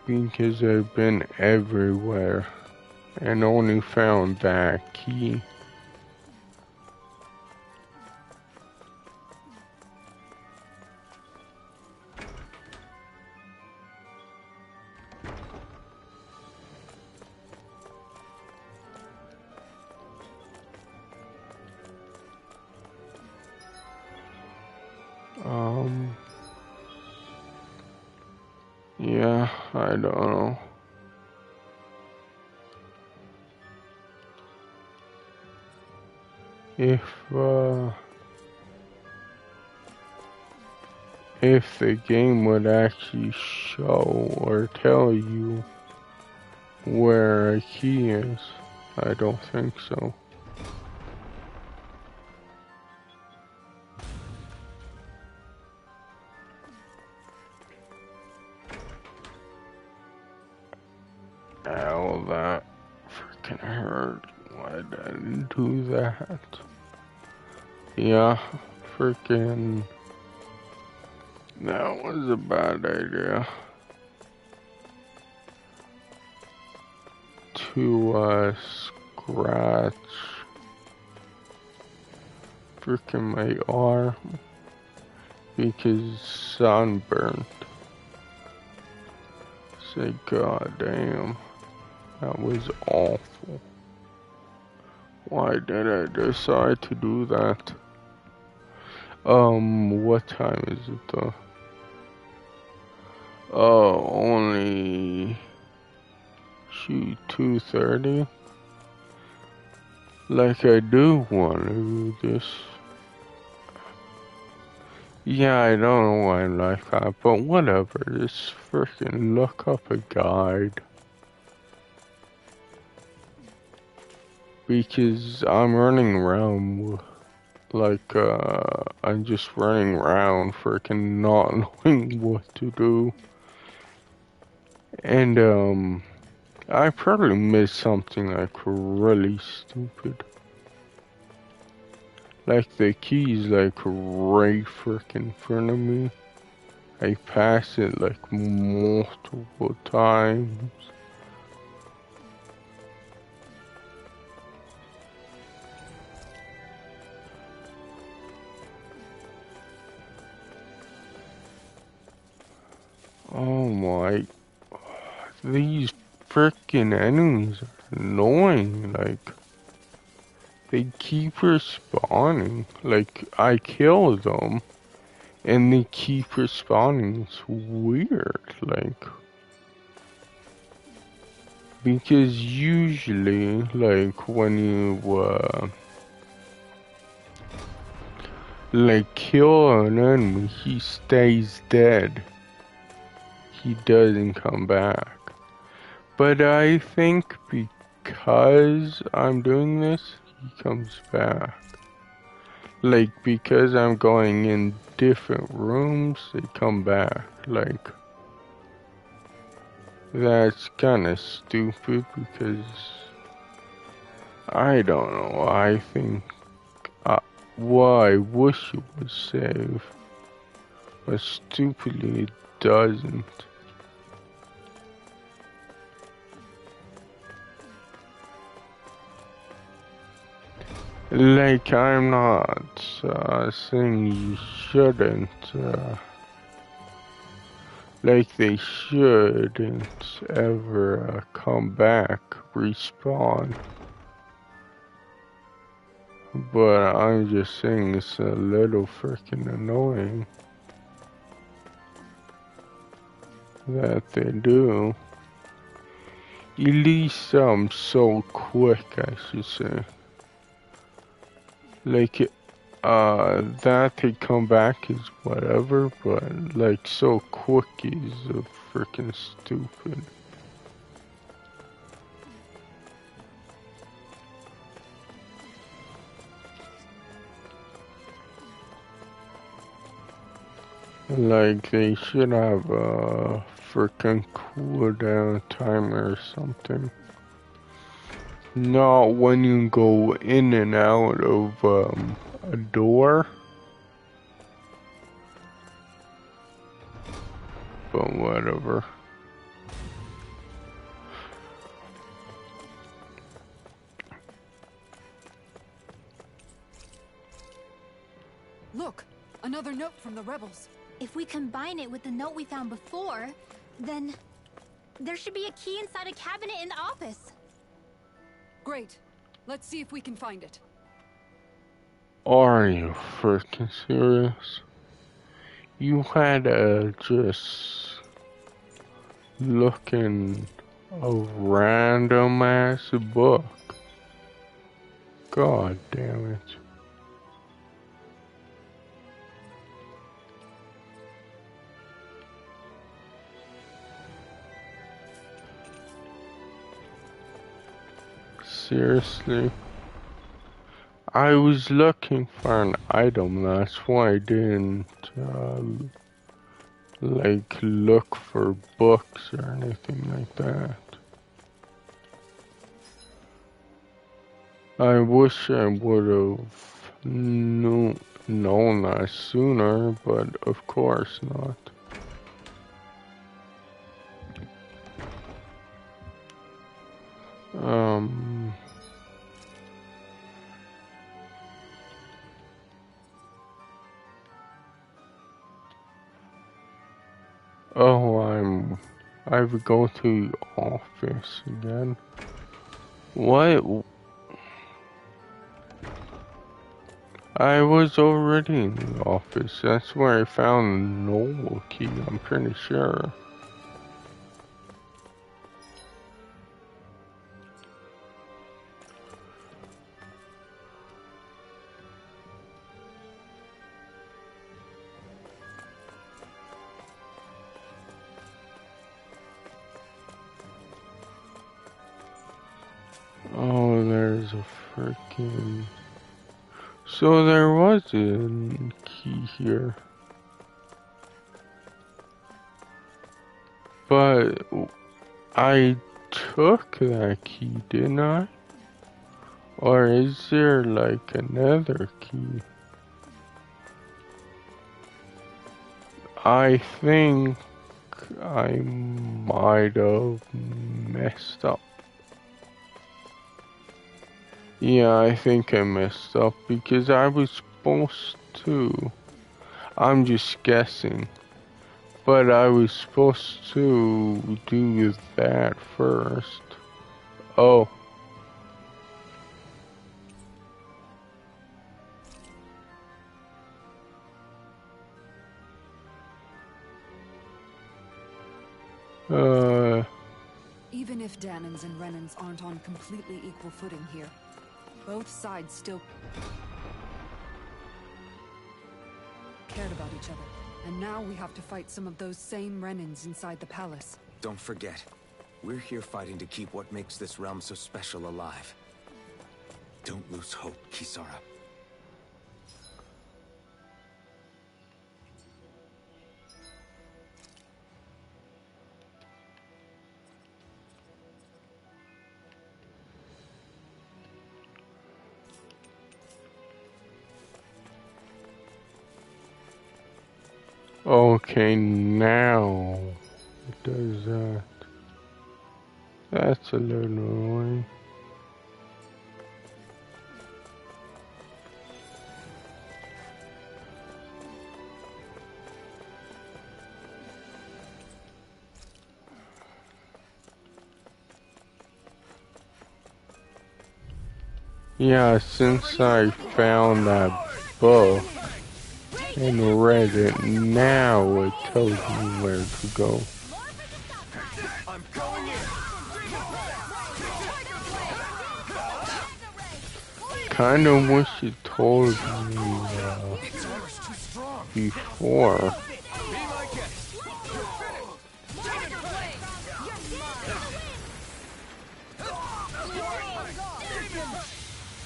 Because I've been everywhere and only found that key. Yeah, I don't know. If the game would actually show or tell you where a key is, I don't think so. Ow, that freaking hurt. Why did I do that? Yeah, freaking. That was a bad idea. To, scratch freaking my arm because sunburned. Say, god damn, that was awful. Why did I decide to do that? What time is it though? Oh, only shoot 2:30. Like I do want to do this. Yeah, I don't know why I'm like that, but whatever. Just freaking look up a guide. Because I'm running around like, I'm just running around freaking not knowing what to do. And, I probably missed something like really stupid. Like the key's like right freaking in front of me. I passed it like multiple times. Oh my, these freaking enemies are annoying, like, they keep respawning, like, I kill them, and they keep respawning, it's weird, like, because usually, like, when you, like, kill an enemy, he stays dead. He doesn't come back. But I think because I'm doing this, he comes back. Like, because I'm going in different rooms, they come back. Like, that's kinda stupid because I don't know. I think what I wish it would save, but stupidly it doesn't. Like, I'm not saying you shouldn't, like they shouldn't ever come back, respawn. But I'm just saying it's a little freaking annoying that they do. At least so quick, I should say. Like, that they come back is whatever, but like so quick is freaking stupid. Like, they should have a freaking cooldown timer or something. Not when you go in and out of a door. But whatever. Look, another note from the rebels. If we combine it with the note we found before, then there should be a key inside a cabinet in the office. Great. Let's see if we can find it. Are you freaking serious? You had to just look in a random ass book. God damn it. Seriously? I was looking for an item, that's why I didn't, like, look for books or anything like that. I wish I would've known that sooner, but of course not. Oh, I've go to the office again. What? I was already in the office. That's where I found the Noble key, I'm pretty sure. Oh, there's a freaking... So there was a key here. But I took that key, didn't I? Or is there like another key? I think I might have messed up. Yeah, I think I messed up because I was supposed to. I'm just guessing. But I was supposed to do that first. Oh. Even if Danans and Renans aren't on completely equal footing here, both sides still cared about each other. And now we have to fight some of those same Renans inside the palace. Don't forget, we're here fighting to keep what makes this realm so special alive. Don't lose hope, Kisara. Okay, now it does that. That's a little annoying. Yeah, since I found that book and read it, now it tells me where to go. I'm going in. Kinda wish it told me before.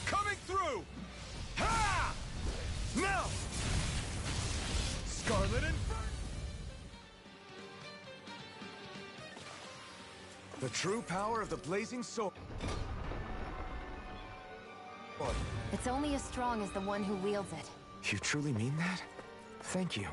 Coming through! Ha! Now! Scarlet Inferno! The true power of the blazing sword. It's only as strong as the one who wields it. You truly mean that? Thank you.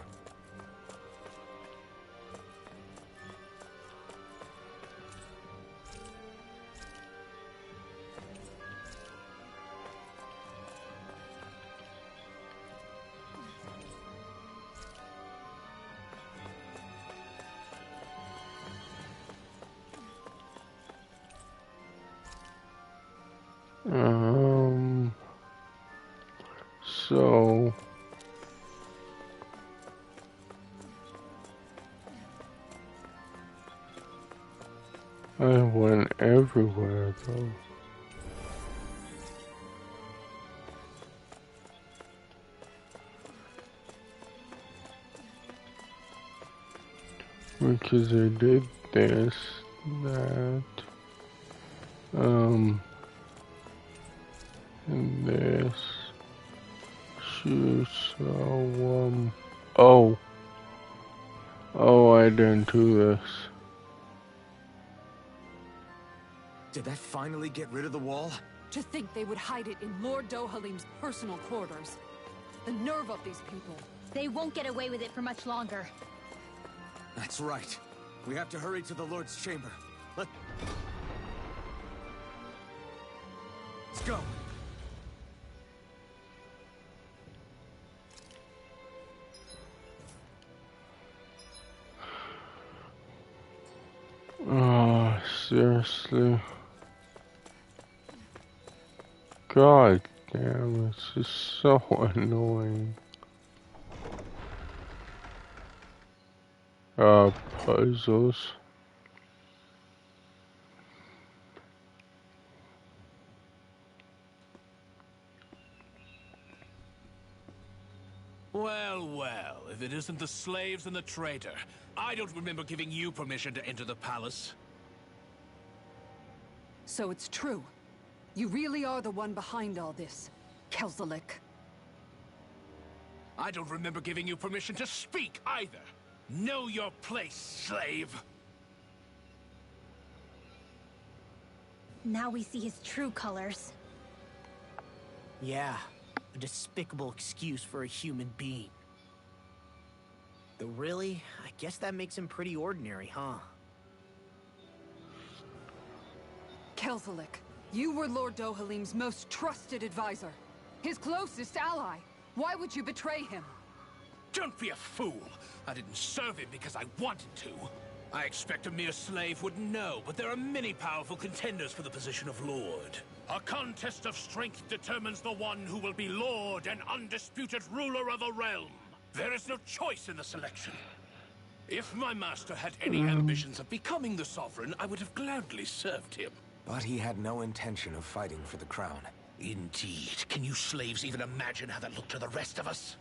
So I went everywhere though. Because I did this, that, and this. Shoot, so, oh, I didn't do this. Did that finally get rid of the wall? To think they would hide it in Lord Dohalim's personal quarters. The nerve of these people. They won't get away with it for much longer. That's right. We have to hurry to the Lord's chamber. Let's go. Oh, seriously. God damn, it's just so annoying. Puzzles. Well, well, if it isn't the slaves and the traitor. I don't remember giving you permission to enter the palace. So it's true. You really are the one behind all this, Kelzelik. I don't remember giving you permission to speak either. Know your place, slave. Now we see his true colors. Yeah, a despicable excuse for a human being. Though really, I guess that makes him pretty ordinary, huh? Kelzelik, you were Lord Dohalim's most trusted advisor. His closest ally. Why would you betray him? Don't be a fool. I didn't serve him because I wanted to. I expect a mere slave would know, but there are many powerful contenders for the position of Lord. A contest of strength determines the one who will be Lord and undisputed ruler of a realm. There is no choice in the selection. If my master had any ambitions of becoming the sovereign, I would have gladly served him. But he had no intention of fighting for the crown. Indeed. Can you slaves even imagine how that looked to the rest of us?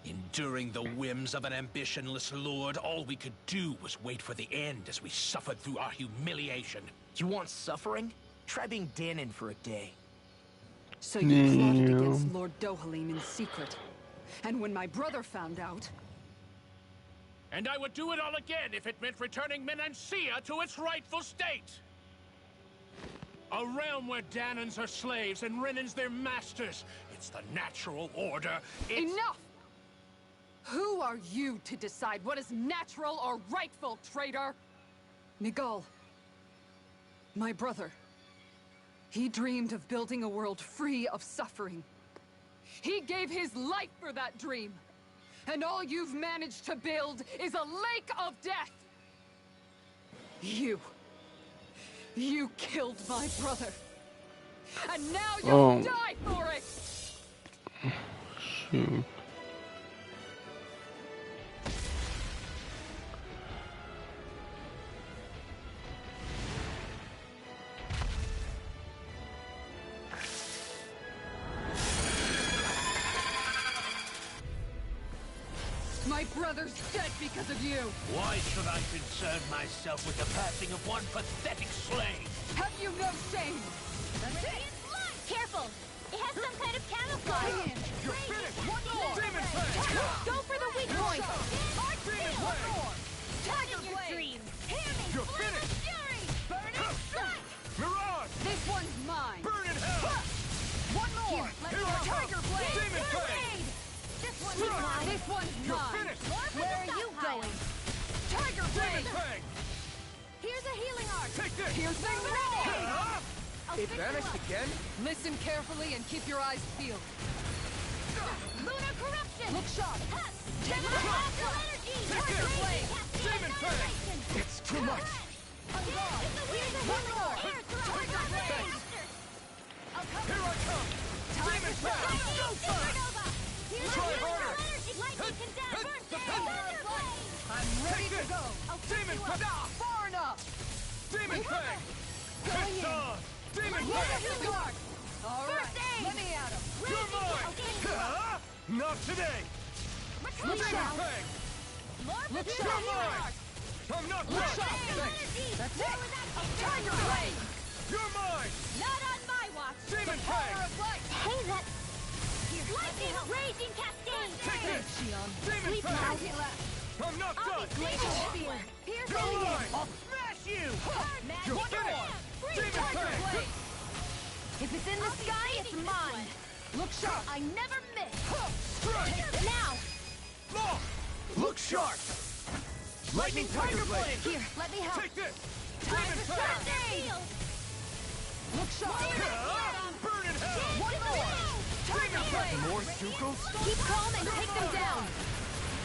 Enduring the whims of an ambitionless lord, all we could do was wait for the end as we suffered through our humiliation. You want suffering? Try being Danon for a day. So you plotted against Lord Dohalim in secret. And when my brother found out... And I would do it all again if it meant returning Menancia to its rightful state! A realm where Danons are slaves and Renans their masters. It's the natural order. Enough! Who are you to decide what is natural or rightful, traitor? Miguel, my brother, he dreamed of building a world free of suffering. He gave his life for that dream. And all you've managed to build is a lake of death. You killed my brother. And now you'll die for it! Shoot. My brother's dead because of you! Why should I concern myself with the passing of one pathetic slave? Have you no shame? That's it! Careful! It has some kind of camouflage! You're finished! One more! Demon Fang! Go for the weak point! Demon Fang! Target your dreams! Hear me! You're finished! Fury! Burning strike! Mirage! This one's mine! Burn in hell! One more! Let Here go! I come! Tiger Blade! Demon Fang! This one's Strike! mine! This one's You're mine! finished! Where are you going? Tiger Demon Blade! Fang! Here's a healing arc! Take this! Piercing Ah! I'll It fix you vanished up. again? Listen carefully and keep your eyes peeled. Lunar corruption! Look sharp! Chemical energy! Tiger Blade! Demon Fang! It's too much! Here's a healing arc! Air thrust! I'll cover Here I come! Demon Fang! Supernova! Here's Try a healing harder. energy! Lightning condemn! Burst The Thunder power. Blade! I'm ready Take to this! go! Demon Fang! Far enough! Demon Fang! Going It's in! on! Demon Here's a Fang! healing arc! All right, First aid. let me at him! You're mine! Ah! Not today! Look Demon sharp! Fang! Look You're sharp! mine! I'm not Look done! sharp! Thanks! That's it! Tiger Blade! You're mine! Not on my watch! Demon Power Fang! of light! Hey, that... Lightning raging cascade! Take this! Demon Sleep Fang! now. I'm not I'll done! be blazing spear! Here's You're a mine! I'll smash you! You're One finished! more! Demon Tiger Fang! Blade! If it's in the sky, it's mine! Look sharp! I never miss! Strike! Now! Law! Look sharp! Lightning Tiger Blade! Here, let me help! Take this! Time Demon to Fang! stop their field! Look sharp! Ah! Burn in hell! One more! Tiger Blade! More Zuko's? Keep calm and take them down!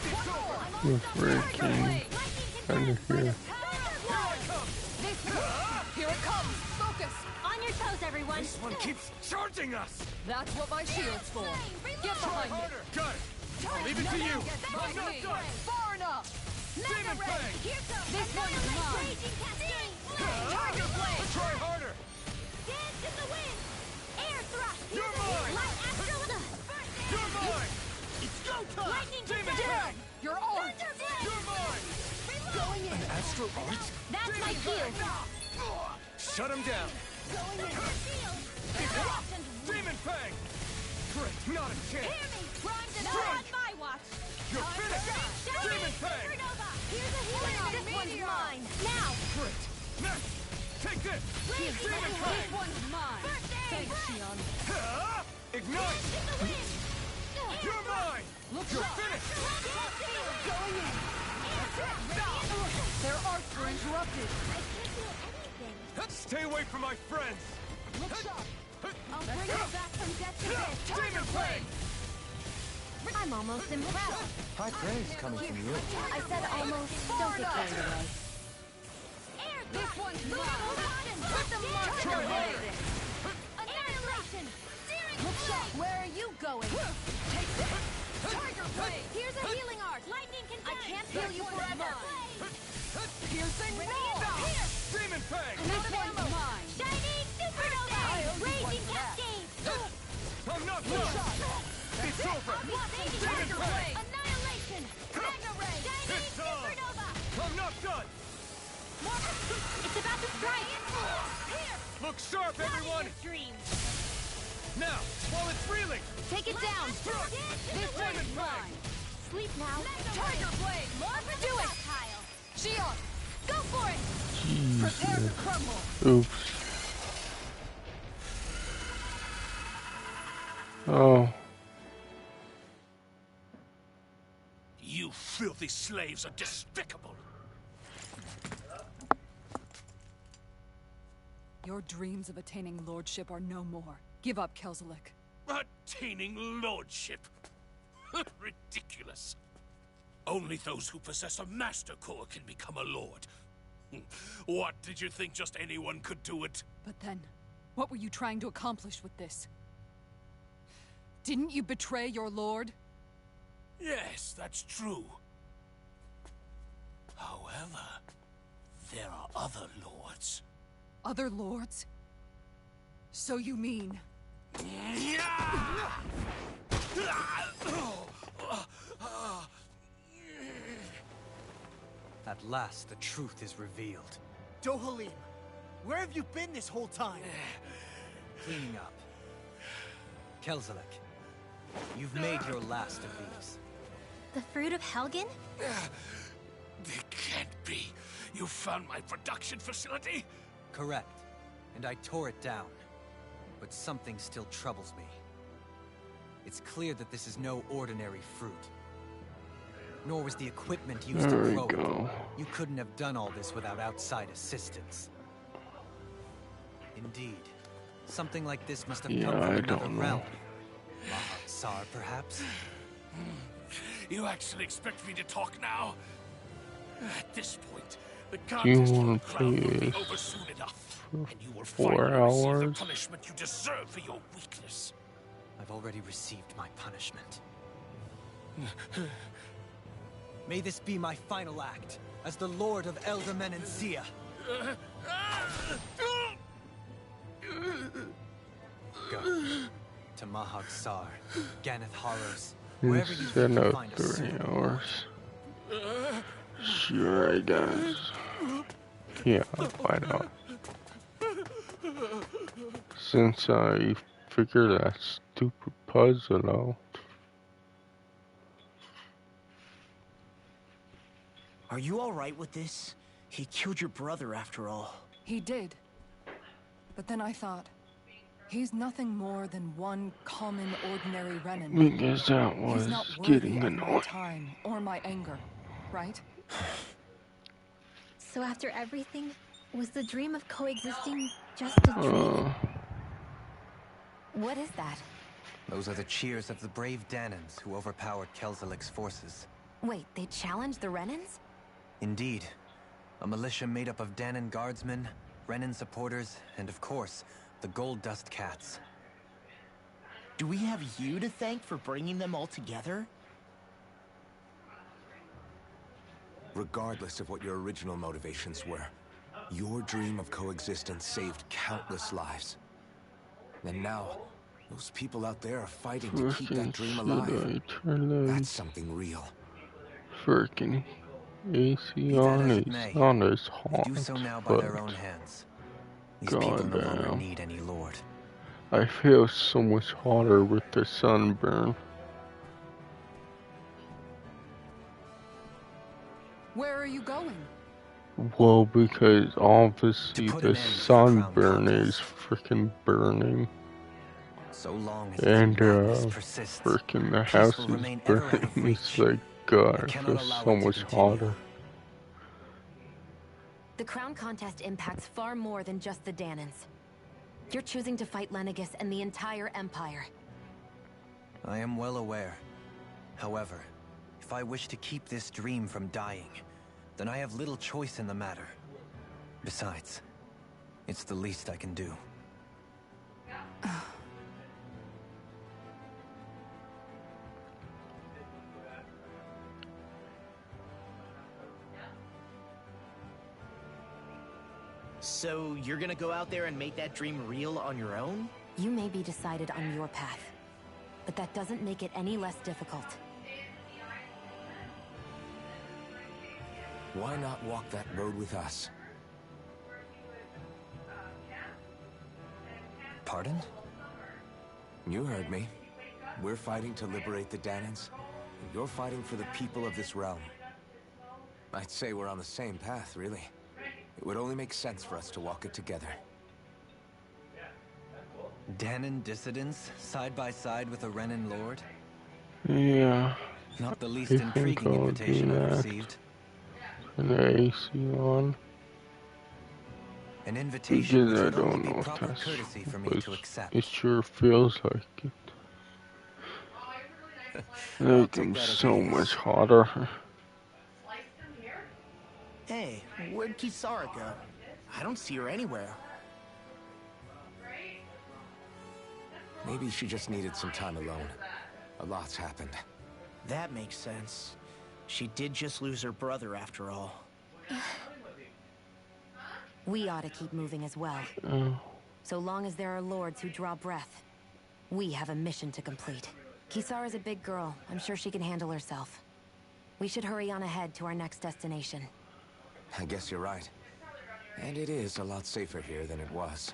One more! You're freaking kind of here. Here I come! This one! Here it comes! Focus! On your toes, everyone! This one keeps charging us! That's what my shield's for! Get Try behind me! harder! Got it! I'll leave it to you! I'm not done! Far enough! Demon Fang! Here comes This one's mine! raging cascade! Tiger Blade! Try harder! Dance in the wind! Air thrust! You're mine! Light astral... You're mine! It's go time! Lightning Demon condemn! Fang! You're on! You're mine! Going in! Astral Art? That's my shield! Shut him down! Going in! Shield! Demon Fang! Great, not a chance! Hear me! Primed and Strike! on my watch! You're finished! Demon Fang! Supernova! Here's a healing arc! This one's mine! Now! Great! Next! Take this! Demon This Fang! one's mine! First aid! Thanks, Xion. Ah! Ignite! In the wind! You're mine! Look You're sharp! finished! Going in! Their arcs were interrupted! I can't do anything. Stay away from my friends! Look sharp! I'll bring you back from death to this! Demon Fang! I'm almost impressed. High praise coming from you. I said almost. Don't get carried away. Air This one's mine! Put the monster Try away! harder. Annihilation! Look sharp! Where are you going? Take this! Tiger Blade! Here's a healing arc! Lightning can I can't heal you forever! Piercing roar! Demon Fang! This one's mine! Shining supernova! Raging cascade! I'm not Look done! sharp! It's over! Tiger Blade! Annihilation! Mega ray! Shining It's on! supernova! I'm not done! It's about to strike! Here! Look sharp, everyone! Dreams! Now, while it's reeling! Take it down! This one's mine! Sleep now! Tiger Blade! Do it! Xion! Go for it! Prepare to Jesus. crumble! Oops. Oh. You filthy slaves are despicable. Your dreams of attaining lordship are no more. Give up, Kelzelik. Attaining lordship. Ridiculous. Only those who possess a master core can become a lord. What, did you think just anyone could do it? But then, What were you trying to accomplish with this? Didn't you betray your lord? Yes, that's true. However, there are other lords. Other lords? So you mean... At last, the truth is revealed. Dohalim, where have you been this whole time? Cleaning up. Kelzelik, you've made your last of these. The fruit of Helgen? They can't be. You found my production facility? Correct. And I tore it down. But something still troubles me. It's clear that this is no ordinary fruit. Nor was the equipment used to grow it. You couldn't have done all this without outside assistance. Indeed. Something like this must have come from another realm. Mahak-Sar, perhaps? You actually expect me to talk now? At this point, the Do you contest for the want to crown will play be this over soon enough, and you will 4 finally receive the hours? punishment you deserve for your weakness. I've already received my punishment. May this be my final act as the Lord of Elder Menencia. Go to Mahak-Sar, Ganeth Harrows, wherever you think you'll find a 3 hours. Sure, I guess. Yeah, I'll find out. Since I figured that stupid puzzle out. Are you alright with this? He killed your brother after all. He did. But then I thought, he's nothing more than one common, ordinary Renin. Because that was He's not getting worthy of my annoying. time or my anger, right? So after everything, was the dream of coexisting just a dream? What is that? Those are the cheers of the brave Danans who overpowered Kelzelik's forces. Wait, they challenged the Renans? Indeed. A militia made up of Danan guardsmen, Renin supporters, and of course, the Gold Dust Cats. Do we have you to thank for bringing them all together? Regardless of what your original motivations were, your dream of coexistence saved countless lives. And now, those people out there are fighting to keep that dream alive. That's something real. Freaking AC on his They do so now by their own hands. These people no longer need any lord. I feel so much hotter with the sunburn. Where are you going? Well, because obviously the sunburn is freaking burning. So long as And freaking the house is burning. It's like, God, I feel so much hotter. The crown contest impacts far more than just the Danans. You're choosing to fight Lenegis and the entire Empire. I am well aware. However, if I wish to keep this dream from dying, then I have little choice in the matter. Besides, it's the least I can do. So you're gonna go out there and make that dream real on your own? You may be decided on your path, but that doesn't make it any less difficult. Why not walk that road with us? Pardon? You heard me. We're fighting to liberate the Danans, and you're fighting for the people of this realm. I'd say we're on the same path, really. It would only make sense for us to walk it together. Danan dissidents, side by side with a Renin lord? Yeah. Not the least I intriguing think I'll invitation do I've that. received. And the AC on. An invitation Because which I would only don't be know if proper that's, courtesy for me but to accept. it sure feels like it. Like I'm so much hotter. Hey, where'd Kisara go? I don't see her anywhere. Maybe she just needed some time alone. A lot's happened. That makes sense. She did just lose her brother after all. We ought to keep moving as well. So long as there are lords who draw breath, we have a mission to complete. Kisara's a big girl. I'm sure she can handle herself. We should hurry on ahead to our next destination. I guess you're right. And it is a lot safer here than it was.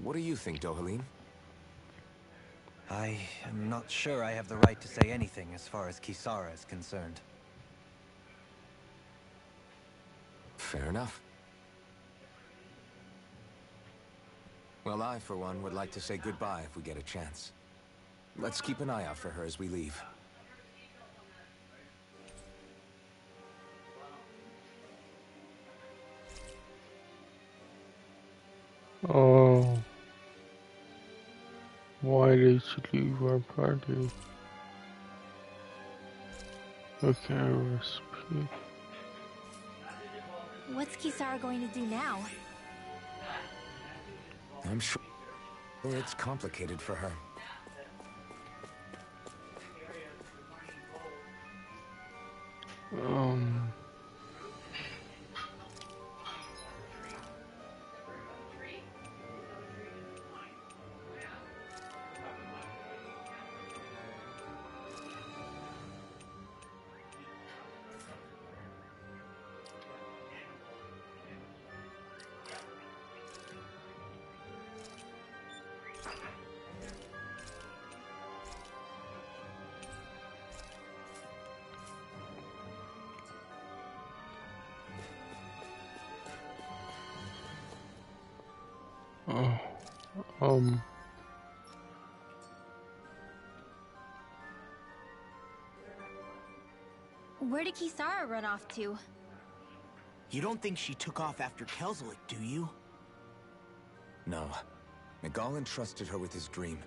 What do you think, Dohalim? I am not sure I have the right to say anything as far as Kisara is concerned. Fair enough. Well, I, for one, would like to say goodbye if we get a chance. Let's keep an eye out for her as we leave. Oh. Why did she leave our party? Okay, recipe. What's Kisara going to do now? I'm sure it's complicated for her. Where did Kisara run off to? You don't think she took off after Kelzelik, do you? No. Miguel entrusted her with his dream.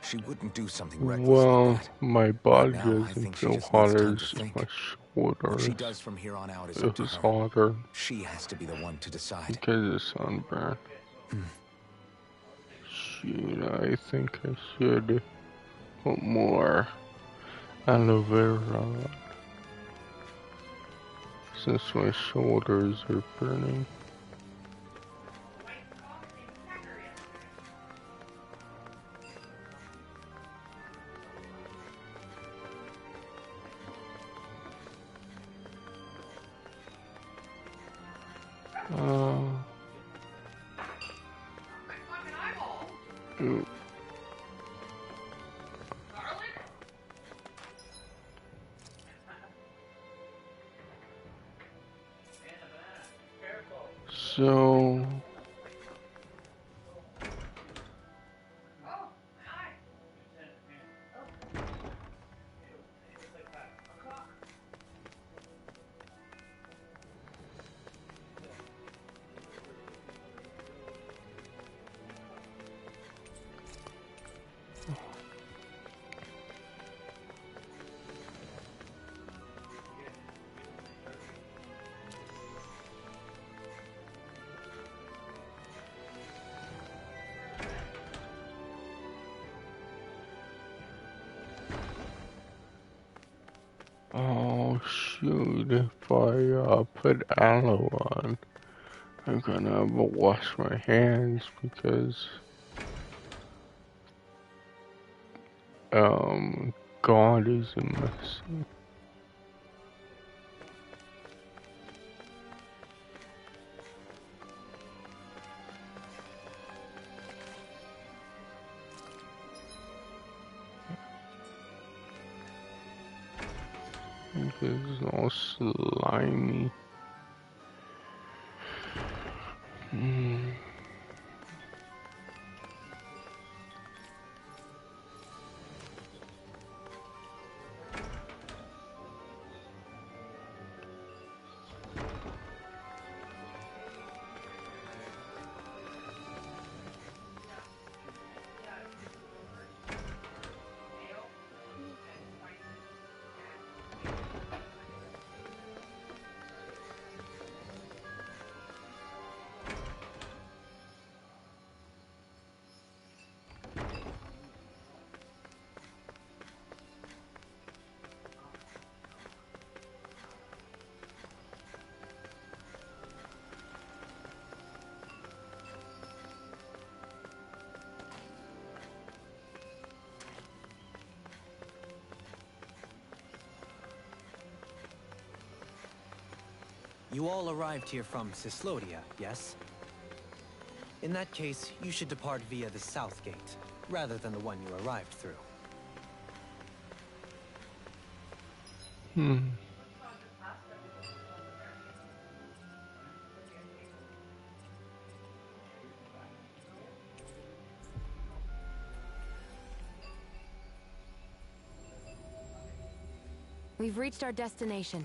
She wouldn't do something reckless Well, like that. my body Right now, I doesn't think she feel just needs hotter, time it's to just think. my What she shoulders. does from here on out is up to It's her. hotter She has to be the one to decide. because of sunburn. Shoot, I think I should put more aloe vera on, since my shoulders are burning. Ooh. So oh shoot, if I put aloe on, I'm gonna wash my hands because God is a messy. It's all slimy. You all arrived here from Cislodia, yes? In that case, you should depart via the south gate, rather than the one you arrived through. We've reached our destination.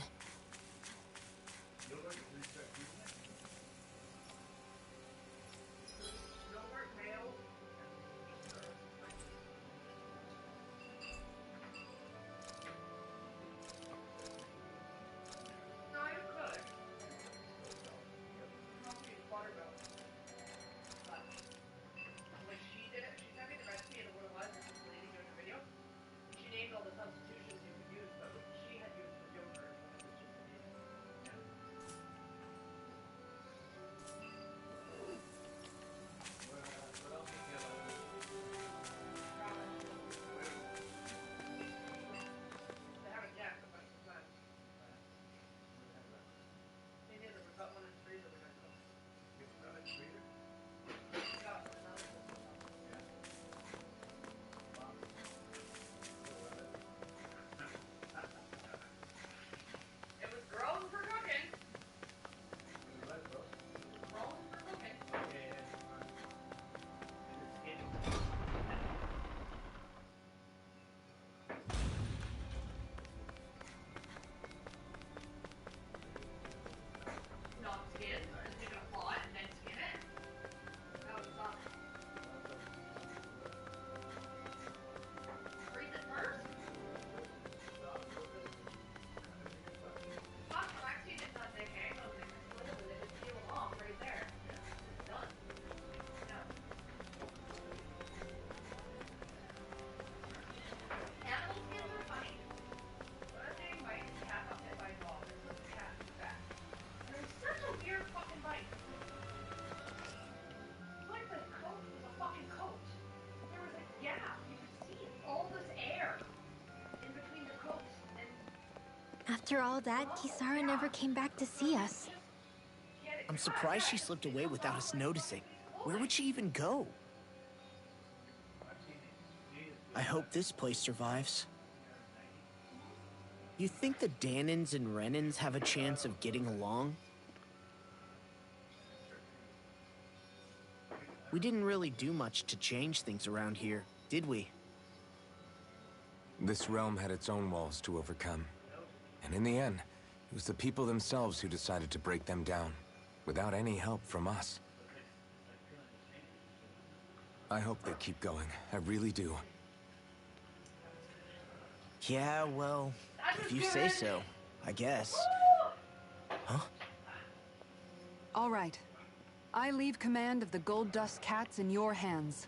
After all that, Kisara never came back to see us. I'm surprised she slipped away without us noticing. Where would she even go? I hope this place survives. You think the Danans and Renans have a chance of getting along? We didn't really do much to change things around here, did we? This realm had its own walls to overcome. And in the end, it was the people themselves who decided to break them down, without any help from us. I hope they keep going. I really do. Yeah, well, if you say so, I guess. Huh? All right. I leave command of the Gold Dust Cats in your hands.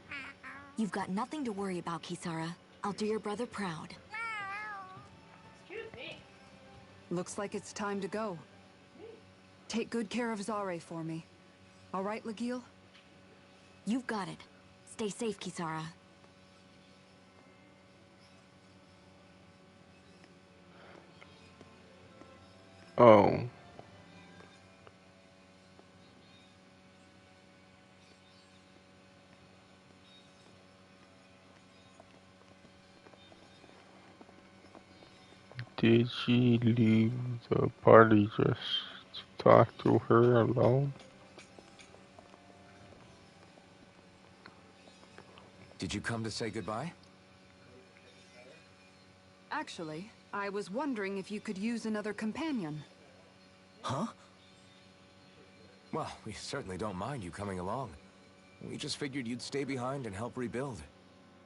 You've got nothing to worry about, Kisara. I'll do your brother proud. Looks like it's time to go. Take good care of Zare for me. All right, Legil? You've got it. Stay safe, Kisara. Oh. Did she leave the party just to talk to her alone? Did you come to say goodbye? Actually, I was wondering if you could use another companion. Huh? Well, we certainly don't mind you coming along. We just figured you'd stay behind and help rebuild.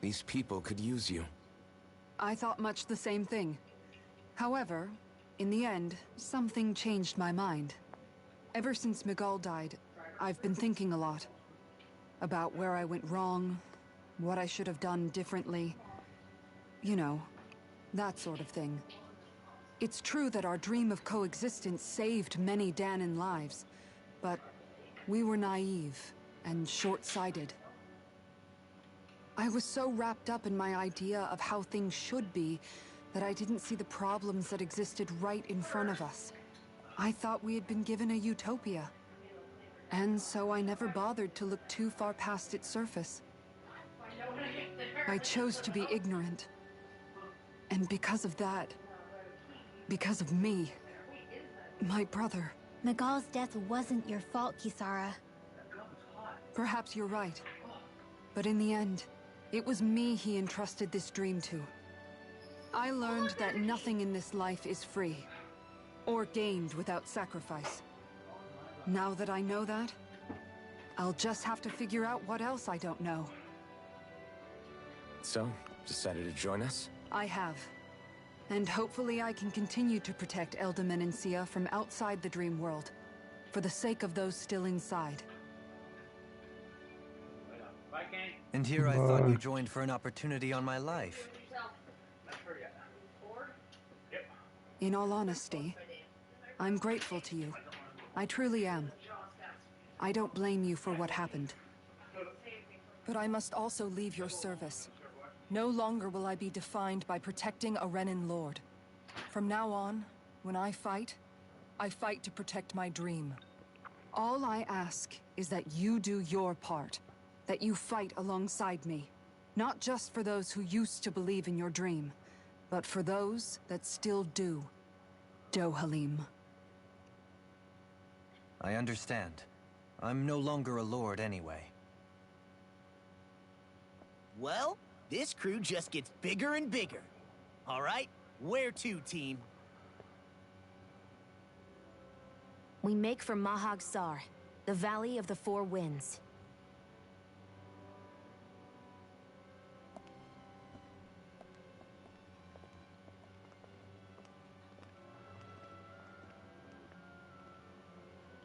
These people could use you. I thought much the same thing. However, in the end, something changed my mind. Ever since Miguel died, I've been thinking a lot. About where I went wrong, what I should have done differently. You know, that sort of thing. It's true that our dream of coexistence saved many Danan lives, but we were naive and short-sighted. I was so wrapped up in my idea of how things should be that I didn't see the problems that existed right in front of us. I thought we had been given a utopia. And so I never bothered to look too far past its surface. I chose to be ignorant. And because of that, because of me, my brother... Miguel's death wasn't your fault, Kisara. Perhaps you're right. But in the end, it was me he entrusted this dream to. I learned that nothing in this life is free, or gained without sacrifice. Now that I know that, I'll just have to figure out what else I don't know. So, decided to join us? I have. And hopefully I can continue to protect Elda Menencia from outside the dream world, for the sake of those still inside. And here I thought you joined for an opportunity on my life. In all honesty, I'm grateful to you. I truly am. I don't blame you for what happened. But I must also leave your service. No longer will I be defined by protecting a Renan Lord. From now on, when I fight to protect my dream. All I ask is that you do your part. That you fight alongside me. Not just for those who used to believe in your dream, but for those that still do. Dohalim. I understand. I'm no longer a lord anyway. Well, this crew just gets bigger and bigger. All right, where to, team? We make for Mahag Sar, the Valley of the Four Winds.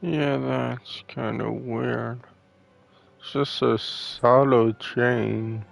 Yeah, that's kind of weird. It's just a subtle change.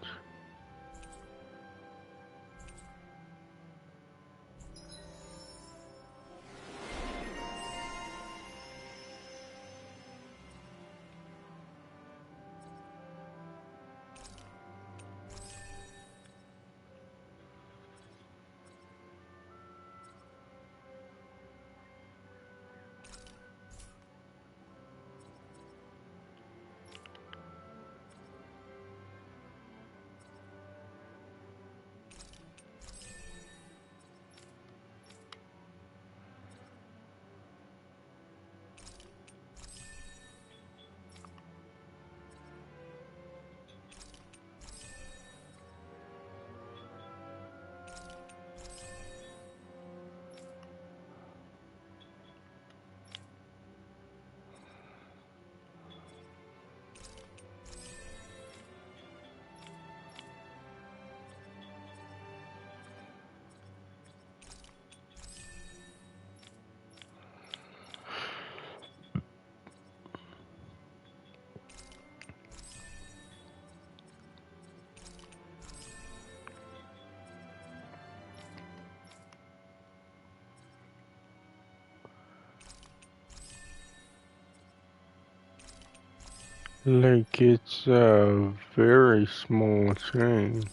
Like it's a very small change.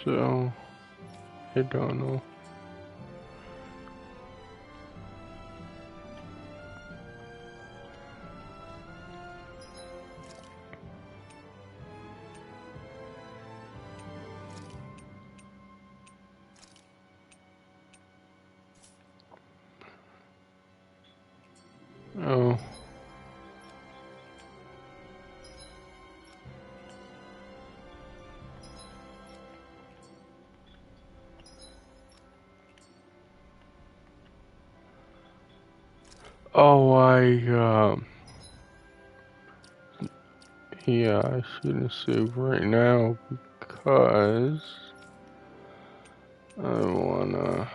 So, I don't know. Oh. Oh, yeah, I shouldn't save right now because I wanna.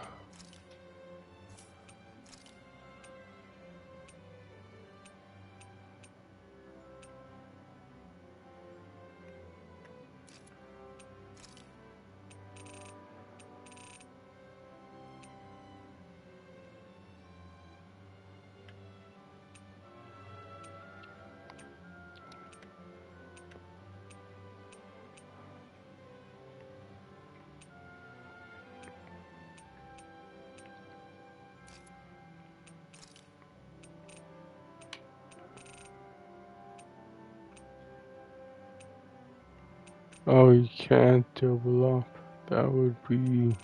Oh, you can't double up. That would be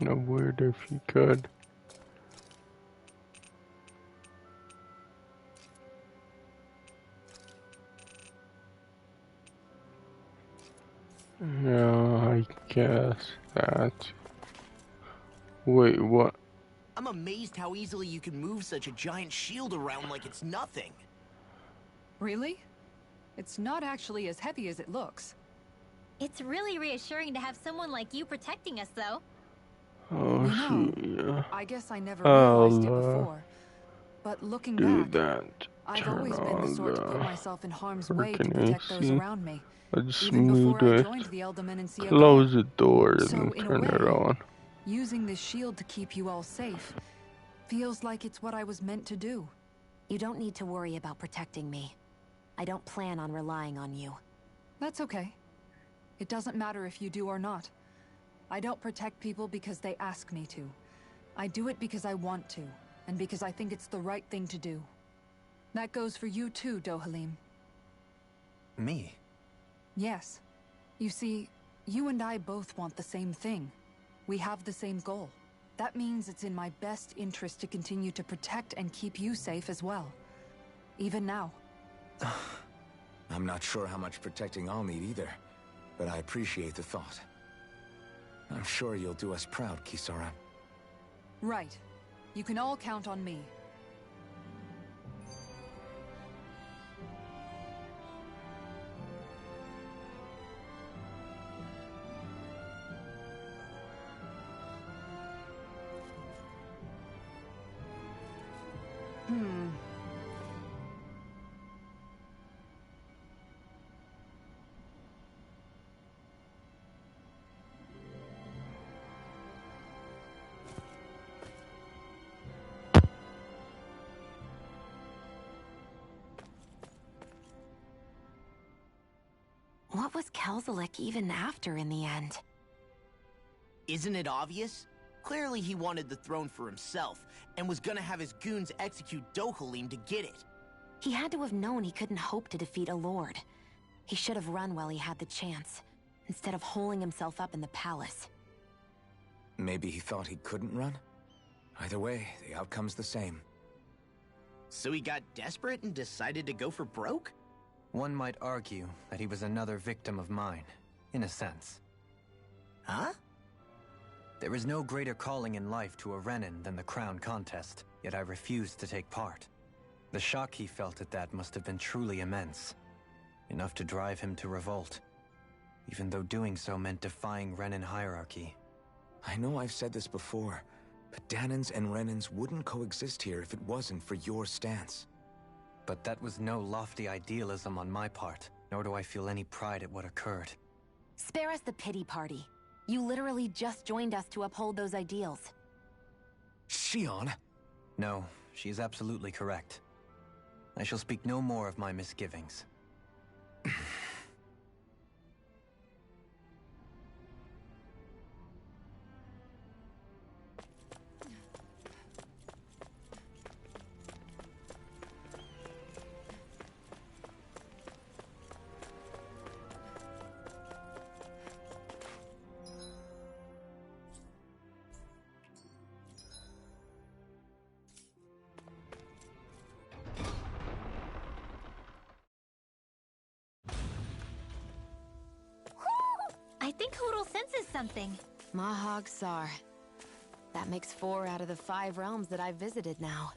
weird if you could. Yeah, I guess that. Wait, what? I'm amazed how easily you can move such a giant shield around like it's nothing. Really? It's not actually as heavy as it looks. It's really reassuring to have someone like you protecting us, though. Oh, You know, yeah. I guess I never realized it I'll before. But looking do back, that. I've Turn always been the on sort to put the myself in harm's way to freaking protect those AC. around me. Let's Even before smooth I it. joined the Eldermen in Siagar. Close the door So, and in a turn it way, on. using this shield to keep you all safe feels like it's what I was meant to do. You don't need to worry about protecting me. I don't plan on relying on you. That's okay. It doesn't matter if you do or not. I don't protect people because they ask me to. I do it because I want to, and because I think it's the right thing to do. That goes for you too, Dohalim. Me? Yes. You see, you and I both want the same thing. We have the same goal. That means it's in my best interest to continue to protect and keep you safe as well. Even now. I'm not sure how much protecting I'll need either, but I appreciate the thought. I'm sure you'll do us proud, Kisara. Right. You can all count on me. What was Kelzelik even after in the end? Isn't it obvious? Clearly he wanted the throne for himself, and was gonna have his goons execute Dohalim to get it. He had to have known he couldn't hope to defeat a lord. He should have run while he had the chance, instead of holding himself up in the palace. Maybe he thought he couldn't run? Either way, the outcome's the same. So he got desperate and decided to go for broke? One might argue that he was another victim of mine, in a sense. Huh? There is no greater calling in life to a Renin than the crown contest, yet I refused to take part. The shock he felt at that must have been truly immense. Enough to drive him to revolt, even though doing so meant defying Renin hierarchy. I know I've said this before, but Danans and Renins wouldn't coexist here if it wasn't for your stance. But that was no lofty idealism on my part, nor do I feel any pride at what occurred. Spare us the pity party. You literally just joined us to uphold those ideals. Shion? No, she is absolutely correct. I shall speak no more of my misgivings. I think Hoodle senses something. Mahag Sar. That makes 4 out of the 5 realms that I've visited now.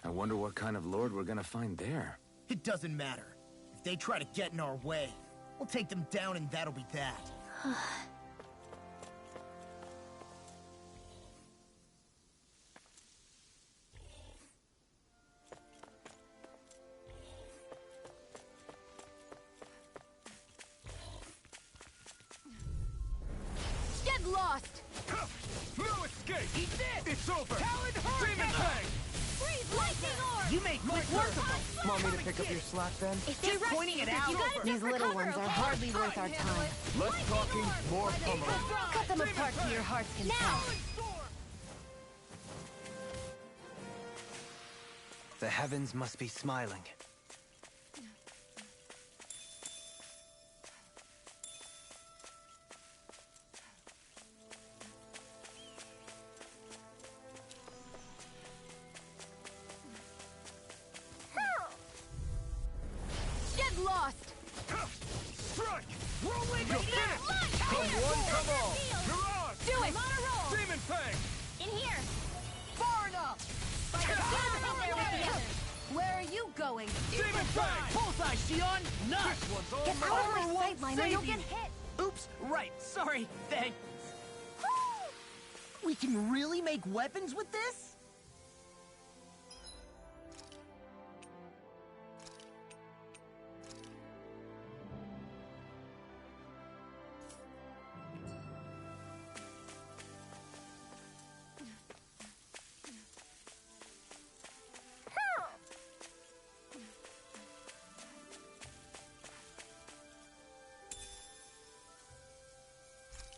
I wonder what kind of lord we're gonna find there. It doesn't matter. If they try to get in our way, we'll take them down and that'll be that. Get lost! No escape! Eat this! It's over! Talon Demon Fang! Freeze lightning orb! You made quick work of them! Want me to pick up your slack then? If they're Just rushing pointing it us, out. you gotta These little recover, ones are okay? hardly worth our time. Less talking, more pummeling. Cut them apart to your heart's content. Now! The heavens must be smiling. Do it! I'm on a roll! Demon Fang! In here! Far enough! By the time we're in there together! Where are you going? Demon Fang! Bullseye, Shion! Nice! This one's all Get mine. out of my sight line or you'll get hit! Oops, right, sorry, thanks. We can really make weapons with this?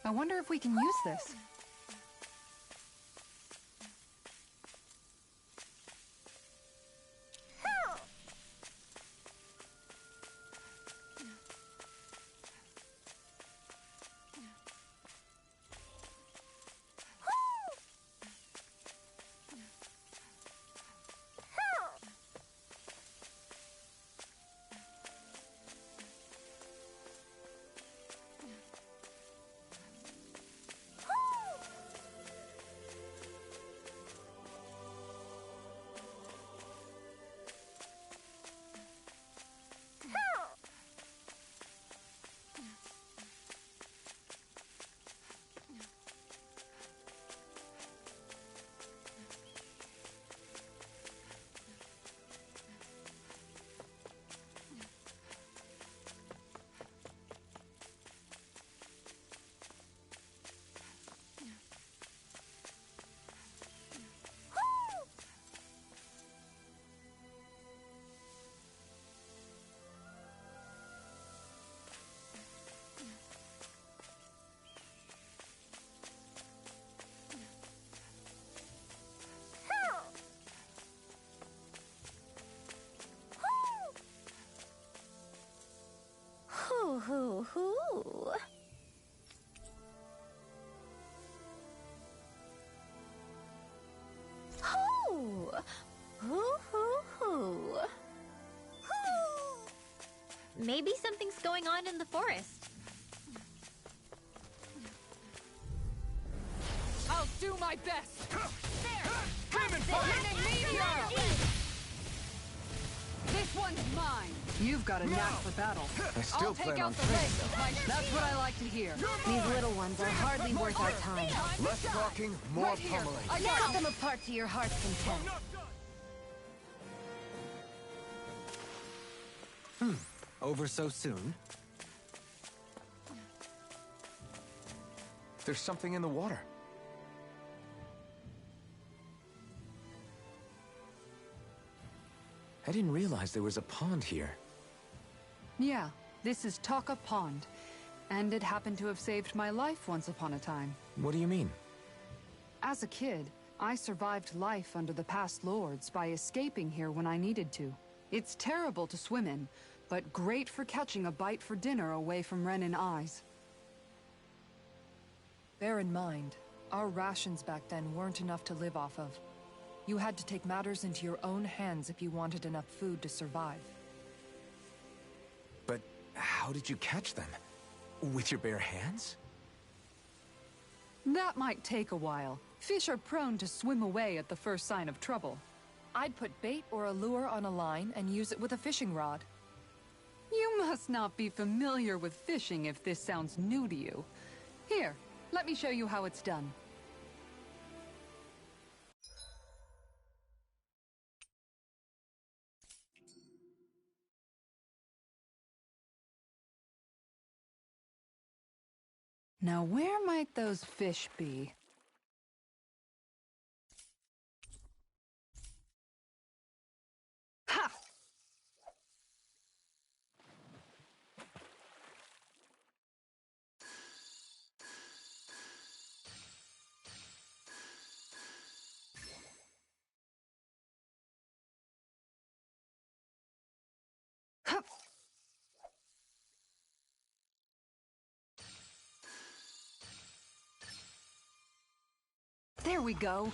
I wonder if we can use this. Hoo hoo hoo. Hoo. Hoo hoo hoo. Hoo. Maybe something's going on in the forest. I'll do my best! Demon Fang! This one's mine! You've got a knack for battle. I still I'll take plan out on the training legs of my... That's what I like to hear. These little ones are hardly worth our time. Less talking, more Right here. pummeling. I got Cut them apart to your heart's content. Over so soon? There's something in the water. I didn't realize there was a pond here. Yeah, this is Taka Pond. And it happened to have saved my life once upon a time. What do you mean? As a kid, I survived life under the past lords by escaping here when I needed to. It's terrible to swim in, but great for catching a bite for dinner away from Renin eyes. Bear in mind, our rations back then weren't enough to live off of. You had to take matters into your own hands if you wanted enough food to survive. But how did you catch them? With your bare hands? That might take a while. Fish are prone to swim away at the first sign of trouble. I'd put bait or a lure on a line and use it with a fishing rod. You must not be familiar with fishing if this sounds new to you. Here, let me show you how it's done. Now, where might those fish be? Ha! Hup! There we go.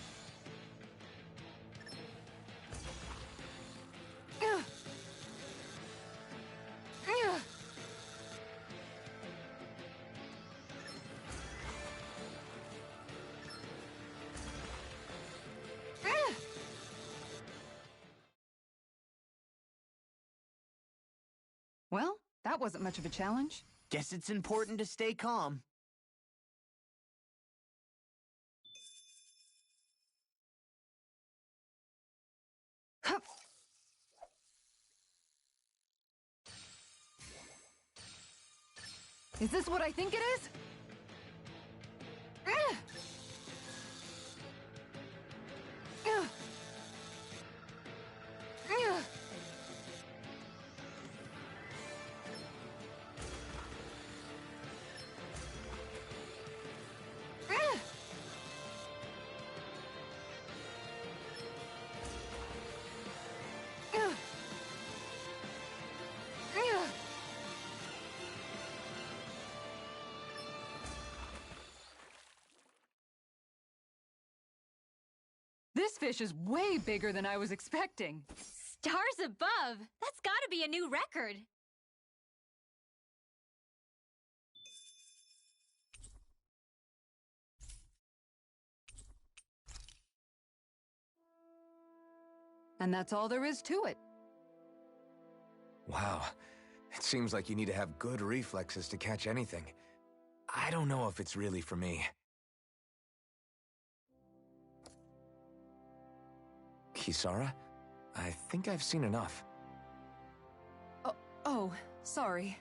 That wasn't much of a challenge. Guess it's important to stay calm. Hup. Is this what I think it is? Ugh. Ugh. Ugh. Ugh. Ugh. Ugh. This fish is way bigger than I was expecting. Stars above! That's gotta be a new record. And that's all there is to it. Wow. It seems like you need to have good reflexes to catch anything. I don't know if it's really for me. Kisara? I think I've seen enough. Oh, sorry.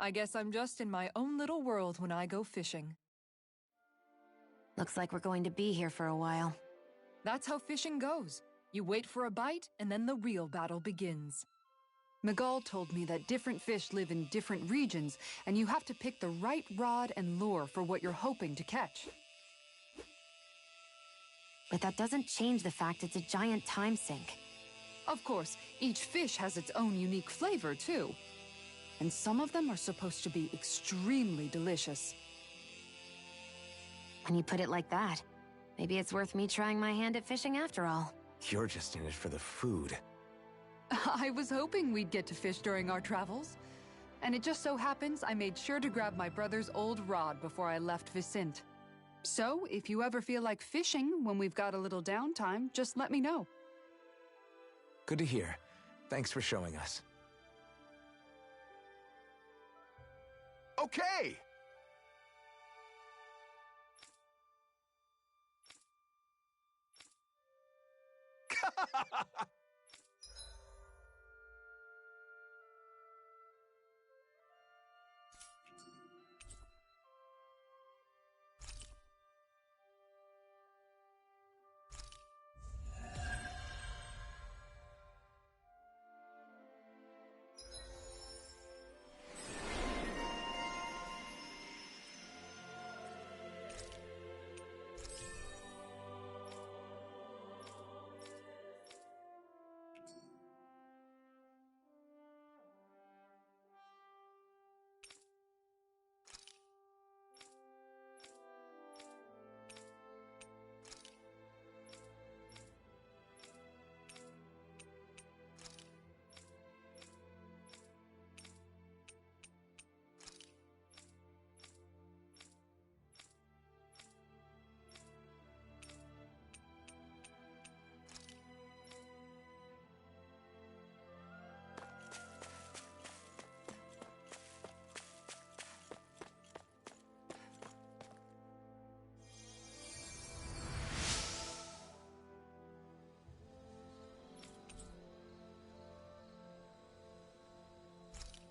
I guess I'm just in my own little world when I go fishing. Looks like we're going to be here for a while. That's how fishing goes. You wait for a bite, and then the real battle begins. Miguel told me that different fish live in different regions, and you have to pick the right rod and lure for what you're hoping to catch. But that doesn't change the fact it's a giant time sink. Of course, each fish has its own unique flavor, too. And some of them are supposed to be extremely delicious. When you put it like that, maybe it's worth me trying my hand at fishing after all. You're just in it for the food. I was hoping we'd get to fish during our travels. And it just so happens I made sure to grab my brother's old rod before I left Vicente. So, if you ever feel like fishing when we've got a little downtime, just let me know. Good to hear. Thanks for showing us. Okay!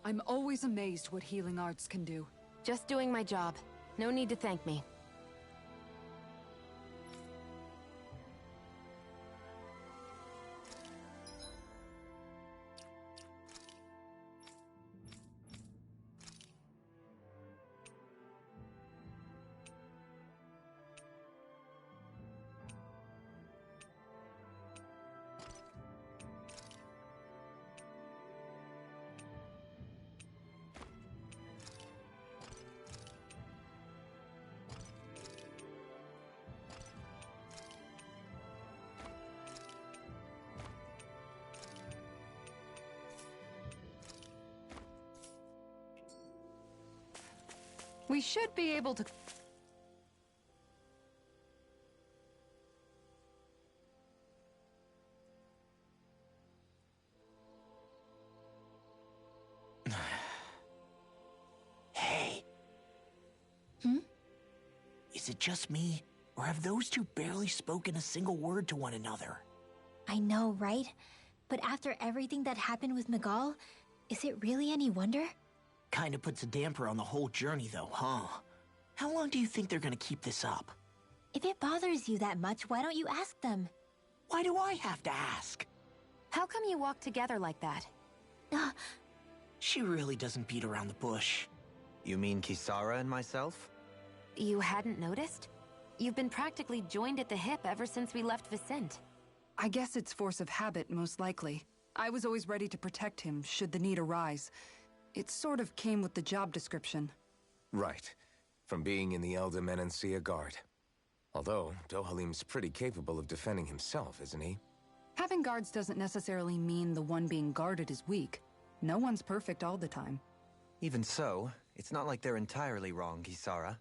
I'm always amazed what healing arts can do. Just doing my job. No need to thank me. We should be able to... Hmm? Is it just me, or have those two barely spoken a single word to one another? I know, right? But after everything that happened with Miguel, is it really any wonder? Kinda puts a damper on the whole journey though, huh? How long do you think they're gonna keep this up? If it bothers you that much, why don't you ask them? Why do I have to ask? How come you walk together like that? She really doesn't beat around the bush. You mean Kisara and myself? You hadn't noticed? You've been practically joined at the hip ever since we left Vicente. I guess it's force of habit, most likely. I was always ready to protect him, should the need arise. It sort of came with the job description. Right. From being in the Elder Menancia Guard. Although, Dohalim's pretty capable of defending himself, isn't he? Having guards doesn't necessarily mean the one being guarded is weak. No one's perfect all the time. Even so, it's not like they're entirely wrong, Kisara.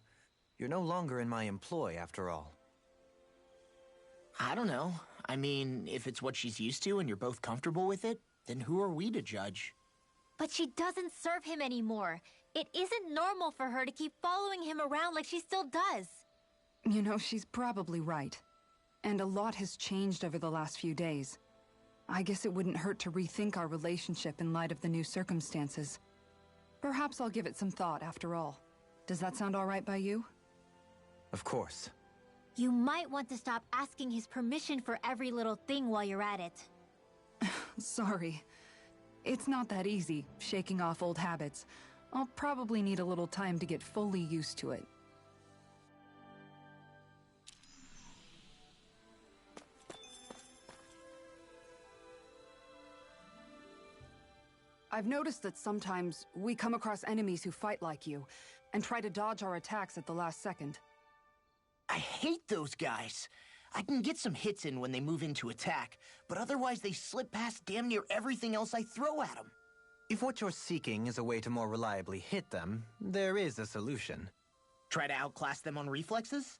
You're no longer in my employ, after all. I don't know. I mean, if it's what she's used to and you're both comfortable with it, then who are we to judge? But she doesn't serve him anymore. It isn't normal for her to keep following him around like she still does. You know, she's probably right. And a lot has changed over the last few days. I guess it wouldn't hurt to rethink our relationship in light of the new circumstances. Perhaps I'll give it some thought after all. Does that sound all right by you? Of course. You might want to stop asking his permission for every little thing while you're at it. Sorry. It's not that easy, shaking off old habits. I'll probably need a little time to get fully used to it. I've noticed that sometimes we come across enemies who fight like you, and try to dodge our attacks at the last second. I hate those guys. I can get some hits in when they move in to attack, but otherwise they slip past damn near everything else I throw at them. If what you're seeking is a way to more reliably hit them, there is a solution. Try to outclass them on reflexes?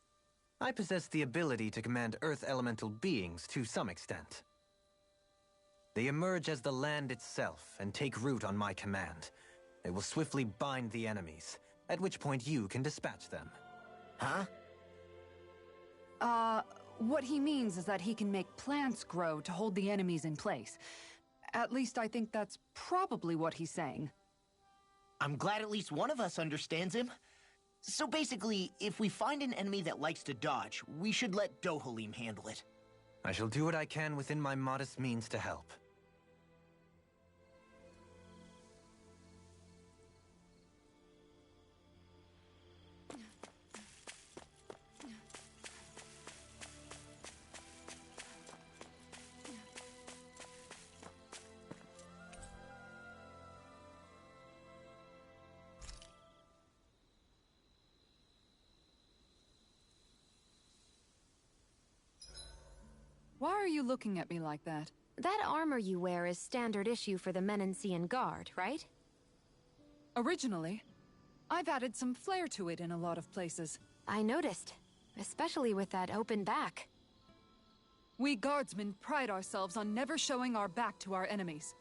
I possess the ability to command Earth elemental beings to some extent. They emerge as the land itself and take root on my command. They will swiftly bind the enemies, at which point you can dispatch them. Huh? What he means is that he can make plants grow to hold the enemies in place. At least I think that's probably what he's saying. I'm glad at least one of us understands him. So basically, if we find an enemy that likes to dodge, we should let Dohalim handle it. I shall do what I can within my modest means to help. Why are you looking at me like that? That armor you wear is standard issue for the Menancian Guard, right? Originally. I've added some flair to it in a lot of places. I noticed, especially with that open back. We guardsmen pride ourselves on never showing our back to our enemies.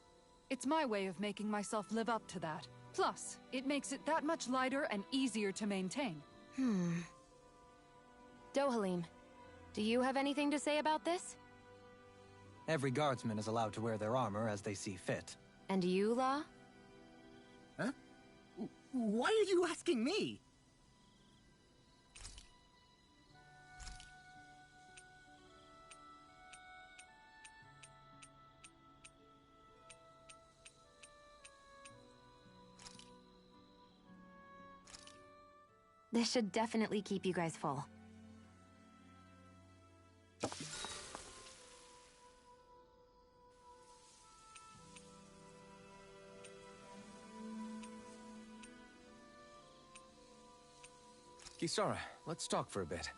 It's my way of making myself live up to that. Plus, it makes it that much lighter and easier to maintain. Dohalim, do you have anything to say about this? Every guardsman is allowed to wear their armor as they see fit. And you, Law? Huh? Why are you asking me? This should definitely keep you guys full. Kisara, let's talk for a bit.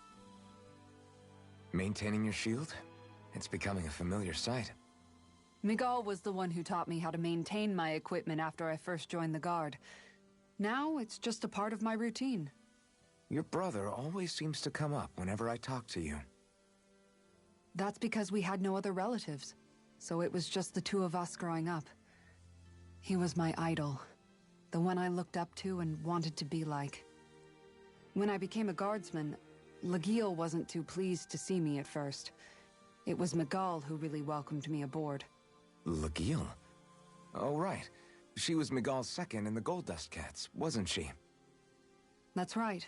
Maintaining your shield? It's becoming a familiar sight. Miguel was the one who taught me how to maintain my equipment after I first joined the Guard. Now, it's just a part of my routine. Your brother always seems to come up whenever I talk to you. That's because we had no other relatives, so it was just the two of us growing up. He was my idol, the one I looked up to and wanted to be like. When I became a guardsman, Lagiel wasn't too pleased to see me at first. It was Miguel who really welcomed me aboard. Lagiel? Oh, right. She was Miguel's second in the Gold Dust Cats, wasn't she? That's right.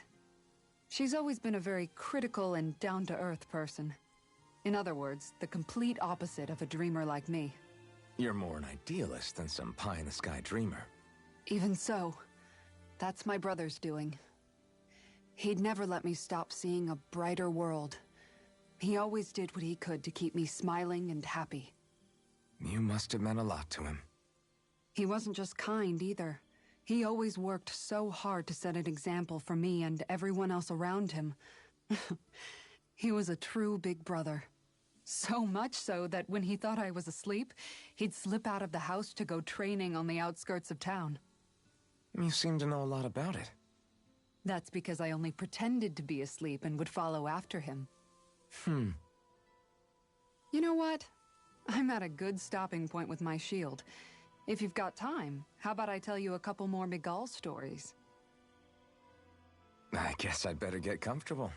She's always been a very critical and down-to-earth person. In other words, the complete opposite of a dreamer like me. You're more an idealist than some pie-in-the-sky dreamer. Even so, that's my brother's doing. He'd never let me stop seeing a brighter world. He always did what he could to keep me smiling and happy. You must have meant a lot to him. He wasn't just kind, either. He always worked so hard to set an example for me and everyone else around him. He was a true big brother. So much so that when he thought I was asleep, he'd slip out of the house to go training on the outskirts of town. You seem to know a lot about it. That's because I only pretended to be asleep and would follow after him. You know what? I'm at a good stopping point with my shield. If you've got time, how about I tell you a couple more Miguel stories? I guess I'd better get comfortable.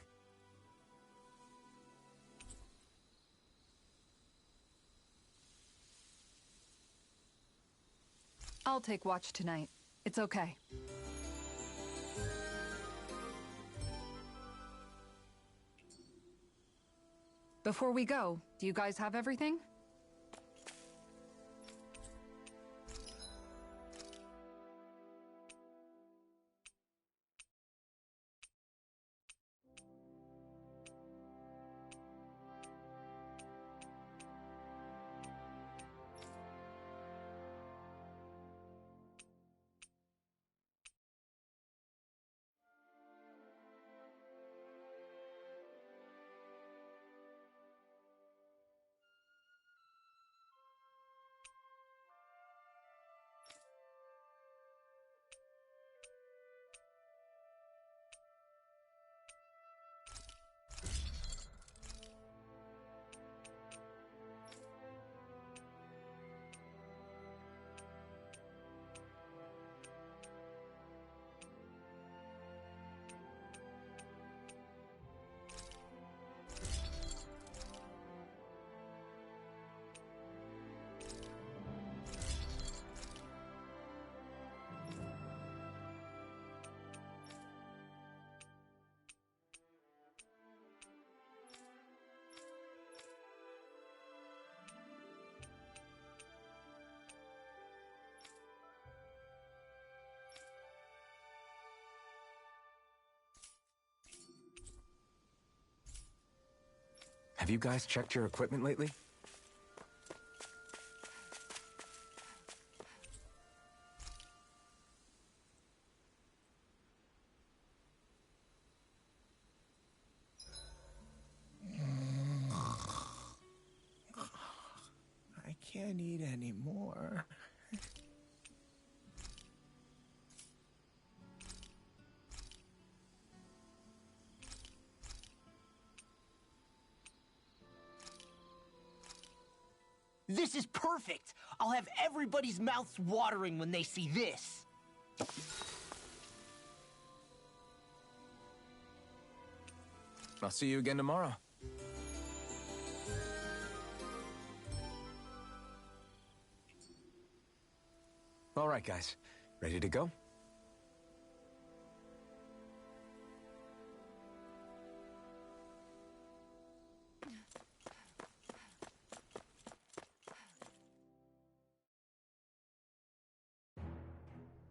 I'll take watch tonight. It's okay. Before we go, do you guys have everything? Have you guys checked your equipment lately? I can't eat anymore. This is perfect! I'll have everybody's mouths watering when they see this. I'll see you again tomorrow. All right, guys. Ready to go?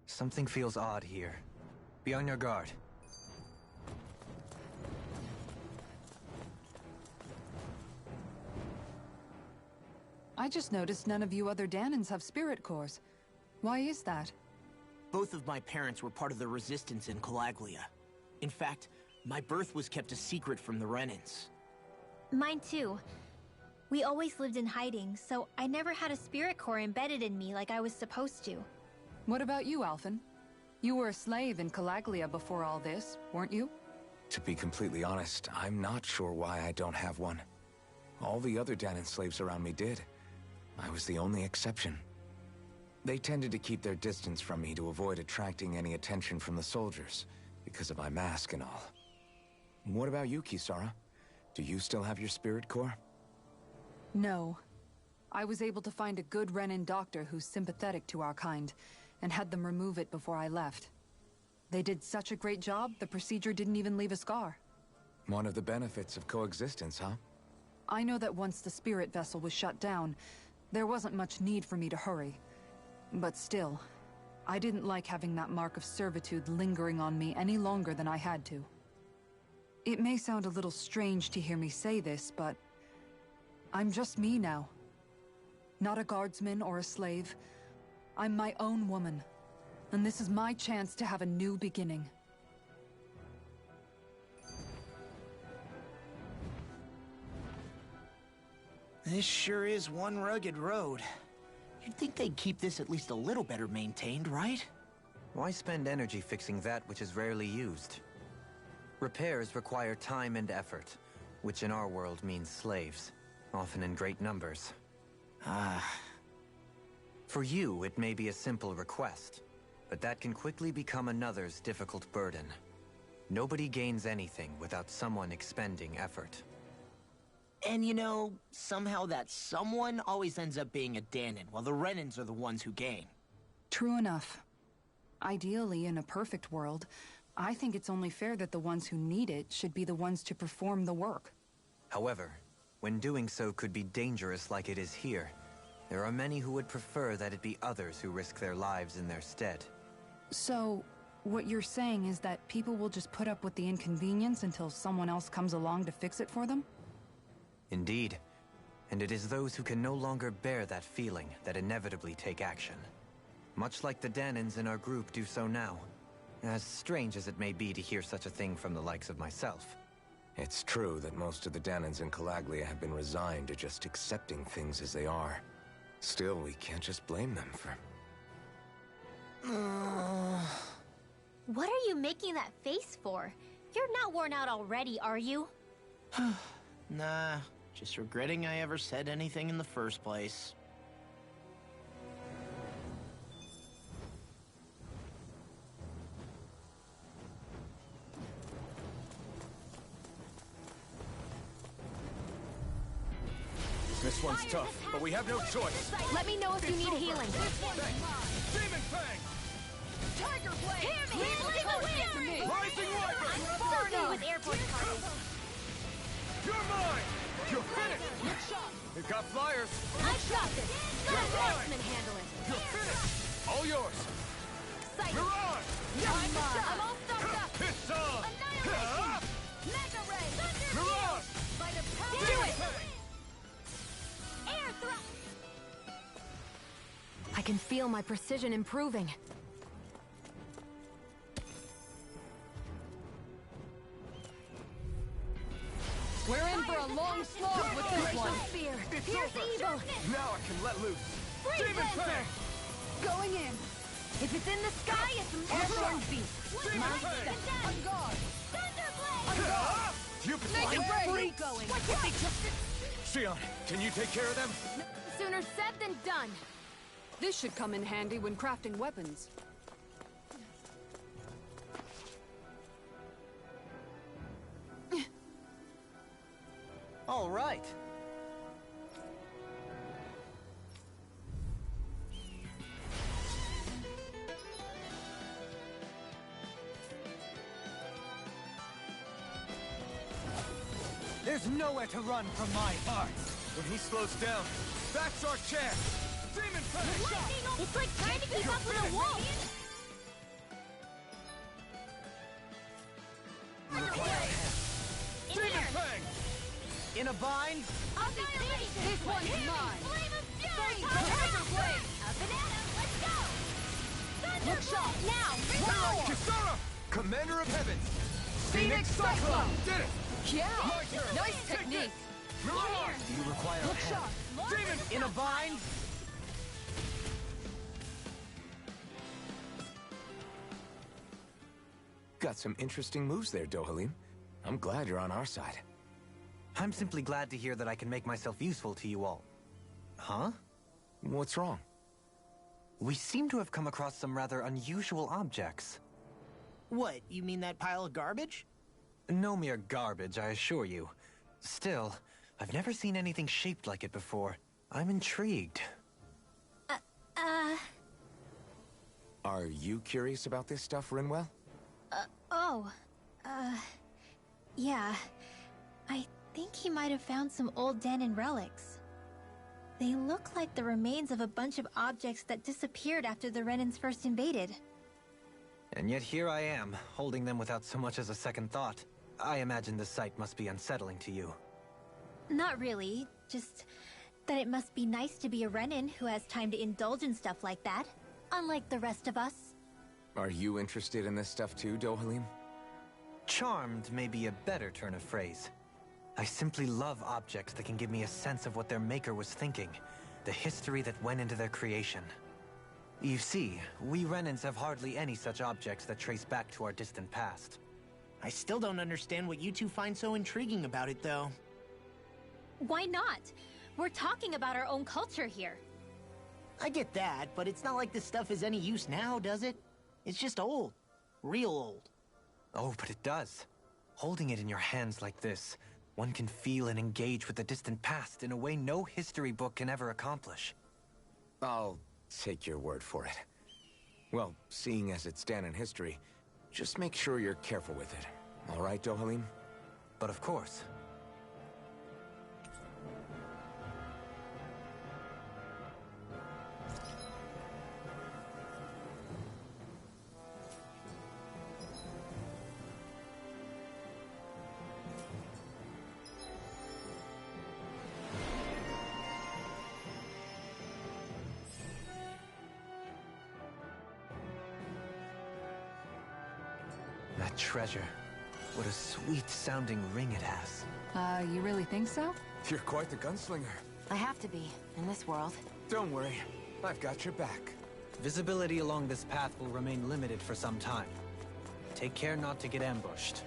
Something feels odd here. Be on your guard. I just noticed none of you other Danans have spirit cores. Why is that? Both of my parents were part of the resistance in Calaglia. In fact, my birth was kept a secret from the Renans. Mine too. We always lived in hiding, so I never had a spirit core embedded in me like I was supposed to. What about you, Alphen? You were a slave in Calaglia before all this, weren't you? To be completely honest, I'm not sure why I don't have one. All the other Danan slaves around me did. I was the only exception. They tended to keep their distance from me to avoid attracting any attention from the soldiers. because of my mask and all. What about you, Kisara? Do you still have your spirit core? No. I was able to find a good Renin doctor who's sympathetic to our kind, and had them remove it before I left. They did such a great job, the procedure didn't even leave a scar. One of the benefits of coexistence, huh? I know that once the spirit vessel was shut down, there wasn't much need for me to hurry. But still, I didn't like having that mark of servitude lingering on me any longer than I had to. It may sound a little strange to hear me say this, but I'm just me now. Not a guardsman or a slave. I'm my own woman. And this is my chance to have a new beginning. This sure is one rugged road. You'd think they'd keep this at least a little better maintained, right? Why spend energy fixing that which is rarely used? Repairs require time and effort, which in our world means slaves, often in great numbers. For you, it may be a simple request, but that can quickly become another's difficult burden. Nobody gains anything without someone expending effort. And you know, somehow that someone always ends up being a Danon, while the Renins are the ones who gain. True enough. Ideally, in a perfect world, I think it's only fair that the ones who need it should be the ones to perform the work. However, when doing so could be dangerous like it is here, there are many who would prefer that it be others who risk their lives in their stead. So, what you're saying is that people will just put up with the inconvenience until someone else comes along to fix it for them? Indeed. And it is those who can no longer bear that feeling that inevitably take action. Much like the Danons in our group do so now. As strange as it may be to hear such a thing from the likes of myself. It's true that most of the Danons in Calaglia have been resigned to just accepting things as they are. Still, we can't just blame them for... What are you making that face for? You're not worn out already, are you? Nah, just regretting I ever said anything in the first place. This one's tough, but we have no choice. Let me know if you need healing. Demon Fang! Tiger Blade! Hear me! To me! Rising Wyvern! I'm so with airport parties. You're mine! You're finished! We've got flyers! I've got this! You're Let mine! Marksman handle it. You're finished! All yours! Excited. Mirage! I'm mine! I'm all stocked up! It's on! Annihilation! Mega Ray! Thunder Mirage! By the power Do of it! Air thrust! I can feel my precision improving. We're in for a long slog with this one. Spear. It's Here's over. evil. Now I can let loose! Demon Fang! Going in. If it's in the sky, it's an airborne beast. Demon My Fang! step. On guard. You Make it Free break. going. Xion, can you take care of them? Sooner said than done. This should come in handy when crafting weapons. All right. There's nowhere to run from my heart! When he slows down, that's our chance! Demon Fang! It's like trying to keep up with a wolf. Demon Fang! In a bind? This one's mine! Tiger Blade. Up and at 'em. Let's go. Look sharp! Now. Power! Kisara! Commander of Heavens! Phoenix Cyclone! Did it! Yeah! My turn! Nice Take technique! this. Mirage! Do you require Look help? sharp! Demon! In a bind? Got some interesting moves there, Dohalim. I'm glad you're on our side. I'm simply glad to hear that I can make myself useful to you all. Huh? What's wrong? We seem to have come across some rather unusual objects. What, you mean that pile of garbage? No mere garbage, I assure you. Still, I've never seen anything shaped like it before. I'm intrigued. Are you curious about this stuff, Rinwell? Yeah. I think he might have found some old Danon relics. They look like the remains of a bunch of objects that disappeared after the Renans first invaded. And yet here I am, holding them without so much as a second thought. I imagine the sight must be unsettling to you. Not really, just that it must be nice to be a Renan who has time to indulge in stuff like that, unlike the rest of us. Are you interested in this stuff too, Dohalim? Charmed may be a better turn of phrase. I simply love objects that can give me a sense of what their maker was thinking, the history that went into their creation. You see, we Renans have hardly any such objects that trace back to our distant past. I still don't understand what you two find so intriguing about it, though. Why not? We're talking about our own culture here. I get that, but it's not like this stuff is any use now, does it? It's just old. Real old. Oh, but it does. Holding it in your hands like this, one can feel and engage with the distant past in a way no history book can ever accomplish. I'll take your word for it. Well, seeing as it's Danon history, just make sure you're careful with it. All right, Dohalim? But of course. That treasure. What a sweet-sounding ring it has. You really think so? You're quite the gunslinger. I have to be, in this world. Don't worry. I've got your back. Visibility along this path will remain limited for some time. Take care not to get ambushed.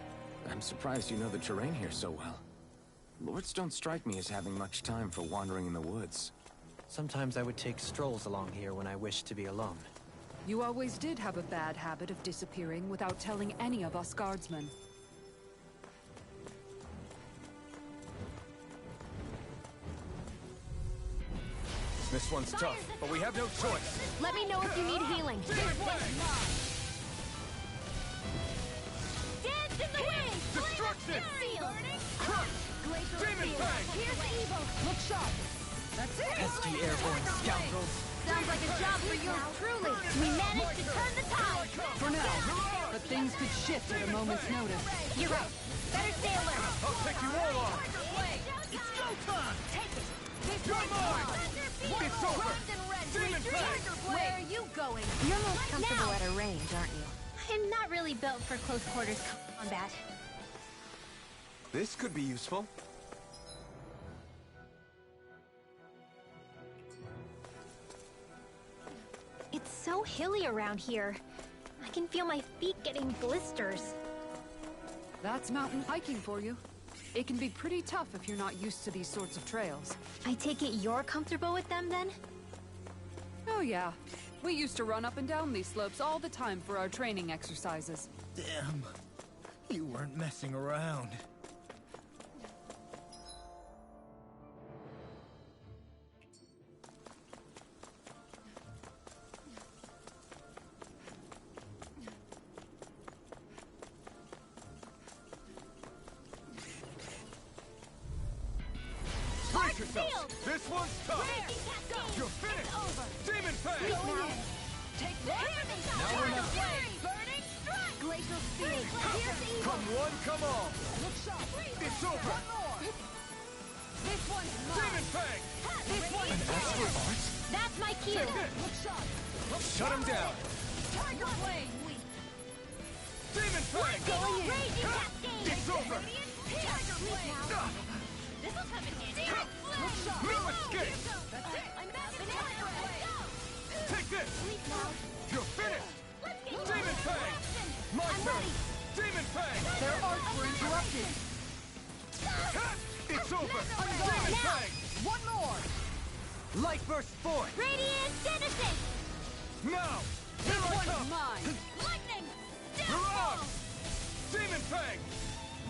I'm surprised you know the terrain here so well. Lords don't strike me as having much time for wandering in the woods. Sometimes I would take strolls along here when I wished to be alone. You always did have a bad habit of disappearing without telling any of us guardsmen. This one's tough, but we have no choice. Let me know if you need healing. Dance in the wind! Destruction! Crush! Demon Fang! Here's evil! Look sharp! That's it! Pesky airborne scoundrels! Sounds like a job for yours truly! We managed to turn the tide! For now, but things could shift at a moment's notice. You're right. Better stay alert! I'll take you all on! It's go time! Take it! You're mine! It's over! Demon Fang! Where are you going? You're most comfortable at a range, aren't you? I'm not really built for close quarters combat. This could be useful. It's so hilly around here. I can feel my feet getting blisters. That's mountain hiking for you. It can be pretty tough if you're not used to these sorts of trails. I take it you're comfortable with them then? Oh yeah. We used to run up and down these slopes all the time for our training exercises. Damn. You weren't messing around. Brace yourself! This one's tough! You're finished! Demon Fang! Take that! Now we're not. Burning strike! Glacial speed! Here's evil! Come one, come all! Look sharp! It's over! One more! This one's Demon mine! Fang! This one's Astral art? That's my cue! Look sharp! Shut him down! Tiger Blade! Demon Fang! Going in! Raging Cascade! It's over! Tiger Blade! This'll come in handy! Look sharp! No escape! That's it! I'm back in Tiger Blade! Take this! You're finished! Demon Fang! My I'm turn! ready. Demon Fang! Their arts were interrupted. It's over! Now. Demon Fang! One more! Light burst forth! Radiant Genesis! Now! Here I One's come! mine. Lightning! Downfall! Demon Fang!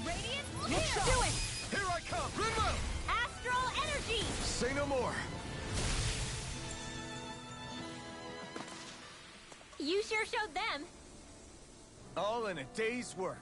Radiant Look here! sharp! Do it! Here I come! Rinwo! Astral energy! Say no more! You sure showed them. All in a day's work.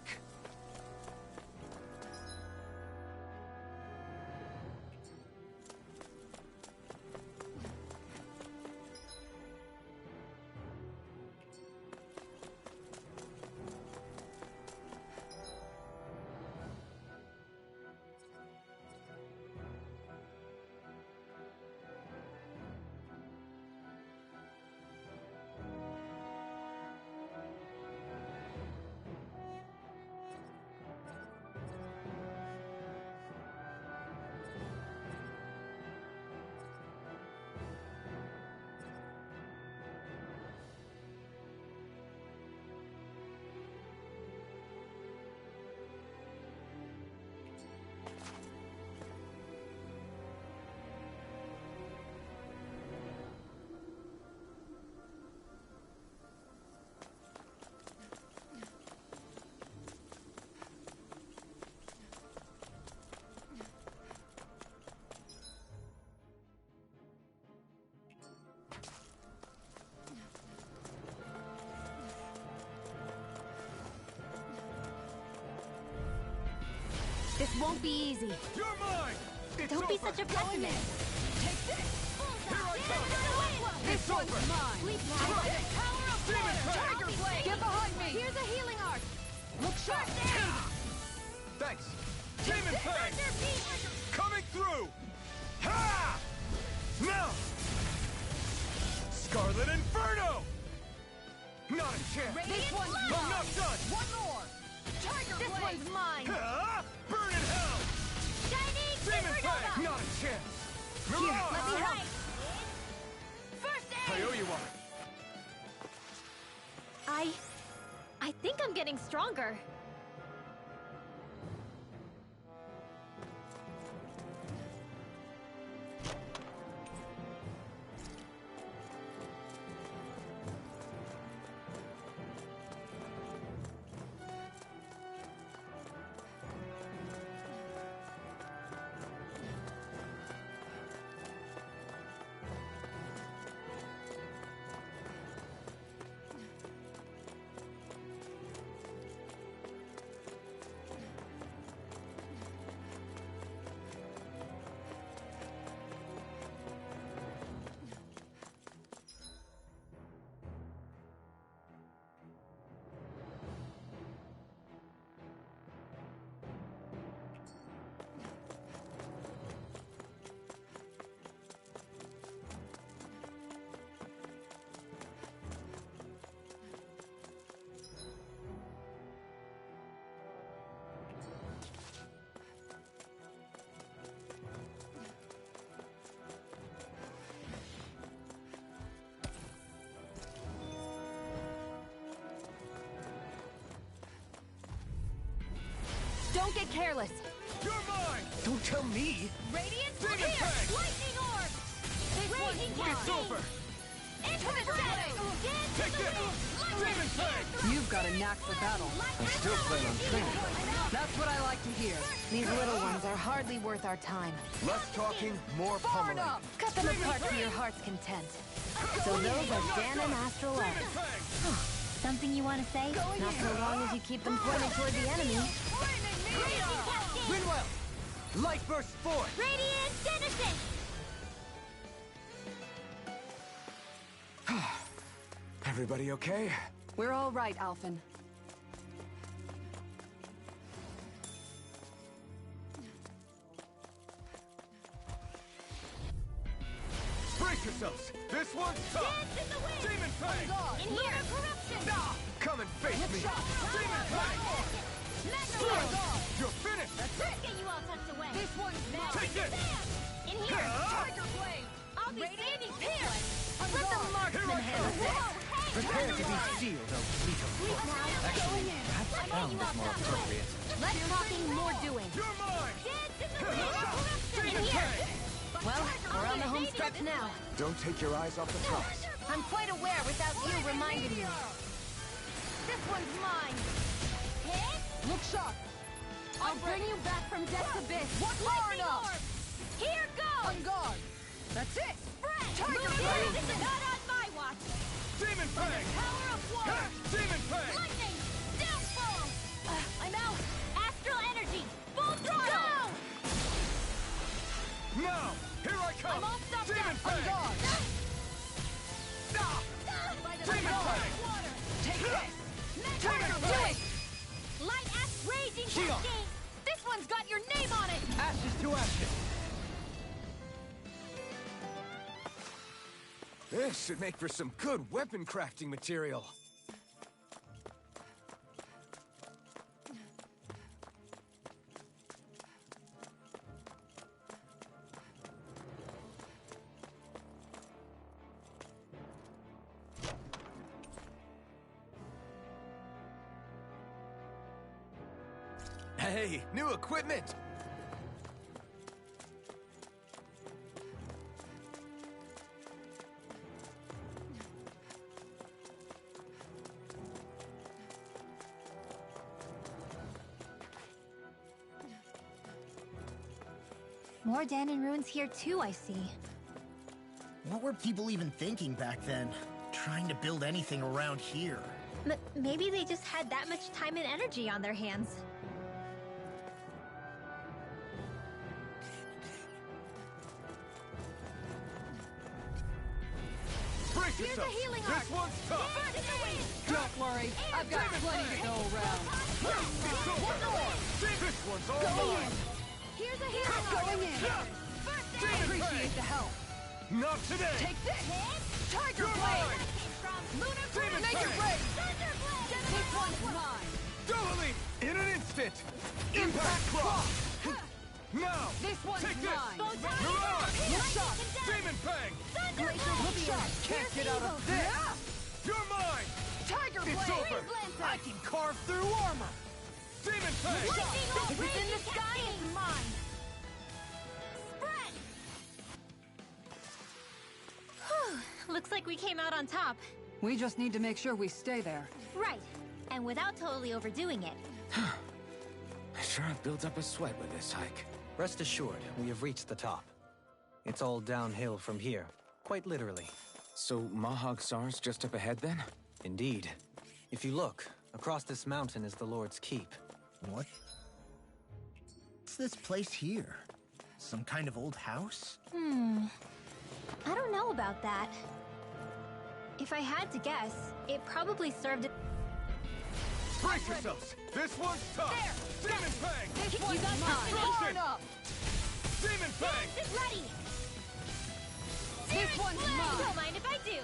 This won't be easy. You're mine! It's Don't be over. such a pessimist. Take this! Here I come! This It's one's over. mine! Sleep now! Power of Demon fire! Fang! Tiger Blade! Get behind me! Here's a healing art! Look sharp! Thanks. Demon Fang! Thunder beat! Coming through! Ha! Now! Scarlet Inferno! Not a chance! This one's I'm mine! not done! One more! Tiger This Blade! one's mine. Ha! Burn in hell! Shining Demon Supernova! Fang! Not a chance! Here, Mirage! let me help. First I aid! owe you one. I think I'm getting stronger. Don't get careless. You're mine! Don't tell me! Radiant Demon here! Fang! Lightning orb! Blazing It's over! Into the shadow! Take this! Demon Fang! You've got a knack for battle. I still plan on training. That's what I like to hear. These little ones are hardly worth our time. Less talking, more Far pummeling. enough! Cut them apart to your heart's content. So those are Dan and Astral Demon Art. Fang! Something you want to say? Not so long as you keep them pointed toward the enemy. Rinwell! Light burst forth! Radiant citizen! Everybody okay? We're all right, Alphen. Brace yourselves! This one's tough! Demon Fang! In here! Corruption! Come and face me! Demon Fang! You're finished! Let's get you all tucked away! This one's mine! Take this! In here! Tiger Blade! I'll be saving Pierce! Let the marksman handle this. Prepare to be sealed, Alito. Actually, perhaps found is more appropriate. Less talking, more doing. You're mine! In here. Well, we're on the home stretch now. Don't take your eyes off the prize. I'm quite aware without you reminding me. This one's mine. Hit. Look sharp. I'll bring you back from death's abyss. What's far enough? Here goes. On guard. That's it. Spread. Tiger Lunar Blade. Blade is not on my watch. Demon Fang! Power of water. Demon Fang! Lightning. Downfall. I'm out. Astral energy. Full throttle. Go. Now! Here I come! I'm all stopped Demon up. Fang! On guard. By the Demon power Fang! of water. Take this. Tiger Fang! Blade. Light ash raging Shield. cascade. This one's got your name on it. Ashes to ashes. This should make for some good weapon crafting material. Hey, new equipment! More Danon ruins here too, I see. What were people even thinking back then? Trying to build anything around here. Maybe they just had that much time and energy on their hands. Brace Here's yourself! a healing This arc. one's tough! Burn in the wind. Don't worry. I've got plenty to go around. One more! This one's all mine! Here's a healing arc. Going in. First I aid. appreciate the help. Not today! Take this. Hit. Tiger You're Blade. mine. That came from Lunar Demon Blade. Make it Fang. rain. Thunder Blade. This one's mine. Double leap! In an instant! Impact cross! Now! This one's Take this! mine. You're on! Look sharp. Demon Fang! Thunder Glacier, look sharp. Can't get out of this! You're mine! Tiger It's Blade. over! I can carve through armor! Demon Fang! Lightning If it's in raging the sky, cascade. it's mine. Spread. Looks like we came out on top. We just need to make sure we stay there. Right. And without totally overdoing it. I sure have built up a sweat with this hike. Rest assured, we have reached the top. It's all downhill from here, quite literally. So Mahag Sar's just up ahead then? Indeed. If you look, across this mountain is the Lord's Keep. What? What's this place here? Some kind of old house? I don't know about that. If I had to guess, it probably served... Brace yourselves! This one's tough! Demon Fang! This one's got mine. something. Burn up. Demon Fang! This is ready. This one's mine. Don't mind if I do.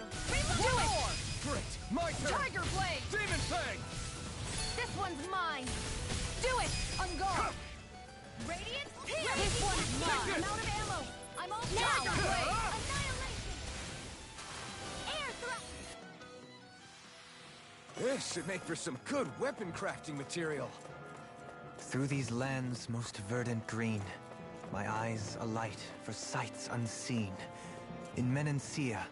Do it. Great! My turn! Tiger Blade. Demon Fang! This one's mine. Do it. On guard. Radiant. This one's mine. I'm out of ammo. I'm all Tiger down. Blade. Annihilation. Air thrust. This should make for some good weapon crafting material. Through these lands most verdant green, my eyes alight for sights unseen. In Menancia,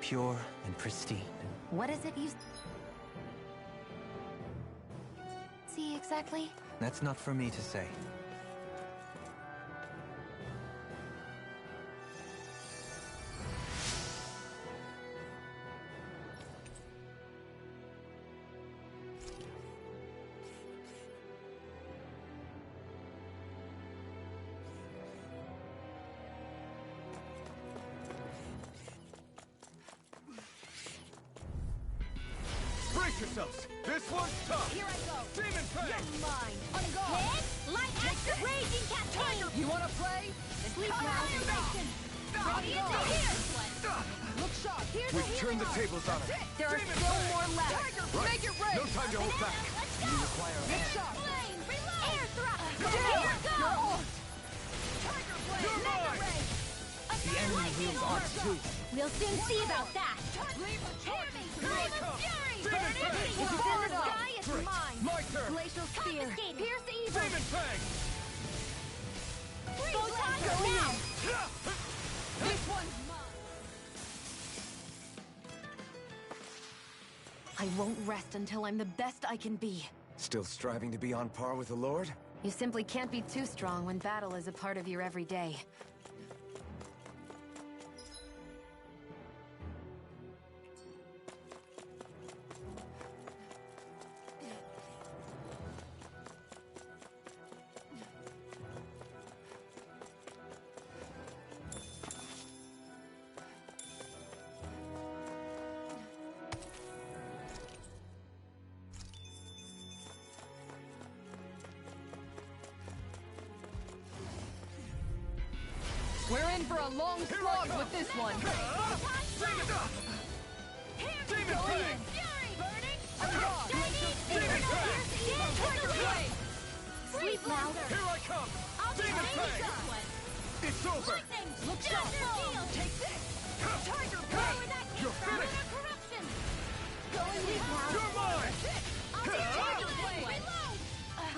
pure and pristine. What is it you see exactly? That's not for me to say. Brace yourselves! This one's tough! Here I go. Demon Fang! You're mine. On guard. Hit. Light ash raging cascade. You wanna play? Sleep annihilation. Radiant go. here. Look sharp. Here's a We've turned the healing arc. tables on him! There are Demon still Fang! more left. Tiger Right. Make it rain. No time to hold back! Let's go. Look sharp. Flame. Reload. Air thrust. Go. Here go. Go. Tiger Blade. You're Mega mine. ray. The enemy wields arts too. We'll soon see about that. Flame of fury. Demon Burn Fang. it. If it's in the sky, it's Great. mine. My turn! Glacial spear. Confiscate. Pierce the evil. Demon Fang! Photon now. This one's mine. I won't rest until I'm the best I can be. Still striving to be on par with the Lord? You simply can't be too strong when battle is a part of your everyday. We're in for a long slog with this one. Demon Flame! Fury! Burning! Demon Flame! Sleep now. Here I come! Demon Flame! It's over! Look sharp! Take this! Tiger Flame! You're finished! Going sleep now. You're mine! Tiger Flame!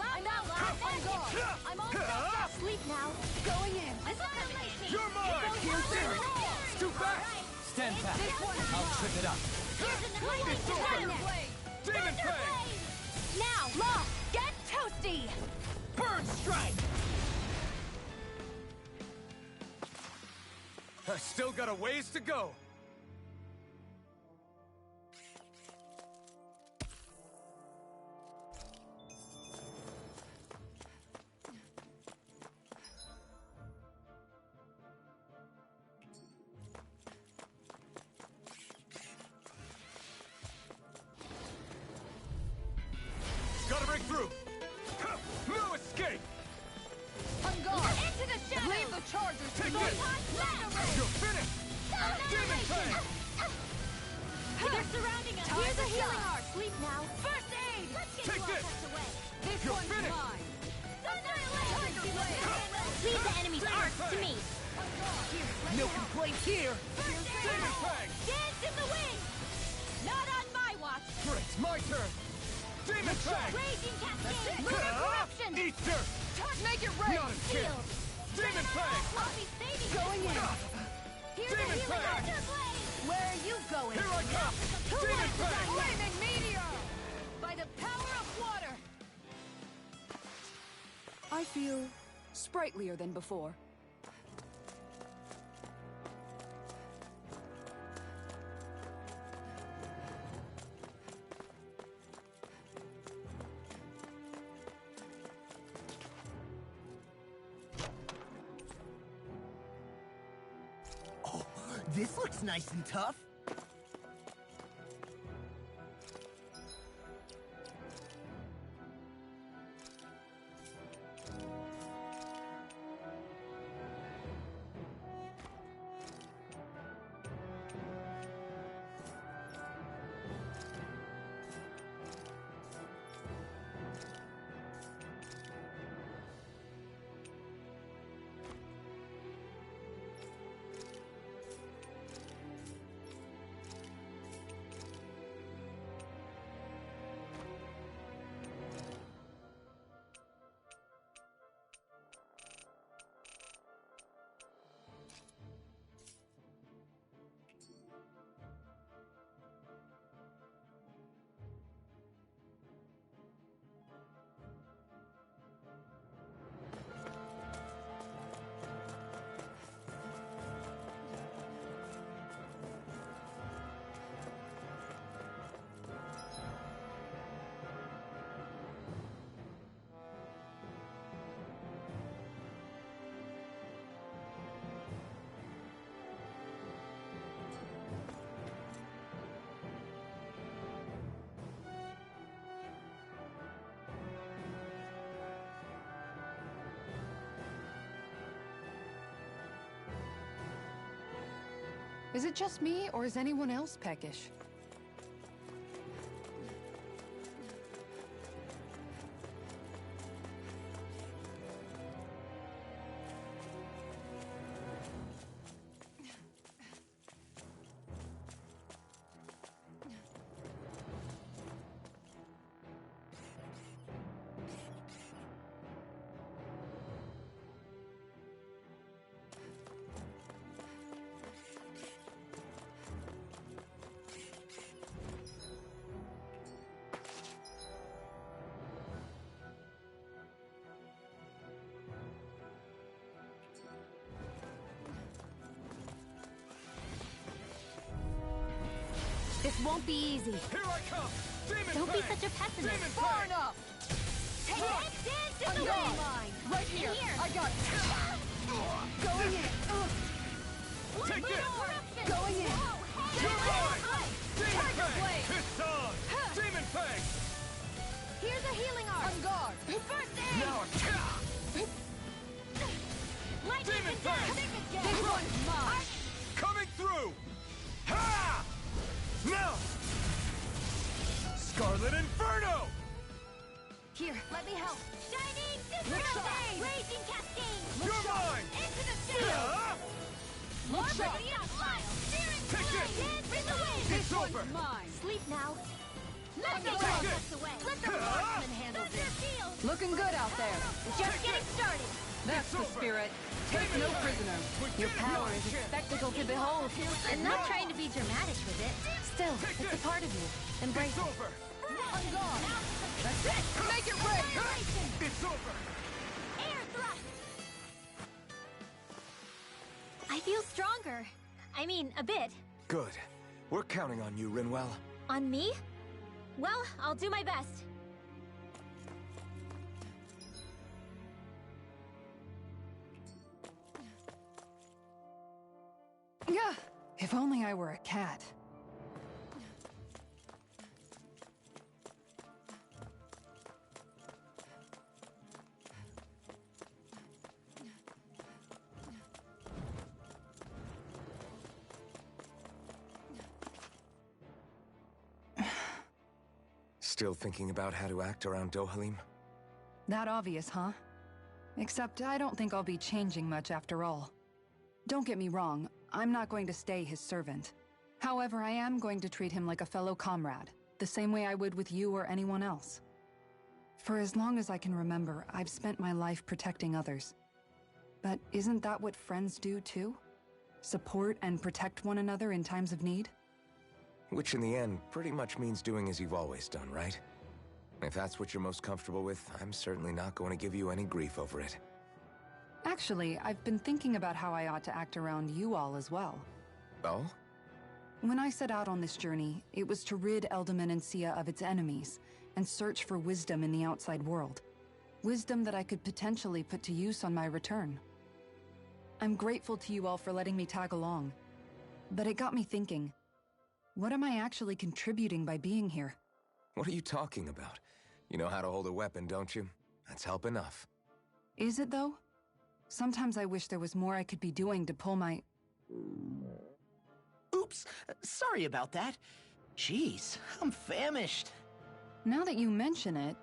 I'm out. On guard! I'm all set. Sleep now. Going in. You're mine! It's too fast! Stand back. I'll trip it up. It's over! Demon Flame! Now, Law, get toasty. Burn Strike! I still got a ways to go. Gotta break through! No escape! On guard! Into the shadows! Leave the chargers to Take me! this! You're finished! Demon Flame! They're surrounding us! Here's a healing art. Sleep now. First aid! Let's get Take you all this! tucked away! This You're one's finished! mine! Tiger Flame! Leave the enemy's arts to me. No complaints here. Demon Flame! Dance in the wind! Not on my watch! Great, my turn! Demon Flame! Raging cascade! Lunar corruption! Eat dirt! Make it rain! Not a chance! Demon Flame! I'll be saving Going in! Here's Demon a healing Flame! Thunder Blade! Where are you going? Here I come! Demon Flame! Flaming meteor! By the power of water! I feel sprightlier than before. Oh, this looks nice and tough. Is it just me, or is anyone else peckish? won't be easy. Here I come! Demon Don't be Fang! such a pessimist. Demon Far Fang! enough! Take it! Dance in the wind! Mine. Right here. I got it. Going in. Take this! Going in. You're mine! Demon Tiger Fang! Blade! It's on! Demon Fang! Here's a healing arm. On guard. First aid. Now Lightning Demon and dash. Fang! This one's mine. Coming through! Ha! Now! Scarlet Inferno! Here, let me help. Shining Look Super sharp. Blade! Raging Cascade! You're mine! Into the shadow! Ah! Look sharp. Steering Take Blade! this. Dance in the wind! It's over! Mine. Sleep now. Let the the Take world it. us away. Let the marksman handle Thunder this. Field! Looking good out there. Just getting started. That's It's the over. spirit. Take no prisoners. Your power is a spectacle to behold. I'm not trying to be dramatic with it. Still, it's a part of you. Embrace It's it. over! On guard. That's it. Make it rain. It's over! Air thrust! I feel stronger. I mean, a bit. Good. We're counting on you, Rinwell. On me? Well, I'll do my best. Yeah. If only I were a cat. Still thinking about how to act around Dohalim? That obvious, huh? Except I don't think I'll be changing much after all. Don't get me wrong, I'm not going to stay his servant. However, I am going to treat him like a fellow comrade, the same way I would with you or anyone else. For as long as I can remember, I've spent my life protecting others. But isn't that what friends do too? Support and protect one another in times of need? Which in the end pretty much means doing as you've always done, right? If that's what you're most comfortable with, I'm certainly not going to give you any grief over it. Actually, I've been thinking about how I ought to act around you all as well. Oh? When I set out on this journey, it was to rid Eldaman and Sia of its enemies, and search for wisdom in the outside world. Wisdom that I could potentially put to use on my return. I'm grateful to you all for letting me tag along. But it got me thinking, what am I actually contributing by being here? What are you talking about? You know how to hold a weapon, don't you? That's help enough. Is it though? Sometimes I wish there was more I could be doing to pull my... Oops, sorry about that. Jeez, I'm famished. Now that you mention it,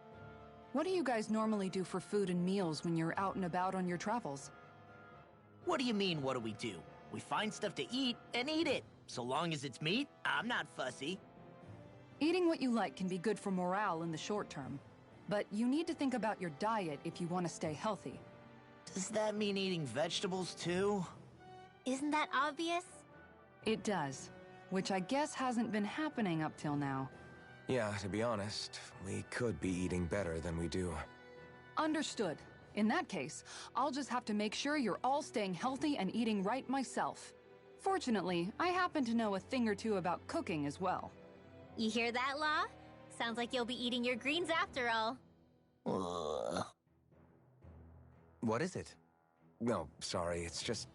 what do you guys normally do for food and meals when you're out and about on your travels? What do you mean, what do we do? We find stuff to eat and eat it. So long as it's meat, I'm not fussy. Eating what you like can be good for morale in the short term, but you need to think about your diet if you want to stay healthy. Does that mean eating vegetables too? Isn't that obvious? It does, which I guess hasn't been happening up till now. Yeah, to be honest, we could be eating better than we do. Understood. In that case, I'll just have to make sure you're all staying healthy and eating right myself. Fortunately, I happen to know a thing or two about cooking as well. You hear that, Law? Sounds like you'll be eating your greens after all. What is it? No, sorry, it's just...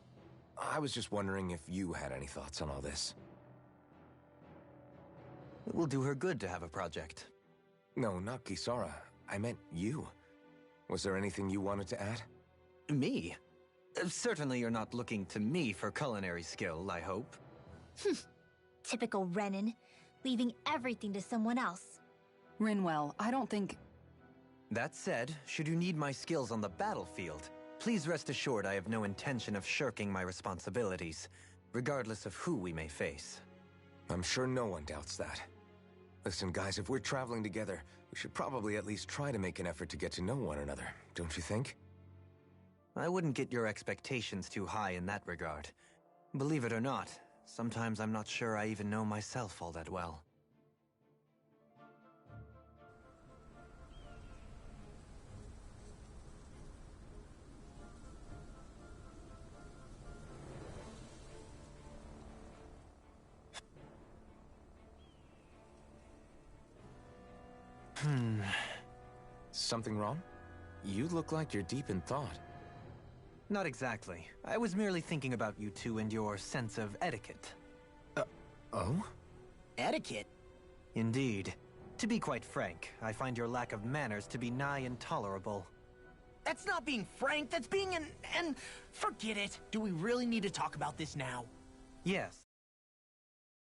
I was just wondering if you had any thoughts on all this. It will do her good to have a project. No, not Kisara. I meant you. Was there anything you wanted to add? Me? Certainly you're not looking to me for culinary skill, I hope. Typical Renan, leaving everything to someone else. Rinwell, I don't think... That said, should you need my skills on the battlefield, please rest assured I have no intention of shirking my responsibilities, regardless of who we may face. I'm sure no one doubts that. Listen, guys, if we're traveling together, we should probably at least try to make an effort to get to know one another, don't you think? I wouldn't get your expectations too high in that regard. Believe it or not, sometimes I'm not sure I even know myself all that well. something wrong? You look like you're deep in thought. Not exactly. I was merely thinking about you two and your sense of etiquette. Oh? Etiquette? Indeed. To be quite frank, I find your lack of manners to be nigh intolerable. That's not being frank, that's being an... Forget it. Do we really need to talk about this now? Yes.